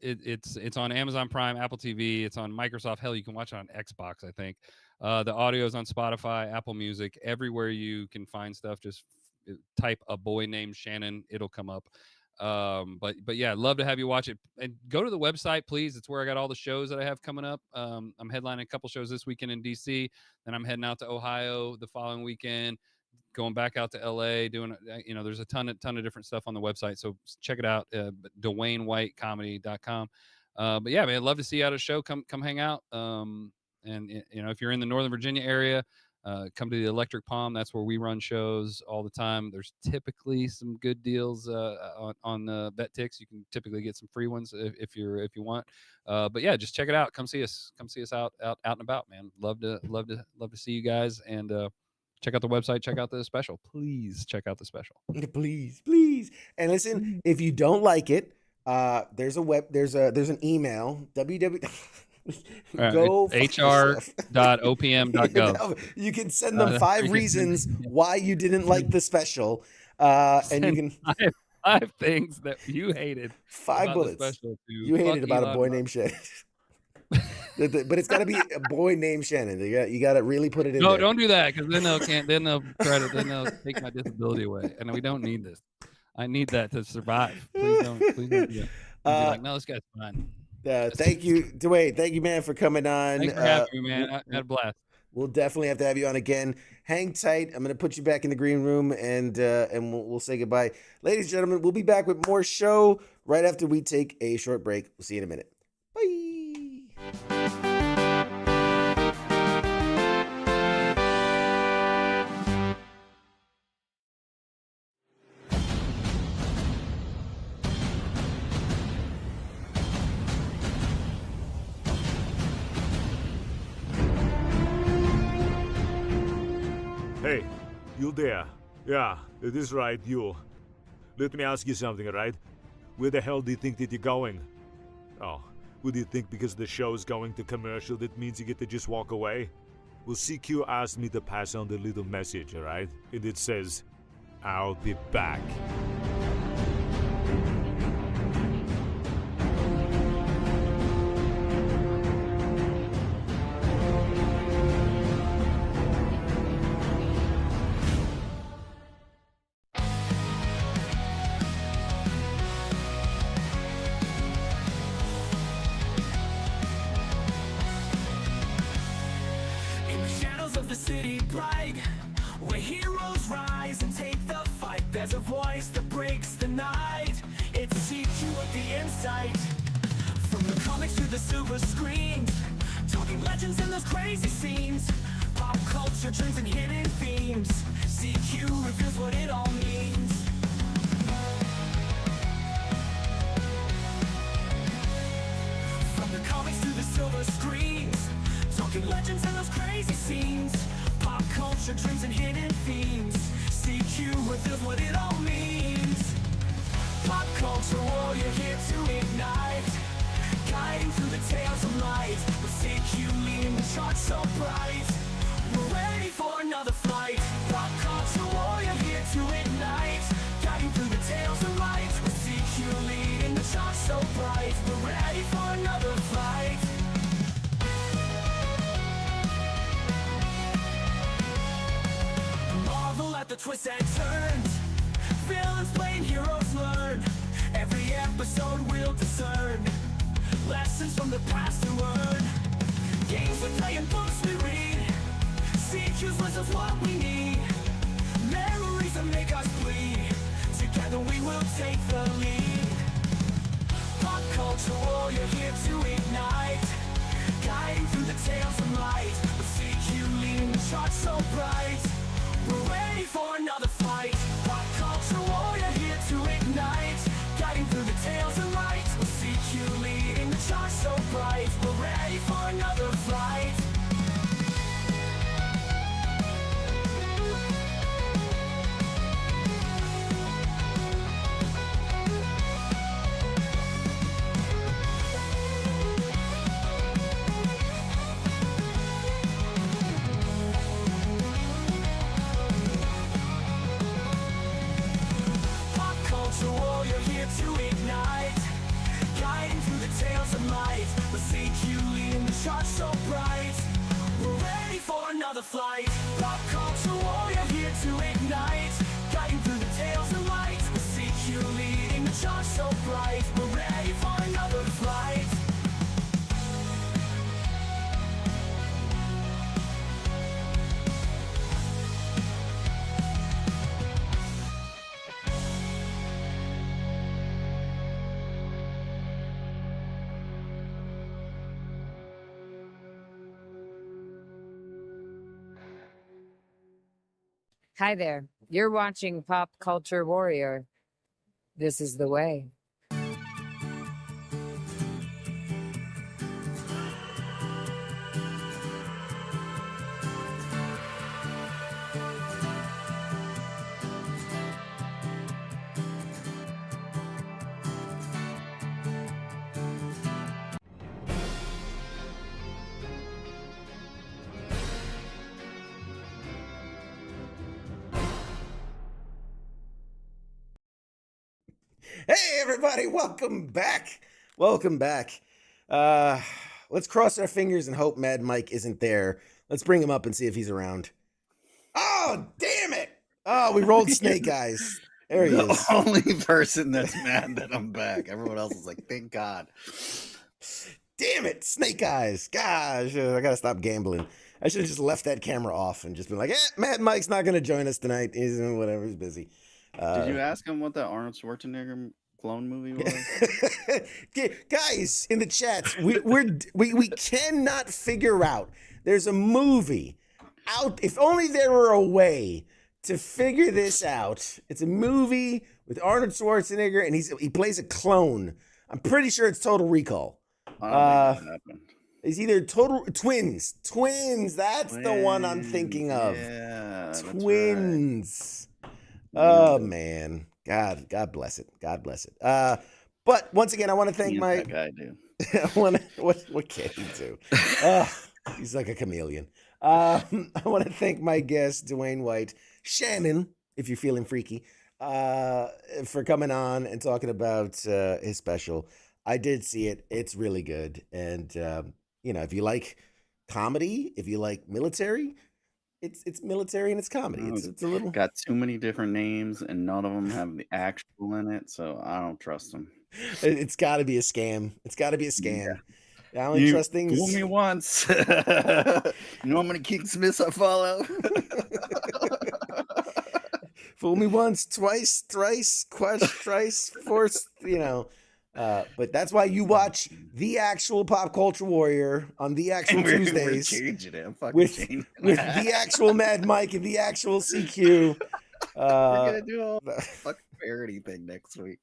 it's on Amazon Prime, Apple TV. It's on Microsoft. Hell, you can watch it on Xbox, I think. The audio is on Spotify, Apple Music, everywhere you can find stuff. Just type A Boy Named Shannon. It'll come up. But yeah, I'd love to have you watch it. And go to the website, please. It's where I got all the shows that I have coming up. I'm headlining a couple shows this weekend in DC. Then I'm heading out to Ohio the following weekend. Going back out to LA, doing, there's a ton of different stuff on the website. So check it out, DewayneWhiteComedy.com. But yeah, man, I'd love to see you at a show. Come hang out. And if you're in the Northern Virginia area, come to the Electric Palm. That's where we run shows all the time. There's typically some good deals on Bet Tix. You can typically get some free ones if you want. But yeah, just check it out. Come see us out and about, man. Love to see you guys, and check out the website. Check out the special. Please check out the special. Please. And listen, if you don't like it, there's an email. Go hr.opm.gov. You can send them 5 reasons why you didn't like the special. And you can 5 things that you hated. 5 bullets you hated about A Boy Named Shannon. But it's got to be A Boy Named Shannon. You got to really put it in. No, there. Don't do that, because then they'll take my disability away, and we don't need this. I need that to survive. Please don't do that. Like, no, this guy's fine. Thank you, Dewayne. Thank you, man, for coming on. Thanks for having me, man. I had a blast. We'll definitely have to have you on again. Hang tight. I'm going to put you back in the green room, and we'll say goodbye. Ladies and gentlemen, we'll be back with more show right after we take a short break. We'll see you in a minute. Bye. Hey, you there? Yeah, it is right, you. Let me ask you something, right? Where the hell do you think that you're going? Oh, would you think because the show is going to commercial that means you get to just walk away? Well, CQ asked me to pass on the little message, alright? And it says, I'll be back. In the shadows of the city bright, where heroes rise and take the fight, there's a voice that breaks the night. It's CQ at the insight. From the comics to the silver screens, talking legends and those crazy scenes, pop culture trends and hidden themes. CQ reveals what it all means. From the comics to the silver screens, talking legends and those crazy scenes, pop culture trends and hidden themes. CQ reveals what it all means. Pop culture warrior here to ignite, guiding through the tales of light, with CQ leading the charge so bright. We're ready for another flight. Pop culture warrior here to ignite, guiding through the tales fight. We're ready for another fight. Marvel at the twists and turns. Villains playing, heroes learn. Every episode we'll discern lessons from the past to learn. Games we play and books we read. CQ's list of what we need. Memories that make us bleed. Together we will take the lead. Pop culture warrior here to ignite. Guiding through the tales of light. With CQ leading the charge so bright. We're ready for another fight. Pop culture warrior here to ignite. Guiding through the tales of light. With CQ leading the charge so bright. We're ready for another fight. Pop culture warrior here to ignite. Guiding through the tales of light. With CQ leading the charge so bright. We're ready for another flight. Pop culture warrior here to ignite. Guiding through the tales of light. With CQ leading the charge so bright. We're ready for another flight. Hi there. You're watching Pop Culture Warrior. This is the way. Hey, everybody, welcome back. Welcome back. Let's cross our fingers and hope Mad Mike isn't there. Let's bring him up and see if he's around. Oh, damn it. Oh, we rolled Snake Eyes. There he The is. only person that's mad that I'm back. Everyone else is like, thank God. Damn it, Snake Eyes. Gosh, I gotta stop gambling. I should have just left that camera off and just been like, Mad Mike's not gonna join us tonight. He's whatever, he's busy. Did you ask him what that Arnold Schwarzenegger clone movie was? Guys in the chats, we cannot figure out. There's a movie out. If only there were a way to figure this out. It's a movie with Arnold Schwarzenegger, and he plays a clone. I'm pretty sure it's Total Recall. I don't think that happened. It's either Total Twins. That's the one I'm thinking of. Yeah, Twins. Oh man, God bless it. God bless it. But once again, I want to thank my. That guy do. I want to. What can he do? He's like a chameleon. I want to thank my guest Dewayne White, Shannon, if you're feeling freaky, for coming on and talking about his special. I did see it. It's really good, and if you like comedy, if you like military. It's military and it's comedy. It's a little got too many different names and none of them have the actual in it, so I don't trust them. It's got to be a scam. It's got to be a scam. Yeah. I only trust things. Fool me once. You know how many King Smiths I follow? Fool me once, twice, thrice, thrice, fourth. But that's why you watch the actual Pop Culture Warrior on the actual Tuesdays with the actual Mad Mike and the actual CQ. We're gonna do a fucking parody thing next week.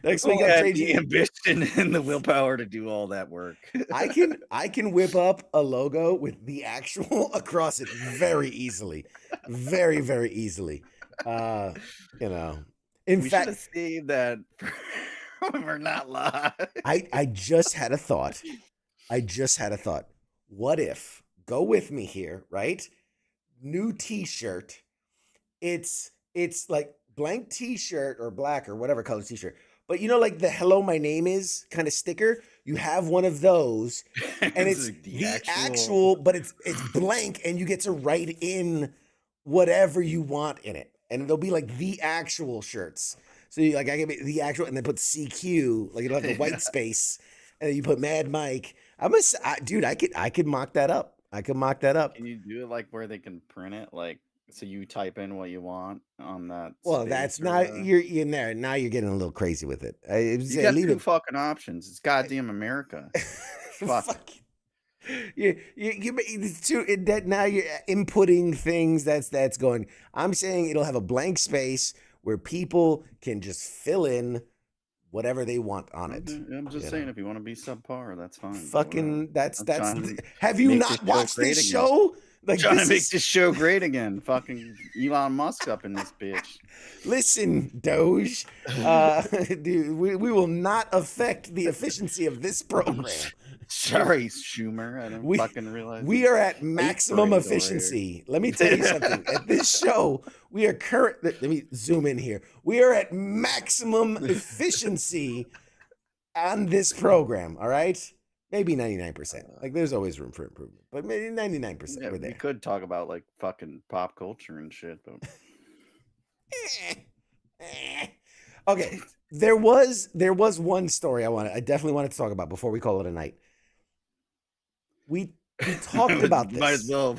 Next week, I I'm have changing the ambition and the willpower to do all that work. I can whip up a logo with the actual across it very easily, very very easily. In We fact, should have saved that. We're not live. I just had a thought. What if, go with me here, right? New t-shirt. It's like blank t-shirt or black or whatever color t-shirt. But you know, like the "Hello, my name is" kind of sticker. You have one of those, and it's the actual, but it's blank, and you get to write in whatever you want in it, and it'll be like the actual shirts. So you like I can make the actual, and then put CQ, like it'll have the white space, and then you put Mad Mike. Dude, I could mock that up. I could mock that up. Can you do it like where they can print it? Like, so you type in what you want on that. Well, that's not you're in there. Now you're getting a little crazy with it. You got two fucking options. It's goddamn America. Fuck. It's too that now you're inputting things that's going. I'm saying it'll have a blank space where people can just fill in whatever they want on it. I'm just saying, if you want to be subpar, that's fine. Fucking that's. Have you not watched this show? Like, trying to make this show great again. Fucking Elon Musk up in this bitch. Listen, Doge, dude, we will not affect the efficiency of this program. Sorry, Schumer. I didn't fucking realize. We are at maximum efficiency. Let me tell you something. At this show, we are let me zoom in here. We are at maximum efficiency on this program. All right. Maybe 99%. Like, there's always room for improvement, but maybe 99%. Yeah, we're there. We could talk about like fucking pop culture and shit, but okay. There was one story I definitely wanted to talk about before we call it a night. We talked about this. Might as well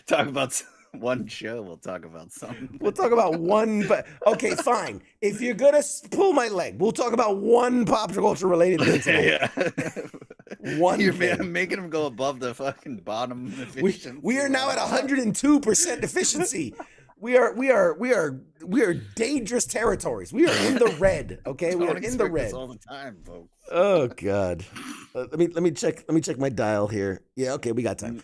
talk about one show. We'll talk about something. We'll talk about one, but okay, fine. If you're gonna pull my leg, we'll talk about one pop culture related thing tonight. Yeah. One. You're making them go above the fucking bottom efficiency. We are now at 102% efficiency. We are dangerous territories. We are in the red. Okay, we are in the red all the time, folks. Oh God. Let me check my dial here. Yeah, okay, we got time.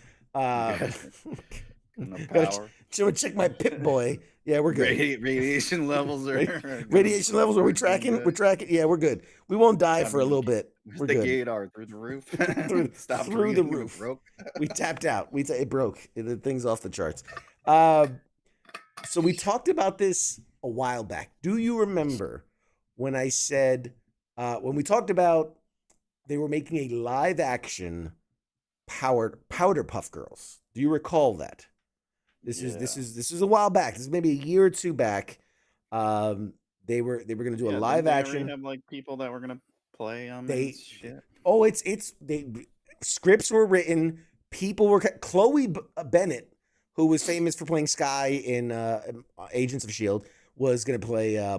Check my Pip Boy. Yeah, we're good. Radiation levels are radiation levels. Are we tracking? We're tracking. Yeah, we're good. We won't die for a little bit. We're the good. Gator through the roof. through the roof. Broke. We tapped out. It broke. The thing's off the charts. So we talked about this a while back. Do you remember when I said when we talked about they were making a live action Powder Puff Girls? Do you recall that? This is a while back. This is maybe a year or two back. They were going to do a live action. Have like people that were going to play on this shit. Oh, scripts were written. People were Chloe Bennett, who was famous for playing Skye in Agents of S.H.I.E.L.D., was going to play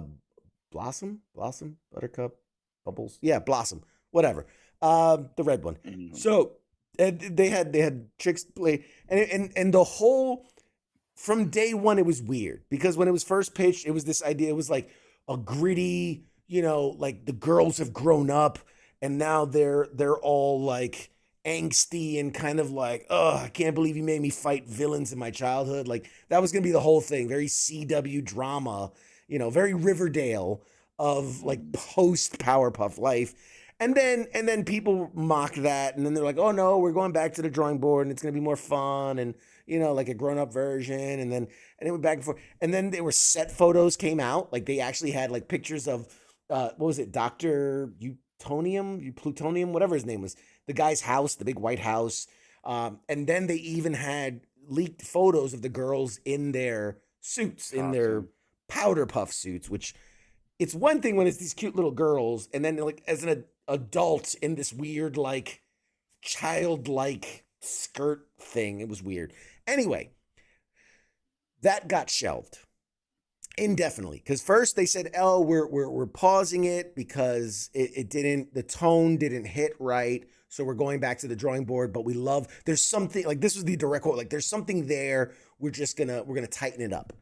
Blossom, Buttercup, Bubbles. Yeah, Blossom, whatever. The red one. Mm-hmm. So they had chicks play, and the whole, from day one, it was weird because when it was first pitched, it was this idea. It was like a gritty, like the girls have grown up and now they're all like angsty and kind of like, oh, I can't believe you made me fight villains in my childhood. Like that was going to be the whole thing. Very CW drama, very Riverdale of like post Powerpuff life. And then people mock that. And then they're like, oh no, we're going back to the drawing board and it's going to be more fun. And, like a grown up version. And it went back and forth. And then there were set photos came out. Like they actually had like pictures of, what was it? Dr. Plutonium, whatever his name was. The guy's house, the big white house. And then they even had leaked photos of the girls in their suits, in their powder puff suits, which it's one thing when it's these cute little girls. And then like as an adult in this weird, like childlike skirt thing. It was weird. Anyway, that got shelved indefinitely because first they said, oh, we're pausing it because the tone didn't hit right. So we're going back to the drawing board, but there's something like, this was the direct quote, like there's something there. We're going to tighten it up.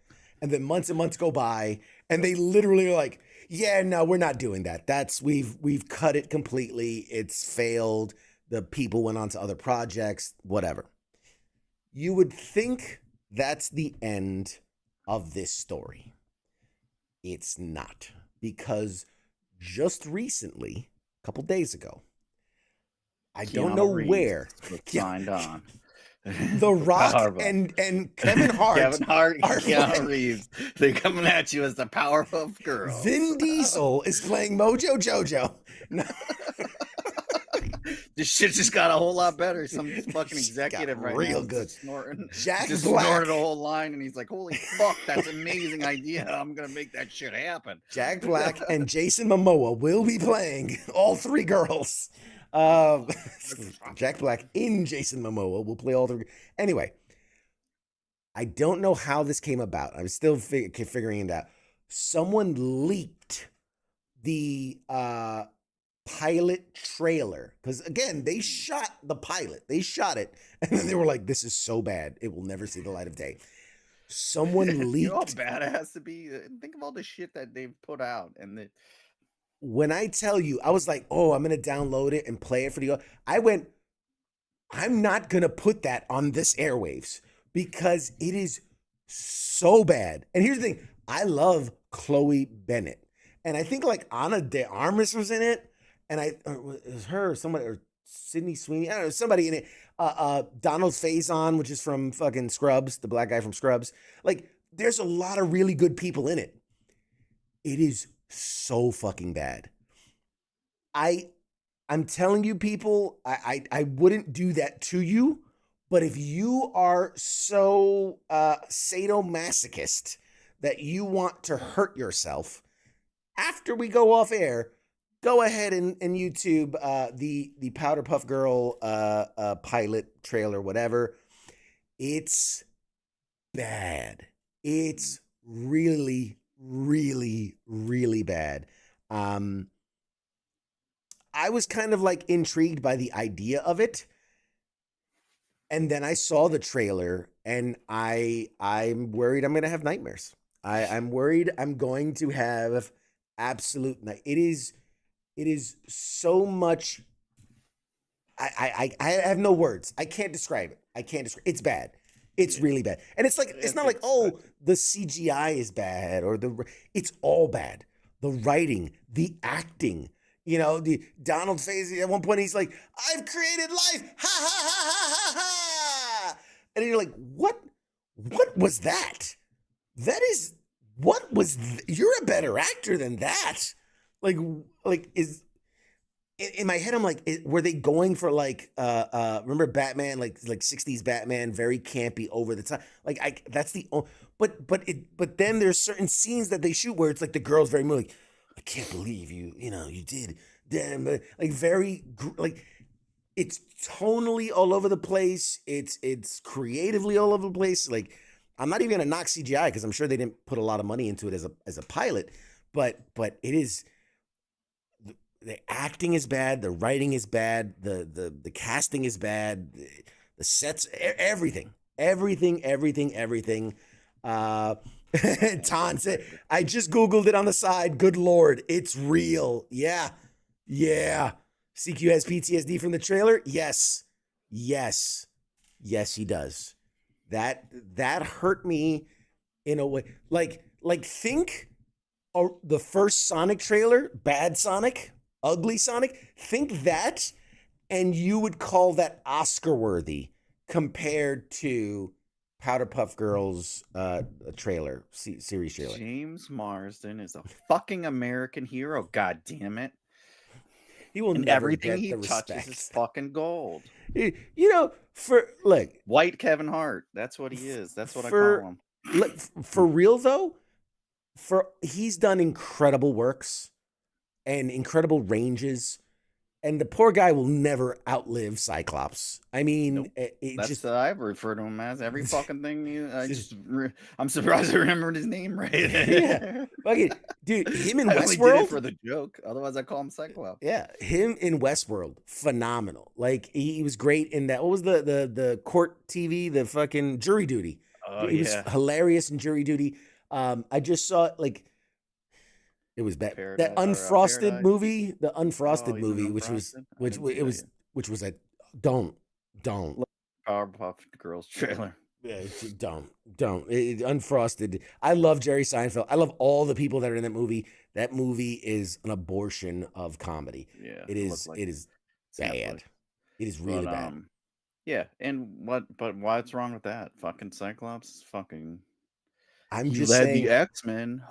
And then months and months go by and they literally are like, yeah, no, we're not doing that. We've cut it completely. It's failed. The people went on to other projects, whatever. You would think that's the end of this story. It's not, because just recently, a couple days ago, I don't know where. Signed on. The Rock Powerpuff. and Kevin Hart. Kevin Hart and are Keanu playing- Reeves. They're coming at you as the Powerpuff Girls. Vin Diesel is playing Mojo Jojo. No. This shit just got a whole lot better. Some fucking Shit got executive right real now good. just snorting. Jack Just Black. snorted a whole line, and he's like, "Holy fuck, that's an amazing idea! I'm gonna make that shit happen." Jack Black and Jason Momoa will be playing all three girls. Jack Black in Jason Momoa will play all three. Anyway, I don't know how this came about. I'm still figuring it out. Someone leaked the pilot trailer because again, they shot the pilot. They shot it, and then they were like, "This is so bad, it will never see the light of day." Someone leaked. You know how bad it has to be. Think of all the shit that they've put out, and When I tell you, I was like, "Oh, I'm gonna download it and play it for the." I went, "I'm not gonna put that on this airwaves because it is so bad." And here's the thing: I love Chloe Bennett, and I think like Ana de Armas was in it, and it was her, or somebody, or Sydney Sweeney, I don't know, somebody in it. Donald Faison, which is from fucking Scrubs, the black guy from Scrubs. Like, there's a lot of really good people in it. It is so fucking bad. I'm telling you, people, I wouldn't do that to you, but if you are so sadomasochist that you want to hurt yourself, after we go off air, go ahead and YouTube the Powderpuff Girl pilot trailer, whatever. It's bad. It's really, really, really bad. I was kind of like intrigued by the idea of it. And then I saw the trailer and I'm worried I'm going to have nightmares. I'm worried I'm going to have absolute night. It is so much. I have no words. I can't describe it. It's bad. It's really bad. And it's like, it's not like, oh, the CGI is bad or it's all bad. The writing, the acting, the Donald Faison at one point, he's like, "I've created life. Ha ha ha ha ha ha." And you're like, what was that? You're a better actor than that. Like is in my head, I'm like, were they going for like, remember Batman, like 60s Batman, very campy, over the top? Like, that's the, but then there's certain scenes that they shoot where it's like the girl's very like, "I can't believe you did, damn," like very, like, it's tonally all over the place. It's creatively all over the place. Like, I'm not even gonna knock CGI because I'm sure they didn't put a lot of money into it as a pilot, but it is. The acting is bad. The writing is bad. The casting is bad. The sets, everything. Ton said, "I just Googled it on the side. Good Lord, it's real." Yeah. CQ has PTSD from the trailer. Yes, he does. That hurt me in a way. Like think the first Sonic trailer, bad Sonic. Ugly Sonic, think that, and you would call that Oscar worthy compared to Powderpuff Girls trailer, series trailer. James Marsden is a fucking American hero. God damn it! He will and never everything get he the touches respect. is fucking gold. White Kevin Hart. That's what he is. That's what I call him. For real though, he's done incredible works and incredible ranges, and the poor guy will never outlive Cyclops. I mean, nope. That's what I refer to him as. Every fucking thing. I'm surprised I remembered his name right. Yeah, fucking dude. Him in I Westworld only did it for the joke. Otherwise, I call him Cyclops. Yeah, him in Westworld, phenomenal. Like, he was great in that. What was the court TV? The fucking Jury Duty. He was hilarious in Jury Duty. I just saw it, like, it was bad. That Unfrosted movie, the Unfrosted movie, which was a don't. Powerpuff Girls trailer. Yeah, don't. Unfrosted. I love Jerry Seinfeld. I love all the people that are in that movie. That movie is an abortion of comedy. Yeah, it is bad. It is really bad. Yeah, and what? But what's wrong with that? Fucking Cyclops, fucking. I'm He just led the saying X-Men.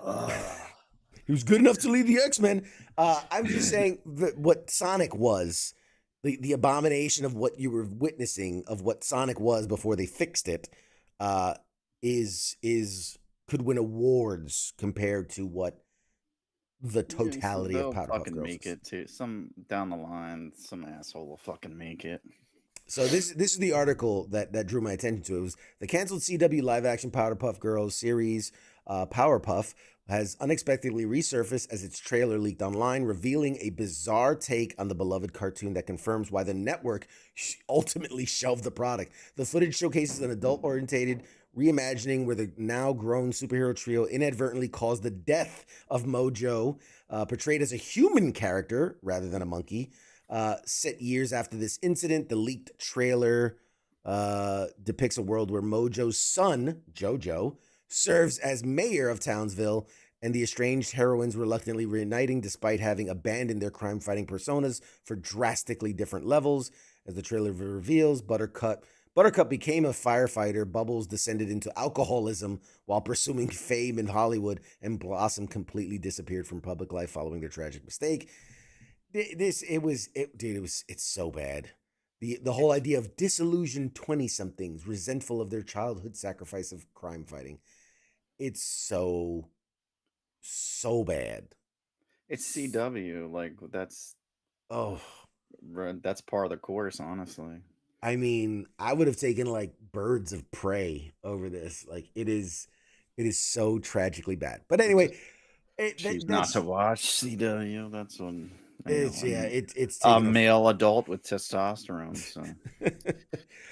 he was good enough to lead the X-Men. I'm just saying that what Sonic was, the abomination of what you were witnessing of what Sonic was before they fixed it, is could win awards compared to what the Yeah, so totality of they'll Powerpuff fucking Girls make is. it too. Some down the line, some asshole will fucking make it. So this is the article that drew my attention to. It was the canceled CW live action Powerpuff Girls series, Powerpuff, has unexpectedly resurfaced as its trailer leaked online, revealing a bizarre take on the beloved cartoon that confirms why the network ultimately shelved the product. The footage showcases an adult-oriented reimagining where the now grown superhero trio inadvertently caused the death of Mojo, portrayed as a human character rather than a monkey. Set years after this incident, the leaked trailer depicts a world where Mojo's son, Jojo, serves as mayor of Townsville, and the estranged heroines reluctantly reuniting despite having abandoned their crime-fighting personas for drastically different levels. As the trailer reveals, Buttercup became a firefighter, Bubbles descended into alcoholism while pursuing fame in Hollywood, and Blossom completely disappeared from public life following their tragic mistake. It's so bad. The whole idea of disillusioned 20-somethings, resentful of their childhood sacrifice of crime fighting. It's so bad. It's CW. Like that's Oh, part of the course, honestly. I mean, I would have taken like Birds of Prey over this. Like it is so tragically bad. But anyway, Choose not to watch CW. That's when it's it's a taken male adult with testosterone, so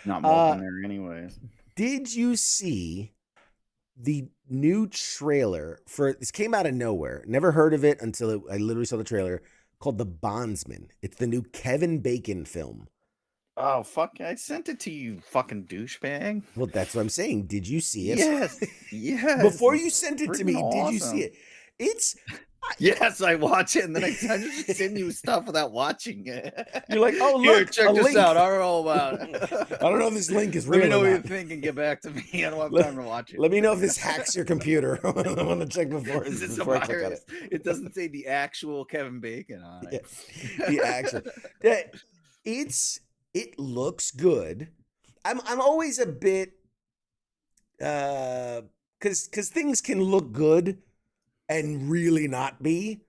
not welcome there anyways. Did you see the new trailer for this? Came out of nowhere. Never heard of it until I literally saw the trailer, called The Bondsman. It's the new Kevin Bacon film. Oh fuck! I sent it to you, fucking douchebag. Well, that's what I'm saying. Did you see it? Yes, yes. Before you sent it to me, Freaking did you awesome. see it? It's Yes, I watch it, and then I just send you stuff without watching it. You're like, oh, Here, look, check a this link. out. I don't know about it. I don't know if this link is Let real me know or what you not. think and get back to me. I don't have time to watch it. Let me know if this hacks your computer. I want to check before Is this a I click on virus? it. It doesn't say the actual Kevin Bacon on it. Yeah, the actual. It looks good. I'm always a bit because things can look good and really not be.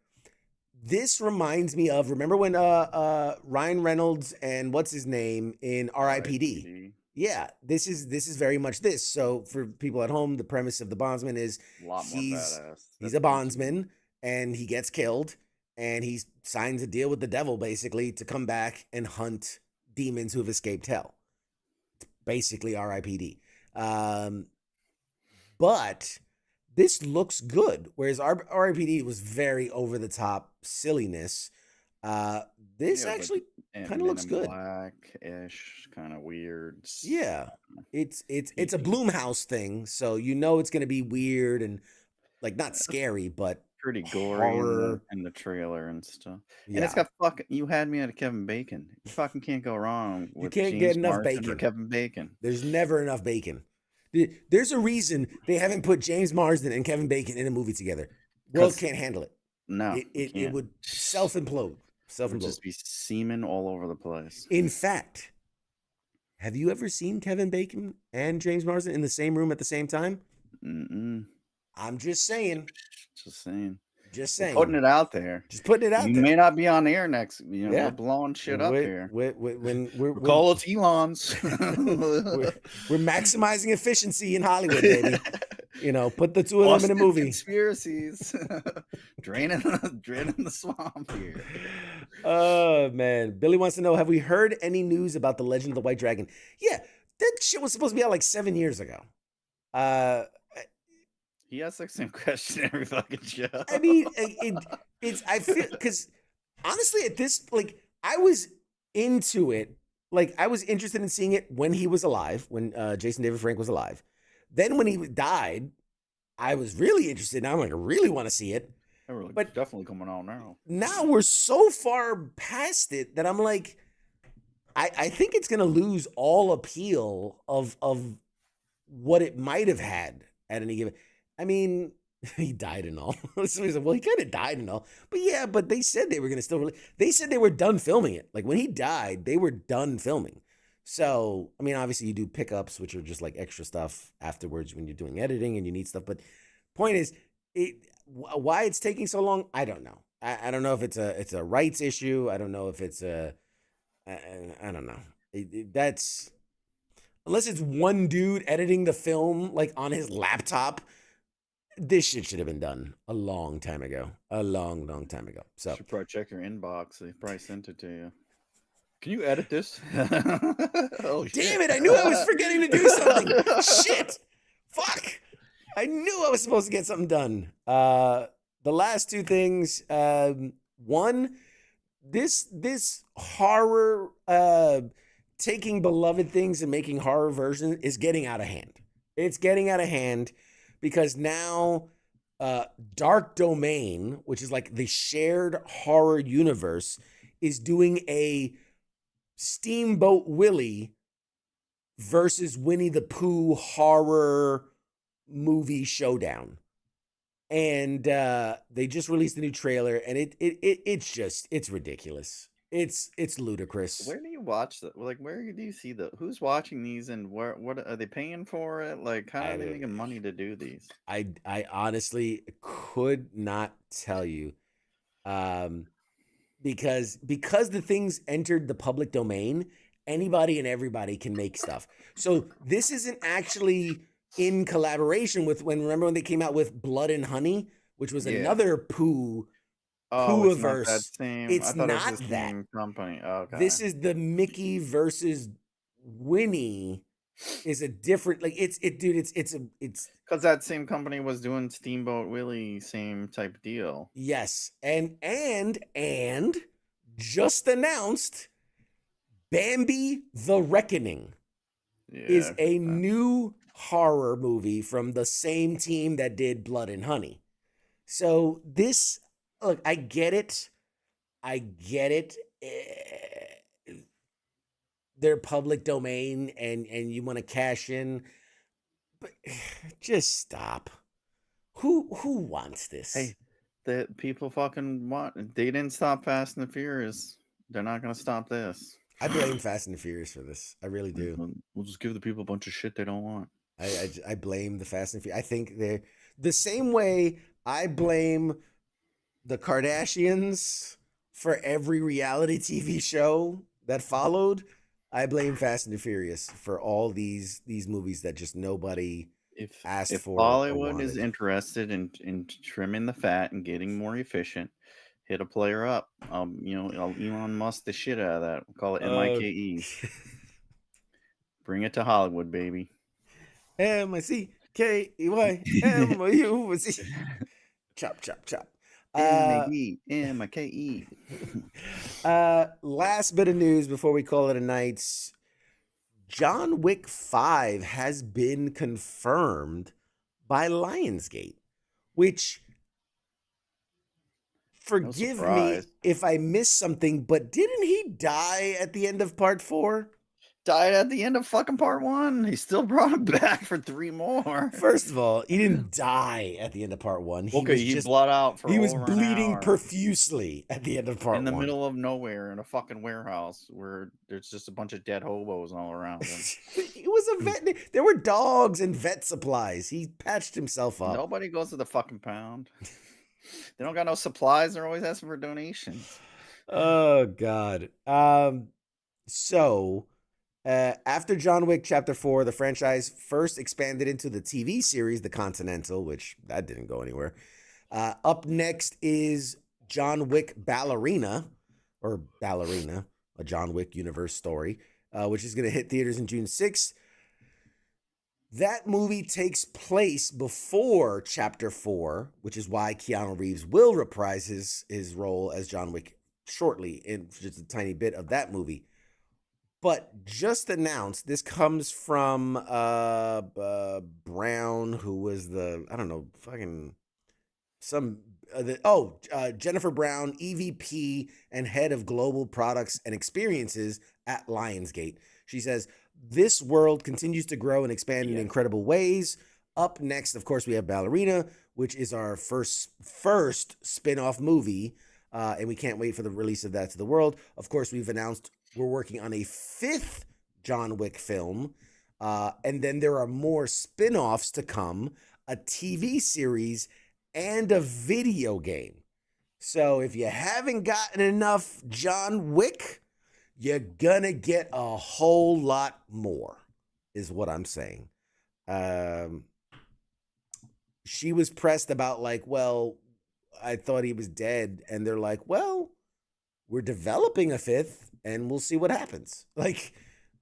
This reminds me of, remember when Ryan Reynolds and what's his name in R.I.P.D. Yeah, this is very much this. So for people at home, the premise of The Bondsman is A lot more badass. he's a bondsman and he gets killed and he signs a deal with the devil basically to come back and hunt demons who have escaped hell. It's basically R.I.P.D. But this looks good, whereas R.I.P.D. was very over the top silliness. This actually kind of looks good. Blackish, kind of weird. Yeah, it's a Blumhouse thing, so you know it's gonna be weird and like not scary, but pretty gory in the trailer and stuff. Yeah. And it's got fucking. You had me at a Kevin Bacon. You fucking can't go wrong with. You can't James get enough Marsden bacon. or Kevin Bacon. There's never enough bacon. There's a reason they haven't put James Marsden and Kevin Bacon in a movie together. World can't handle it. No, it would self-implode. It would just be semen all over the place. In fact, have you ever seen Kevin Bacon and James Marsden in the same room at the same time? Mm-mm. I'm just saying. Just saying. Just saying. Putting it out there. Just putting it out there. You may not be on air next. We're blowing shit up here. When we're call it Elon's. we're maximizing efficiency in Hollywood, baby. Put the two of them in a movie. Conspiracies. draining the swamp here. Oh man. Billy wants to know, have we heard any news about the Legend of the White Dragon? Yeah, that shit was supposed to be out like 7 years ago. He asks the same question every fucking show. I mean, I feel, because honestly, at this, like, I was into it. Like, I was interested in seeing it when he was alive, when Jason David Frank was alive. Then when he died, I was really interested. Now I'm like, I really want to see it. But definitely coming on now. Now we're so far past it that I'm like, I think it's going to lose all appeal of what it might have had at any given. I mean, he died and all. Somebody said, well, he kind of died and all. But yeah, but they said they were going to still they said they were done filming it. Like when he died, they were done filming. So, I mean, obviously you do pickups, which are just like extra stuff afterwards when you're doing editing and you need stuff. But point is, why it's taking so long, I don't know. I don't know if it's a rights issue. I don't know if it's I don't know. That's unless it's one dude editing the film like on his laptop. This shit should have been done a long time ago. A long time ago. So you should probably check your inbox. They probably sent it to you. Can you edit this? Oh, damn it! I knew I was forgetting to do something. Shit! Fuck! I knew I was supposed to get something done. The last two things. One, this horror taking beloved things and making horror versions is getting out of hand. It's getting out of hand because now Dark Domain, which is like the shared horror universe, is doing a Steamboat Willie versus Winnie the Pooh horror movie showdown. And they just released a new trailer, and it's ridiculous. It's ludicrous. Where do you watch that? Like, where do you see who's watching these, and what are they paying for it? Like, how are they making money to do these? I honestly could not tell you, because the things entered the public domain, anybody and everybody can make stuff. So this isn't actually in collaboration with remember when they came out with Blood and Honey, which was another Pooh. Oh, it's not Pooh-averse. that same. It's I thought not it was the that same company. Okay. This is the Mickey versus Winnie. Is a different it's because that same company was doing Steamboat Willie, same type deal. Yes, and just announced Bambi: The Reckoning is a new horror movie from the same team that did Blood and Honey. So this, look, I get it. They're public domain and you want to cash in, but just stop. Who wants this? Hey, the people fucking want. They didn't stop Fast and the Furious. They're not gonna stop this. I blame Fast and the Furious for this. I really do. We'll just give the people a bunch of shit they don't want. I blame the Fast and Furious. I think they're the same way I blame the Kardashians for every reality TV show that followed. I blame Fast and the Furious for all these movies that just nobody asked for. If Hollywood is interested in trimming the fat and getting more efficient, hit a player up. I'll Elon Musk the shit out of that. We'll call it MIKE. Bring it to Hollywood, baby. MICKEYMOUC. Chop, chop, chop. MIKE. Last bit of news before we call it a night. John Wick 5 has been confirmed by Lionsgate, which, forgive me if I missed something, but didn't he die at the end of part 4? Died at the end of fucking part 1. He still brought him back for 3 more. First of all, he didn't die at the end of part 1. He was just bled out for he was bleeding profusely at the end of part 1. In the middle of nowhere in a fucking warehouse where there's just a bunch of dead hobos all around him. He was a vet. There were dogs and vet supplies. He patched himself up. Nobody goes to the fucking pound. They don't got no supplies. They're always asking for donations. Oh, God. So... after John Wick Chapter 4, the franchise first expanded into the TV series, The Continental, which that didn't go anywhere. Up next is John Wick Ballerina, a John Wick universe story, which is going to hit theaters in June 6th. That movie takes place before Chapter 4, which is why Keanu Reeves will reprise his role as John Wick shortly in just a tiny bit of that movie. But just announced, this comes from Brown, who was Jennifer Brown, EVP and head of global products and experiences at Lionsgate. She says, this world continues to grow and expand in incredible ways. Up next, of course, we have Ballerina, which is our first spin-off movie. And we can't wait for the release of that to the world. Of course, we've announced we're working on a 5th John Wick film. And then there are more spin-offs to come, a TV series, and a video game. So if you haven't gotten enough John Wick, you're gonna get a whole lot more, is what I'm saying. She was pressed about like, well, I thought he was dead. And they're like, well, we're developing a 5th and we'll see what happens. Like,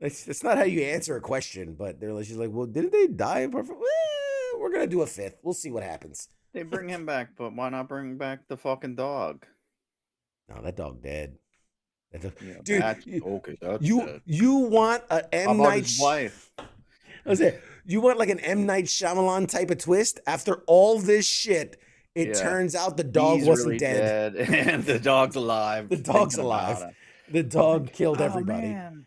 that's not how you answer a question, but she's like, well, didn't they die? We're going to do a 5th. We'll see what happens. They bring him back, but why not bring back the fucking dog? No, that dog dead. Yeah, dude, that's dead. you want an M. Night his wife? I was saying, you want like an M. Night Shyamalan type of twist? After all this shit, it turns out the dog He's wasn't really dead. and the dog's alive. The dog's alive. The dog killed everybody. Man,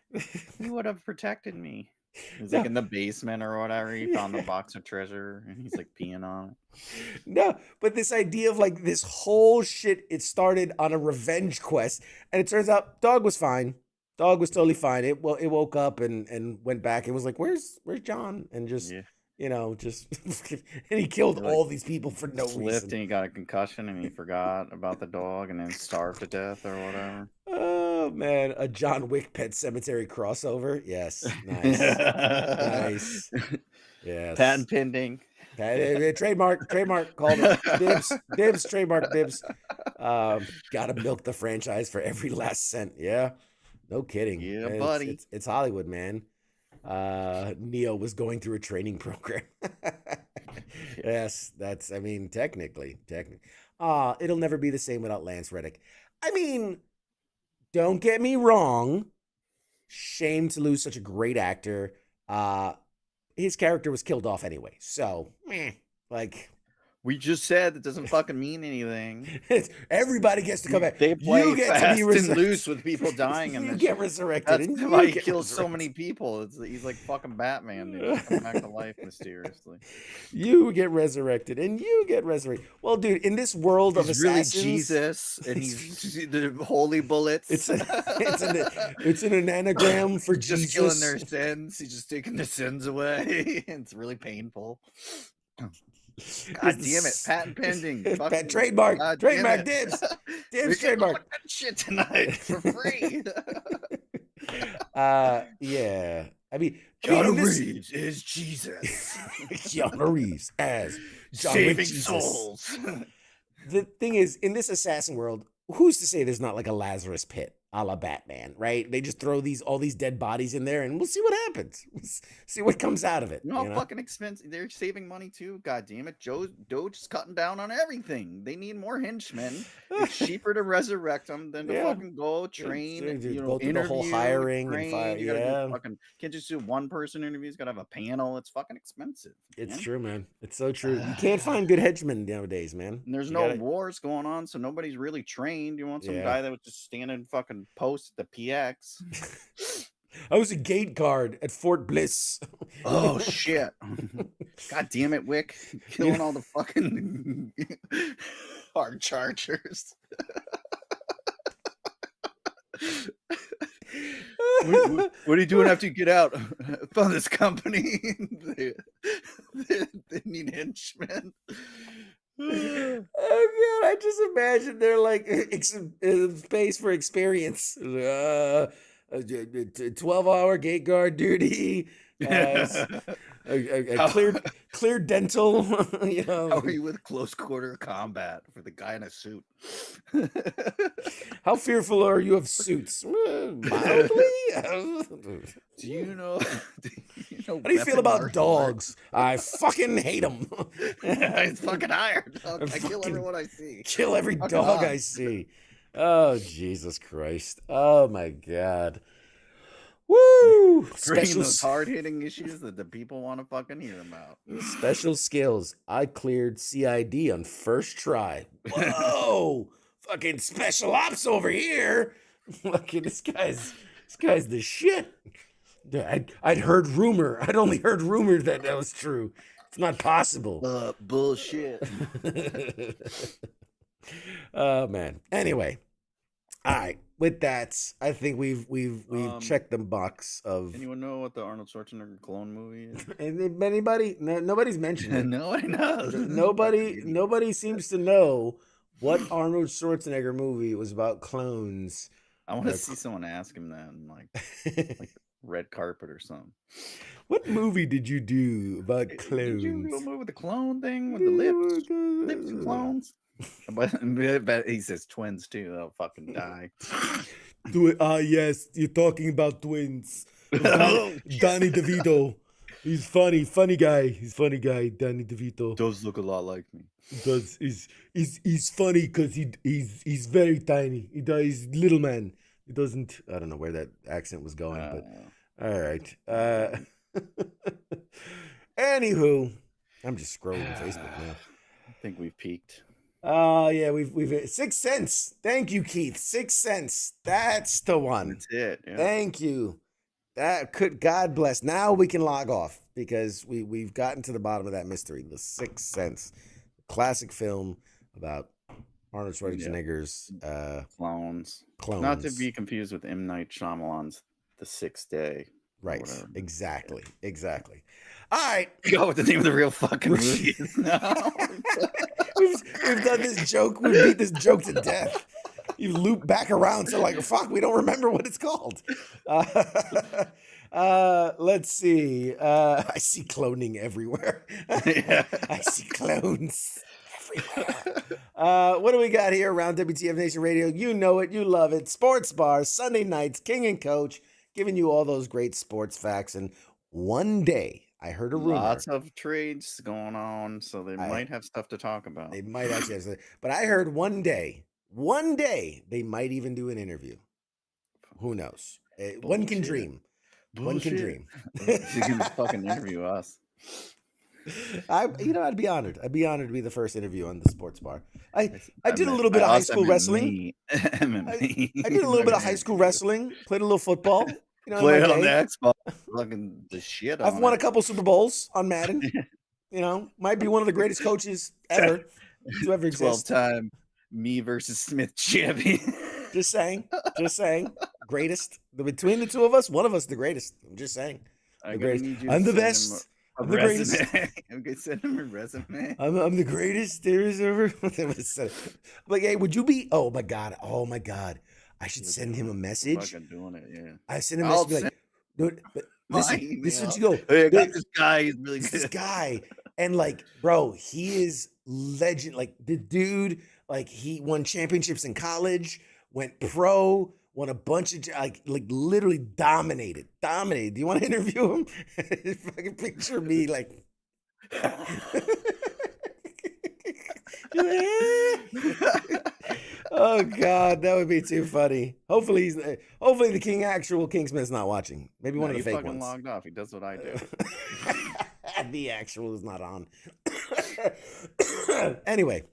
he would have protected me. He's like in the basement or whatever. He found the box of treasure and he's like peeing on it. No, but this idea of like this whole shit, it started on a revenge quest, and it turns out dog was fine. Dog was totally fine. It woke up and went back and was like, "Where's John?" And just and he killed all these people for no reason. And he got a concussion and he forgot about the dog and then starved to death or whatever. Oh man, a John Wick Pet Cemetery crossover. Yes, nice, nice. Yes, patent pending. Trademark, called it. Dibs, trademark, dibs. Gotta milk the franchise for every last cent. Yeah, no kidding. Yeah, man, buddy. It's Hollywood, man. Neo was going through a training program. Yes, that's, I mean, technically. It'll never be the same without Lance Reddick. I mean, don't get me wrong. Shame to lose such a great actor. His character was killed off anyway. So, like, we just said it doesn't fucking mean anything. Everybody gets to come back. They play you get fast to be and loose with people dying in you this get shit. resurrected. That's why he kills so many people. He's like fucking Batman, dude. He's coming back to life mysteriously. You get resurrected, and you get resurrected. Well, dude, in this world of assassins, really Jesus, and he's the holy bullets. It's an anagram for just Jesus. killing their sins. He's just taking the sins away. It's really painful. God damn it! Patent pending. Trademark. Trademark. Dibs. Dibs. Trademark. Shit tonight for free. Yeah. I mean, Keanu Reeves is Jesus. Keanu Reeves as John saving Wick Jesus. souls. The thing is, in this assassin world, who's to say there's not like a Lazarus pit a la Batman, right? They just throw all these dead bodies in there and we'll see what happens. We'll see what comes out of it. You know how fucking expensive. They're saving money too. God damn it. Doge is cutting down on everything. They need more henchmen. It's cheaper to resurrect them than to fucking go train, go through the whole hiring and fire. Can't just do one person interviews, gotta have a panel. It's fucking expensive. It's true, man. It's so true. You can't find good henchmen nowadays, man. And there's no wars going on, so nobody's really trained. You want some guy that was just standing fucking post at the PX. I was a gate guard at Fort Bliss. Oh shit. God damn it, Wick. Killing all the fucking hard chargers. What are you doing after you get out? I found this company. They need henchmen. Oh god, I just imagine they're like space for experience. 12-hour gate guard duty. Clear dental. How are you with close quarter combat for the guy in a suit? How fearful are you of suits? Mildly. Do you know? How do you feel about dogs? I fucking hate them. It's fucking hired. I kill everyone I see. Kill every dog I see. Oh Jesus Christ! Oh my God! Woo! Bringing those hard-hitting issues that the people want to fucking hear about. Special skills. I cleared CID on first try. Whoa! Fucking special ops over here. Fucking this guy's This guy's the shit. I'd heard rumor. I'd only heard rumor that was true. It's not possible. Bullshit. Oh man. Anyway, all right. With that, I think we've checked the box of. Anyone know what the Arnold Schwarzenegger clone movie is? Anybody? No, nobody's mentioned it. Nobody knows. Nobody seems to know what Arnold Schwarzenegger movie was about clones. I want to see someone ask him that in like red carpet or something. What movie did you do about clones? Did you do a movie with the clone thing with the lips and clones? But he says twins too. They'll fucking die. Do it. Yes, you're talking about twins. Danny DeVito. He's funny guy. He's funny guy. Danny DeVito Does look a lot like me. does. He's funny because he's very tiny. He's little man. He doesn't. I don't know where that accent was going, but all right. Anywho, I'm just scrolling Facebook now. I think we've peaked. Yeah, we've 6 cents. Thank you, Keith. 6 cents. That's the one. That's it. Yeah. Thank you. That could God bless. Now we can log off because we've gotten to the bottom of that mystery. The 6 cents, classic film about Arnold Schwarzenegger's Clones. clones. Not to be confused with M. Night Shyamalan's The Sixth Day. Right. whatever. Exactly. All right. Go with the name of the real fucking movie is now. We've done this joke. We beat this joke to death. You loop back around to like, fuck, we don't remember what it's called. Let's see. I see cloning everywhere. Yeah. I see clones everywhere. What do we got here around WTF Nation Radio? You know it. You love it. Sports bars, Sunday nights, King and Coach, giving you all those great sports facts. And one day, I heard a rumor. Lots of trades going on, so they might have stuff to talk about. They might actually have something. But I heard one day, they might even do an interview. Who knows? One can dream. One can dream. She's gonna fucking interview us. I'd be honored. I'd be honored to be the first interview on the sports bar. I did a little bit of high school wrestling. MMA. I did a little bit of high school wrestling. Played a little football. You know, Play on the Xbox. Fucking the shit. I've won a couple Super Bowls on Madden. You know, might be one of the greatest coaches ever to ever exist. 12-time me versus Smith champion. Just saying. Greatest. Between the two of us, one of us the greatest. I'm just saying. The greatest. I'm the best. I'm the greatest. I'm gonna send him a resume. I'm the greatest there is ever. Like, hey, would you be? Oh my god. I should send him a message. Fucking doing it, yeah. I send him a message like, dude, listen, this is what you go. Hey, I got this guy. He's really good. This guy, and like, bro, he is legend. Like the dude, like he won championships in college, went pro, won a bunch of like literally dominated. Do you want to interview him? Fucking picture me like. Oh God, that would be too funny. Hopefully the King Smith's not watching. Maybe one of the fake fucking ones. Logged off. He does what I do. The actual is not on. Anyway,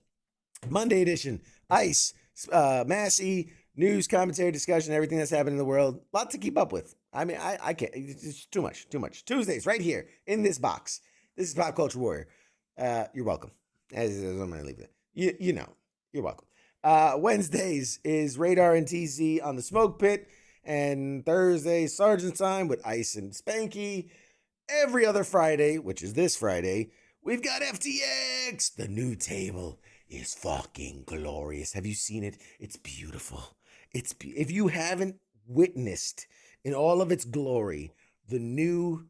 Monday edition. Ice, Massey, news, commentary, discussion, everything that's happening in the world. A lot to keep up with. I mean, I can't. It's too much. Tuesdays right here in this box. This is Pop Culture Warrior. You're welcome. As I'm gonna leave it. You know, you're welcome. Wednesdays is Radar and TZ on the Smoke Pit, and Thursday Sergeant Time with Ice and Spanky. Every other Friday, which is this Friday, we've got FTX. The new table is fucking glorious. Have you seen it? It's beautiful. If you haven't witnessed in all of its glory the new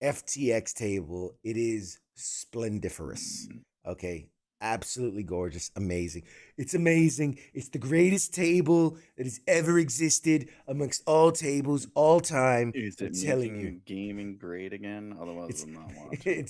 FTX table, it is splendiferous. Okay. Absolutely gorgeous. Amazing. It's amazing. It's the greatest table that has ever existed amongst all tables, all time. Is I'm it telling making you. Gaming great again? Otherwise, I'm not watching.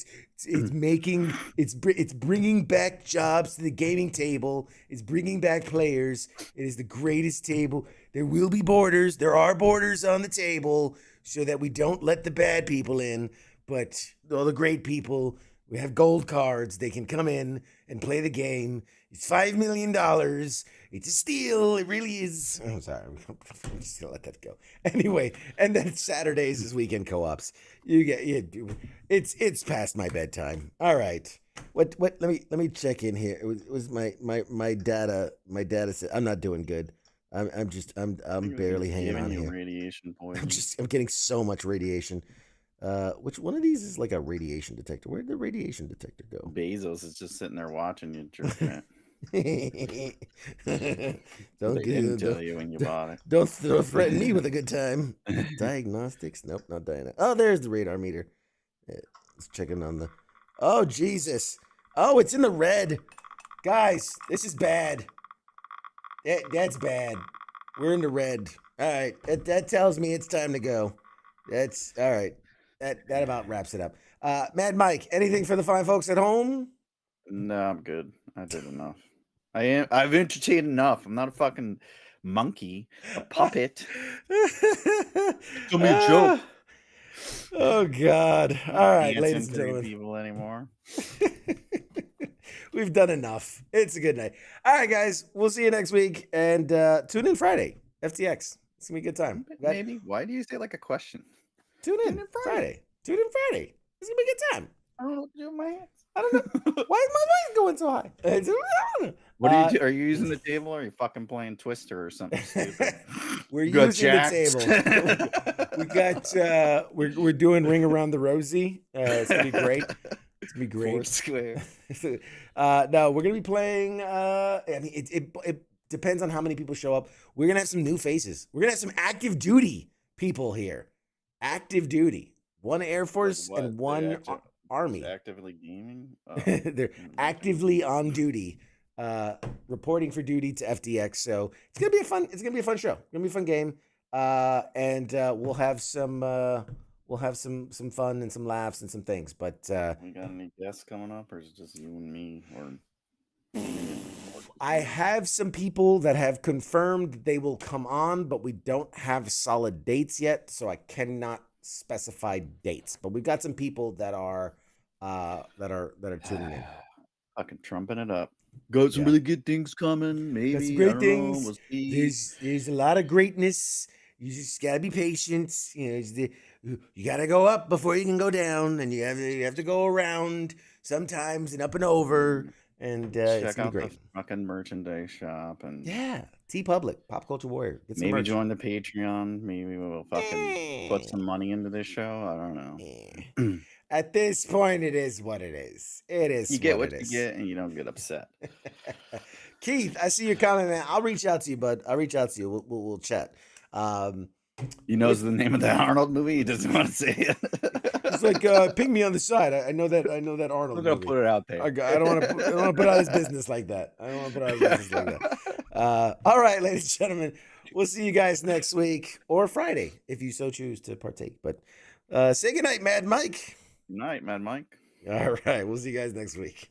It's bringing back jobs to the gaming table. It's bringing back players. It is the greatest table. There will be borders. There are borders on the table so that we don't let the bad people in, but all the great people. We have gold cards. They can come in and play the game. It's $5 million. It's a steal. It really is. I'm sorry. I'm just gonna let that go. Anyway, and then Saturdays is weekend co-ops. It's past my bedtime. All right. What? Let me check in here. It was my data. My data said I'm not doing good. I'm barely hanging on here. Radiation poison. I'm getting so much radiation. Which one of these is like a radiation detector? Where'd the radiation detector go? Bezos is just sitting there watching you jerking Don't didn't tell you when you bought it. Don't threaten me with a good time. Diagnostics? Nope, not diagnostics. Oh, there's the radar meter. Let's check in on the. Oh Jesus! Oh, it's in the red. Guys, this is bad. That's bad. We're in the red. All right, that tells me it's time to go. That's all right. That about wraps it up. Mad Mike, anything for the fine folks at home? No, I'm good. I did enough. I've entertained enough. I'm not a fucking monkey, a puppet. Tell me a joke. Oh God! All right, Dancing ladies and for you gentlemen, people anymore. we've done enough. It's a good night. All right, guys, we'll see you next week, and tune in Friday. FTX. It's gonna be a good time. Maybe. Why do you say it like a question? Tune in Friday. Tune in Friday. It's gonna be a good time. I don't know what to do with my hands. I don't know. Why is my voice going so high? What are you? Are you using the table, or are you fucking playing Twister or something stupid? We're You got using the table. We got. We're doing Ring Around the Rosie. It's gonna be great. It's gonna be great. Four square. No, we're gonna be playing. I mean, it depends on how many people show up. We're gonna have some new faces. We're gonna have some active duty people here. Active duty. One Air Force What? and one Army. Actively gaming. Oh. They're actively on duty, reporting for duty to FTX. So it's gonna be a fun. It's gonna be a fun show. It's gonna be a fun game, and we'll have some fun and some laughs and some things. But We got any guests coming up, or is it just you and me? Or I have some people that have confirmed that they will come on, but we don't have solid dates yet, so I cannot specify dates. But we've got some people that are tuning in. Fucking trumping it up. Got some really good things coming. Maybe Got some great I don't know, things. we'll see. There's a lot of greatness. You just gotta be patient. You gotta go up before you can go down, and you have to go around sometimes and up and over. And it's Check gonna out be the great. fucking merchandise shop, and Yeah, T Public, Pop Culture Warrior. Get some maybe merch. join the Patreon. Maybe we'll fucking put some money into this show. I don't know. At this point, it is what it is. It is. You get what it you is. get, and you don't get upset. Keith, I see your comment, man. I'll reach out to you, bud. I'll reach out to you. We'll chat. He knows the name of the Arnold movie. He doesn't want to say it. It's like ping me on the side. I know that Arnold. We're gonna movie. put it out there. I don't want to put out his business like that. I don't want to put out his business like that. All right, ladies and gentlemen, we'll see you guys next week or Friday if you so choose to partake. But say goodnight, Mad Mike. Good night, Mad Mike. All right, we'll see you guys next week.